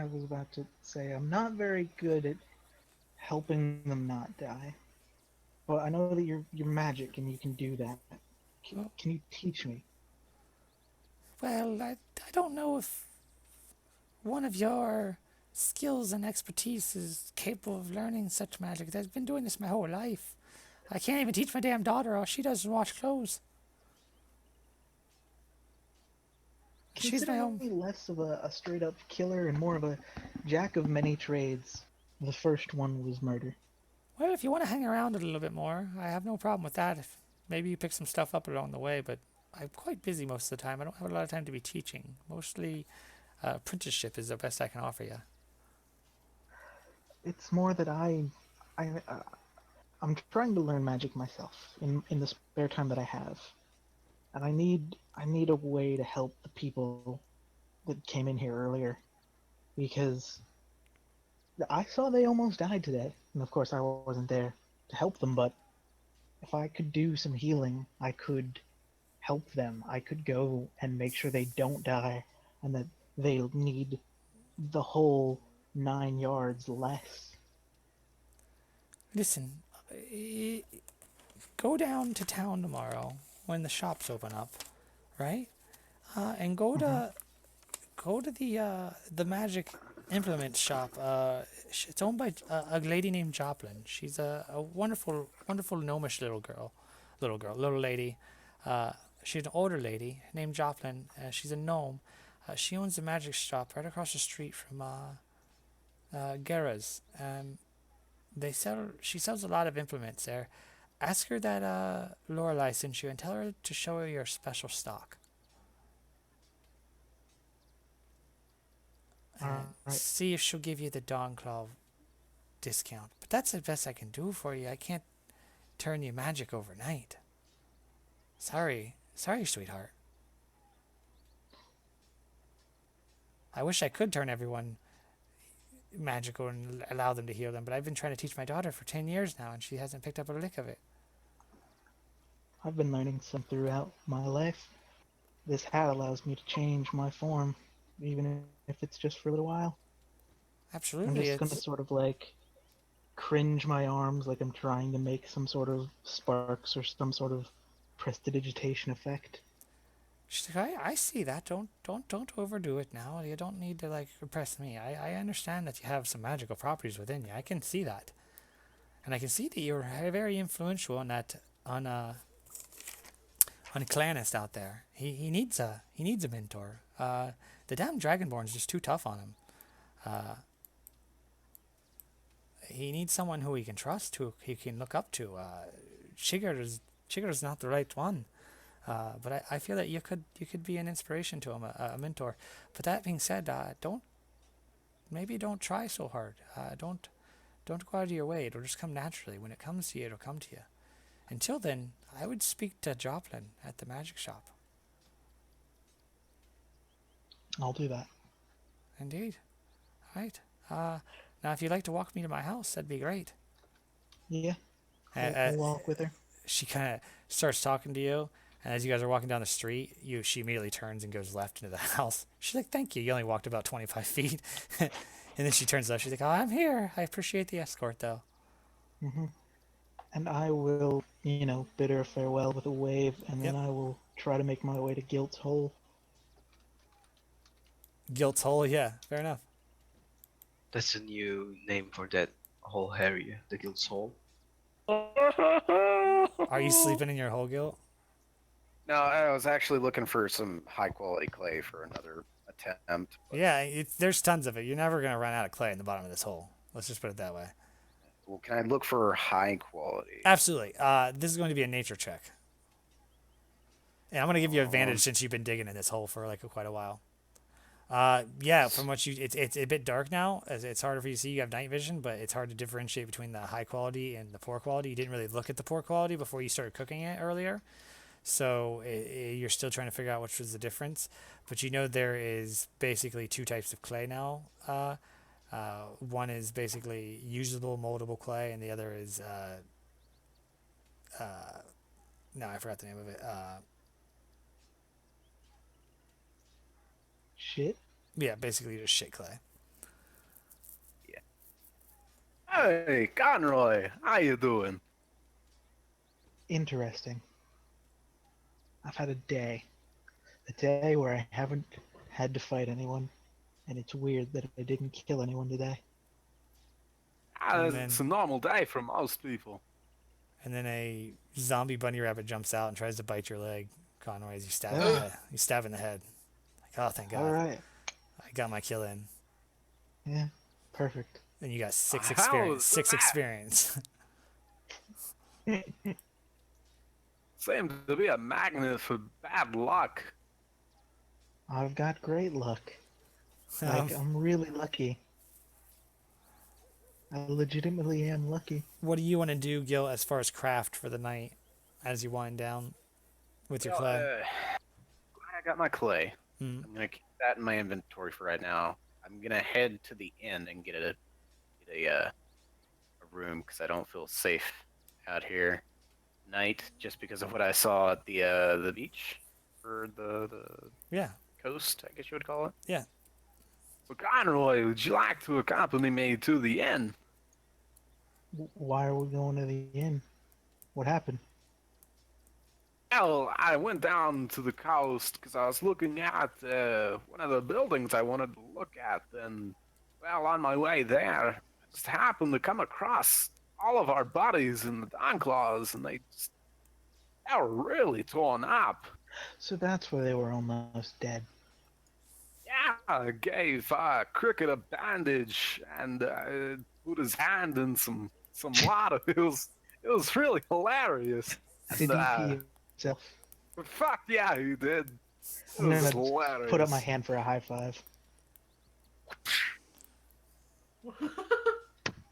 [SPEAKER 5] was about to say I'm not very good at helping them not die. But I know that you're magic and you can do that. Can you teach me?
[SPEAKER 4] Well, I don't know if one of your skills and expertise is capable of learning such magic. I've been doing this my whole life. I can't even teach my damn daughter. All she does is wash clothes. She's my
[SPEAKER 5] Consider
[SPEAKER 4] own.
[SPEAKER 5] me less of a straight up killer and more of a jack of many trades. The first one was murder.
[SPEAKER 4] Well, if you want to hang around a little bit more, I have no problem with that. If maybe you pick some stuff up along the way, but I'm quite busy most of the time. I don't have a lot of time to be teaching. Mostly, apprenticeship is the best I can offer you.
[SPEAKER 5] It's more that I'm trying to learn magic myself in the spare time that I have, and I need a way to help the people that came in here earlier, because I saw they almost died today, and of course I wasn't there to help them. But if I could do some healing, I could help them. I could go and make sure they don't die, and that they'll need the whole 9 yards less.
[SPEAKER 4] Listen, go down to town tomorrow when the shops open up, right? And go to the magic implement shop. It's owned by a lady named Joplin. She's a wonderful, wonderful gnomish little lady. She's an older lady named Joplin. She's a gnome. She owns a magic shop right across the street from Gera's. She sells a lot of implements there. ask her that Lorelei sent you and tell her to show her your special stock. And
[SPEAKER 5] Alright.
[SPEAKER 4] see if she'll give you the Dawnclaw discount. But that's the best I can do for you. I can't turn you magic overnight. Sorry, sweetheart. I wish I could turn everyone magical and allow them to heal them, but I've been trying to teach my daughter for 10 years now, and she hasn't picked up a lick of it.
[SPEAKER 5] I've been learning some throughout my life. This hat allows me to change my form, even if it's just for a little while. I'm
[SPEAKER 4] Absolutely,
[SPEAKER 5] just gonna
[SPEAKER 4] it's
[SPEAKER 5] sort of like cringe my arms like I'm trying to make some sort of sparks or some sort of prestidigitation effect.
[SPEAKER 4] she's like, I see that. Don't overdo it now. You don't need to like impress me. I understand that you have some magical properties within you. I can see that, and I can see that you're very influential on that on Clanist out there. He needs a mentor. The damn Dragonborn's just too tough on him. He needs someone who he can trust, who he can look up to. Shigar's not the right one. But I feel that you could be an inspiration to him, a mentor. But that being said, don't try so hard. Don't go out of your way. It'll just come naturally. When it comes to you, it'll come to you. Until then, I would speak to Joplin at the magic shop.
[SPEAKER 5] I'll do that.
[SPEAKER 4] Indeed. All right. Now, if you'd like to walk me to my house, that'd be great.
[SPEAKER 5] Yeah. I'll walk with her.
[SPEAKER 4] She kind of starts talking to you, and as you guys are walking down the street, she immediately turns and goes left into the house. She's like, "Thank you. You only walked about 25 feet." And then she turns left. She's like, "Oh, I'm here. I appreciate the escort, though."
[SPEAKER 5] Hmm. And I will, bid her farewell with a wave, and then
[SPEAKER 4] Yep.
[SPEAKER 5] I will try to make my way to Gilt's Hole.
[SPEAKER 4] Gilt's Hole, yeah, fair enough.
[SPEAKER 6] That's a new name for that whole area, the Guild's Hall.
[SPEAKER 4] Are you sleeping in your hole, Gilt?
[SPEAKER 9] No, I was actually looking for some high quality clay for another attempt. But,
[SPEAKER 4] Yeah, there's tons of it. You're never going to run out of clay in the bottom of this hole. Let's just put it that way.
[SPEAKER 9] well, can I look for high quality?
[SPEAKER 4] Absolutely. This is going to be a nature check. And I'm going to give you advantage since you've been digging in this hole for like quite a while. Yeah, from what it's a bit dark now. As it's harder for you to see. You have night vision, but it's hard to differentiate between the high quality and the poor quality. You didn't really look at the poor quality before you started cooking it earlier, so you're still trying to figure out which was the difference. But there is basically two types of clay now. One is basically usable, moldable clay, and the other is no, I forgot the name of it.
[SPEAKER 5] Shit.
[SPEAKER 4] Yeah, basically just shit clay.
[SPEAKER 7] Hey, Conroy, how you doing?
[SPEAKER 5] Interesting. I've had a day where I haven't had to fight anyone, and it's weird that I didn't kill anyone today.
[SPEAKER 4] And
[SPEAKER 7] It's a
[SPEAKER 4] then-
[SPEAKER 7] normal day for most people.
[SPEAKER 4] And then a zombie bunny rabbit jumps out and tries to bite your leg, Conroy, as you stab in
[SPEAKER 5] Oh.
[SPEAKER 4] the head. You stab in the head. Like, oh, thank God.
[SPEAKER 5] All right.
[SPEAKER 4] I got my kill in.
[SPEAKER 5] Yeah. Perfect.
[SPEAKER 4] Then you got six
[SPEAKER 7] How
[SPEAKER 4] experience.
[SPEAKER 7] is
[SPEAKER 4] Six
[SPEAKER 7] that?
[SPEAKER 4] experience.
[SPEAKER 7] Seems to be a magnet for bad luck.
[SPEAKER 5] I've got great luck.
[SPEAKER 4] Um,
[SPEAKER 5] I'm really lucky. I legitimately am lucky.
[SPEAKER 4] what do you want to do, Gil, as far as craft for the night as you wind down with your clay?
[SPEAKER 9] I got my clay.
[SPEAKER 4] Hmm.
[SPEAKER 9] I'm gonna keep that in my inventory for right now. I'm gonna head to the inn and get a room because I don't feel safe out here night just because of what I saw at the beach or the
[SPEAKER 4] Yeah.
[SPEAKER 9] coast, I guess you would call it.
[SPEAKER 4] Yeah.
[SPEAKER 7] So, Conroy, would you like to accompany me to the inn?
[SPEAKER 5] Why are we going to the inn? What happened?
[SPEAKER 7] Well, I went down to the coast because I was looking at one of the buildings I wanted to look at, and, well, on my way there, I just happened to come across all of our bodies in the Dawnclaws, and they were really torn up.
[SPEAKER 5] So that's why they were almost dead.
[SPEAKER 7] Yeah, I gave Cricket a bandage and put his hand in some water. It was It was really hilarious.
[SPEAKER 5] Did
[SPEAKER 7] And,
[SPEAKER 5] you pee yourself?
[SPEAKER 7] fuck yeah, he did. It
[SPEAKER 5] I'm
[SPEAKER 7] was
[SPEAKER 5] gonna
[SPEAKER 7] hilarious.
[SPEAKER 5] put up my hand for a high five.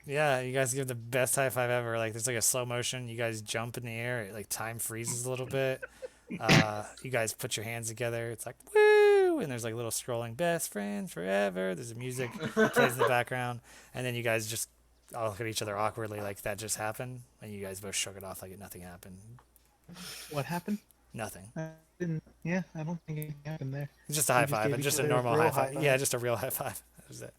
[SPEAKER 4] Yeah, you guys give the best high five ever. Like there's like a slow motion. You guys jump in the air. It, like time freezes a little bit. You guys put your hands together. It's like woo, and there's like little scrolling best friends forever. There's a music plays in the background, and then you guys just all look at each other awkwardly like that just happened, and you guys both shook it off like nothing happened.
[SPEAKER 5] What happened?
[SPEAKER 4] Nothing.
[SPEAKER 5] I didn't. Yeah, I don't think anything happened there.
[SPEAKER 4] It's just a high
[SPEAKER 5] just
[SPEAKER 4] five,
[SPEAKER 5] gave
[SPEAKER 4] and
[SPEAKER 5] each
[SPEAKER 4] just a
[SPEAKER 5] other a
[SPEAKER 4] normal
[SPEAKER 5] real
[SPEAKER 4] high
[SPEAKER 5] high
[SPEAKER 4] five.
[SPEAKER 5] five.
[SPEAKER 4] Yeah, just a real high five. That was it.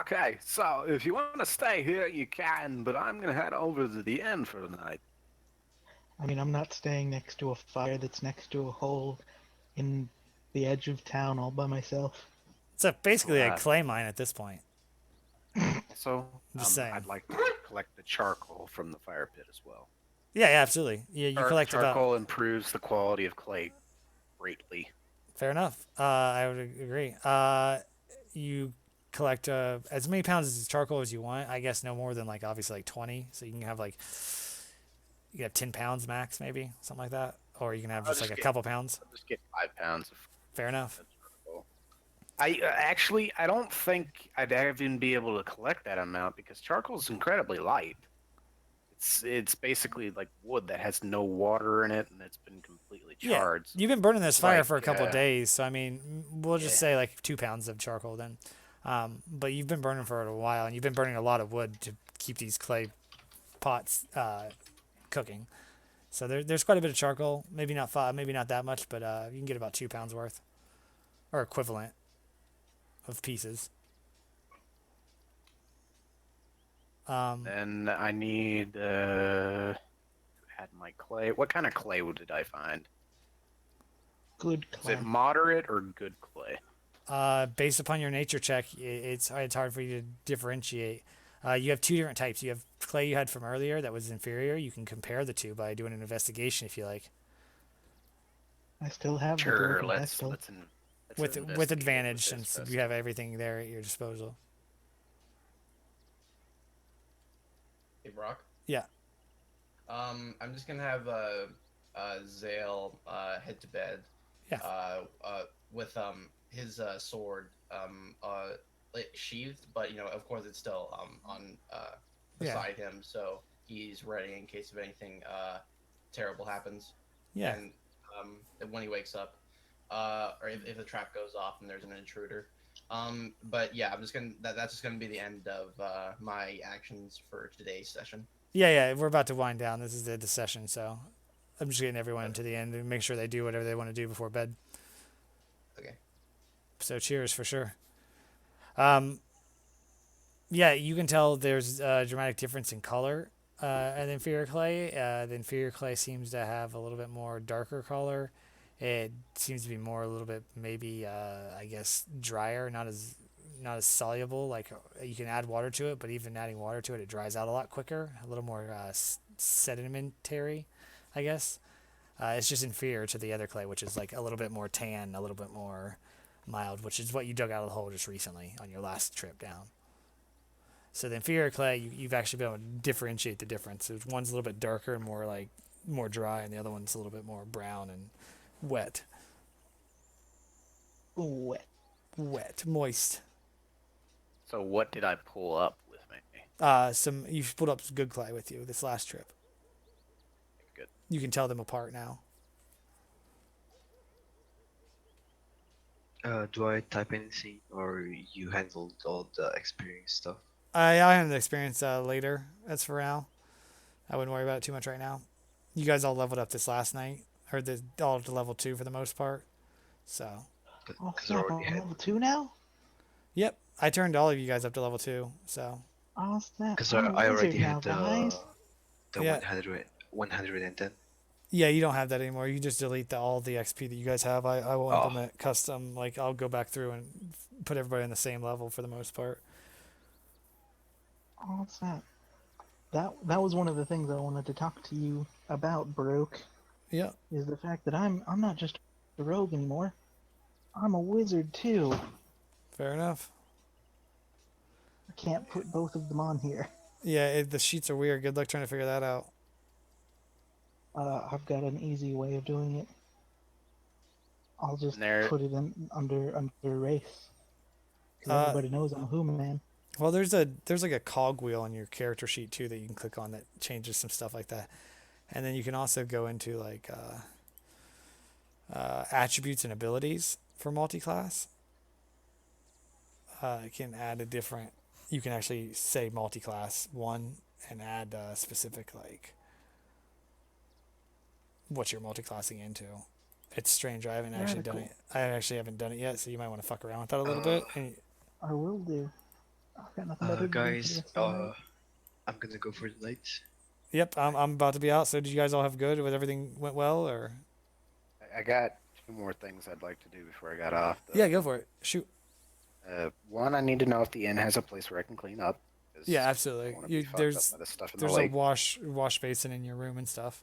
[SPEAKER 7] Okay, so if you want to stay here, you can, but I'm gonna head over to the inn for the night.
[SPEAKER 5] I mean, I'm not staying next to a fire that's next to a hole in the edge of town all by myself.
[SPEAKER 4] It's basically a
[SPEAKER 9] Wow.
[SPEAKER 4] clay mine at this point.
[SPEAKER 9] So,
[SPEAKER 4] Just saying.
[SPEAKER 9] I'd like to collect the charcoal from the fire pit as well.
[SPEAKER 4] Yeah, absolutely. You collect about.
[SPEAKER 9] Charcoal improves the quality of clay greatly.
[SPEAKER 4] Fair enough. I would agree. You collect as many pounds of charcoal as you want. I guess no more than like obviously like 20. So you can have like you have 10 pounds max, maybe something like that, or you can have
[SPEAKER 9] I'll
[SPEAKER 4] just like
[SPEAKER 9] just
[SPEAKER 4] a
[SPEAKER 9] get-
[SPEAKER 4] couple pounds.
[SPEAKER 9] I'll just get 5 pounds of
[SPEAKER 4] Fair enough.
[SPEAKER 9] charcoal. I don't think I'd even be able to collect that amount because charcoal is incredibly light. It's basically like wood that has no water in it and it's been completely
[SPEAKER 4] Yeah,
[SPEAKER 9] charred. So
[SPEAKER 4] you've been burning this fire
[SPEAKER 9] like,
[SPEAKER 4] for a couple days, so I mean, we'll just
[SPEAKER 9] Yeah.
[SPEAKER 4] say like 2 pounds of charcoal then. But you've been burning for a while, and you've been burning a lot of wood to keep these clay pots cooking. So there's quite a bit of charcoal. Maybe not 5, maybe not that much, but you can get about 2 pounds worth, or equivalent, of pieces.
[SPEAKER 9] then I need to add my clay. What kind of clay did I find?
[SPEAKER 5] Good
[SPEAKER 9] Is
[SPEAKER 5] clay.
[SPEAKER 9] it moderate or good clay?
[SPEAKER 4] Based upon your nature check, it's hard for you to differentiate. You have 2 different types. You have clay you had from earlier that was inferior. You can compare the two by doing an investigation if you like.
[SPEAKER 5] I still have the
[SPEAKER 9] Sure,
[SPEAKER 5] broken
[SPEAKER 9] let's
[SPEAKER 5] pestle.
[SPEAKER 9] let's
[SPEAKER 4] With
[SPEAKER 9] investigate
[SPEAKER 4] advantage,
[SPEAKER 9] with this
[SPEAKER 4] since
[SPEAKER 9] first.
[SPEAKER 4] you have everything there at your disposal.
[SPEAKER 2] Hey, Brock.
[SPEAKER 4] Yeah.
[SPEAKER 2] I'm just gonna have Zale head to bed.
[SPEAKER 4] Yeah.
[SPEAKER 2] With his sword like, sheathed, but of course it's still on beside him, so he's ready in case of anything terrible happens.
[SPEAKER 4] Yeah.
[SPEAKER 2] And when he wakes up, or if the trap goes off and there's an intruder. But yeah, I'm just gonna that's just gonna be the end of my actions for today's session.
[SPEAKER 4] Yeah, we're about to wind down. This is the session, so I'm just getting everyone to the end and make sure they do whatever they want to do before bed.
[SPEAKER 2] Okay.
[SPEAKER 4] So cheers for sure. Yeah, you can tell there's a dramatic difference in color and inferior clay. The inferior clay seems to have a little bit more darker color. It seems to be more a little bit maybe I guess drier, not as soluble. Like you can add water to it, but even adding water to it, it dries out a lot quicker. A little more sedimentary, I guess. It's just inferior to the other clay, which is like a little bit more tan, a little bit more mild, which is what you dug out of the hole just recently on your last trip down. So the inferior clay, you've actually been able to differentiate the difference. One's a little bit darker and more dry, and the other one's a little bit more brown and wet, moist.
[SPEAKER 9] So what did I pull up with me?
[SPEAKER 4] You pulled up some good clay with you this last trip.
[SPEAKER 9] Good.
[SPEAKER 4] You can tell them apart now.
[SPEAKER 6] Do I type anything, or you handled all the experience stuff?
[SPEAKER 4] I'll have the experience later. That's for now. I wouldn't worry about it too much right now. You guys all leveled up this last night, or all to level 2 for the most part. So.
[SPEAKER 5] Oh,
[SPEAKER 6] 'Cause I
[SPEAKER 5] snap,
[SPEAKER 6] already
[SPEAKER 5] I'm
[SPEAKER 6] had-
[SPEAKER 5] level 2 now?
[SPEAKER 4] Yep, I turned all of you guys up to level 2. So.
[SPEAKER 5] Oh, snap.
[SPEAKER 6] Because
[SPEAKER 5] I'm a
[SPEAKER 6] I already
[SPEAKER 5] wizard now,
[SPEAKER 6] had
[SPEAKER 5] guys.
[SPEAKER 6] the
[SPEAKER 4] Yeah.
[SPEAKER 6] 110.
[SPEAKER 4] Yeah, you don't have that anymore. You just delete all the XP that you guys have. I will implement custom. Like I'll go back through and put everybody on the same level for the most part.
[SPEAKER 5] Oh, snap. That was one of the things I wanted to talk to you about, Broke.
[SPEAKER 4] Yeah.
[SPEAKER 5] Is the fact that I'm not just a rogue anymore. I'm a wizard too.
[SPEAKER 4] Fair enough.
[SPEAKER 5] I can't put both of them on here.
[SPEAKER 4] Yeah, the sheets are weird. Good luck trying to figure that out.
[SPEAKER 5] I've got an easy way of doing it. I'll just
[SPEAKER 9] And there,
[SPEAKER 5] put it in under race, because
[SPEAKER 4] Uh,
[SPEAKER 5] everybody knows I'm a Who man.
[SPEAKER 4] well, there's like a cog wheel on your character sheet too that you can click on that changes some stuff like that, and then you can also go into like attributes and abilities for multi-class. You can add a different. You can actually say multi-class one and add specific like what you're multi-classing into. It's strange. I haven't actually done
[SPEAKER 5] Radical.
[SPEAKER 4] it. I actually haven't done it yet, so you might want to fuck around with that a little bit. And,
[SPEAKER 5] I will do. I've got nothing better to do for the
[SPEAKER 6] Guys,
[SPEAKER 5] rest of the night.
[SPEAKER 6] I'm gonna go for the night.
[SPEAKER 4] yep, I'm about to be out. So did you guys all have good? Was everything went well or?
[SPEAKER 9] I got two more things I'd like to do before I got off. Though.
[SPEAKER 4] Yeah, go for it. Shoot.
[SPEAKER 9] One, I need to know if the inn has a place where I can clean up. 'Cause
[SPEAKER 4] Yeah,
[SPEAKER 9] I
[SPEAKER 4] absolutely.
[SPEAKER 9] don't wanna be fucked up by this stuff in the
[SPEAKER 4] There's a
[SPEAKER 9] lake.
[SPEAKER 4] wash basin in your room and stuff.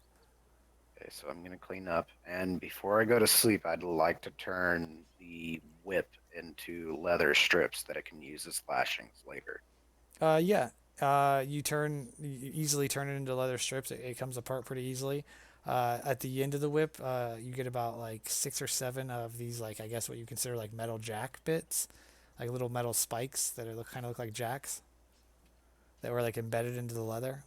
[SPEAKER 9] Okay, so I'm gonna clean up, and before I go to sleep, I'd like to turn the whip into leather strips that I can use as lashings later.
[SPEAKER 4] Yeah. You easily turn it into leather strips. It comes apart pretty easily. At the end of the whip, you get about like 6 or 7 of these, like I guess what you consider like metal jack bits, like little metal spikes that kind of look like jacks that were like embedded into the leather.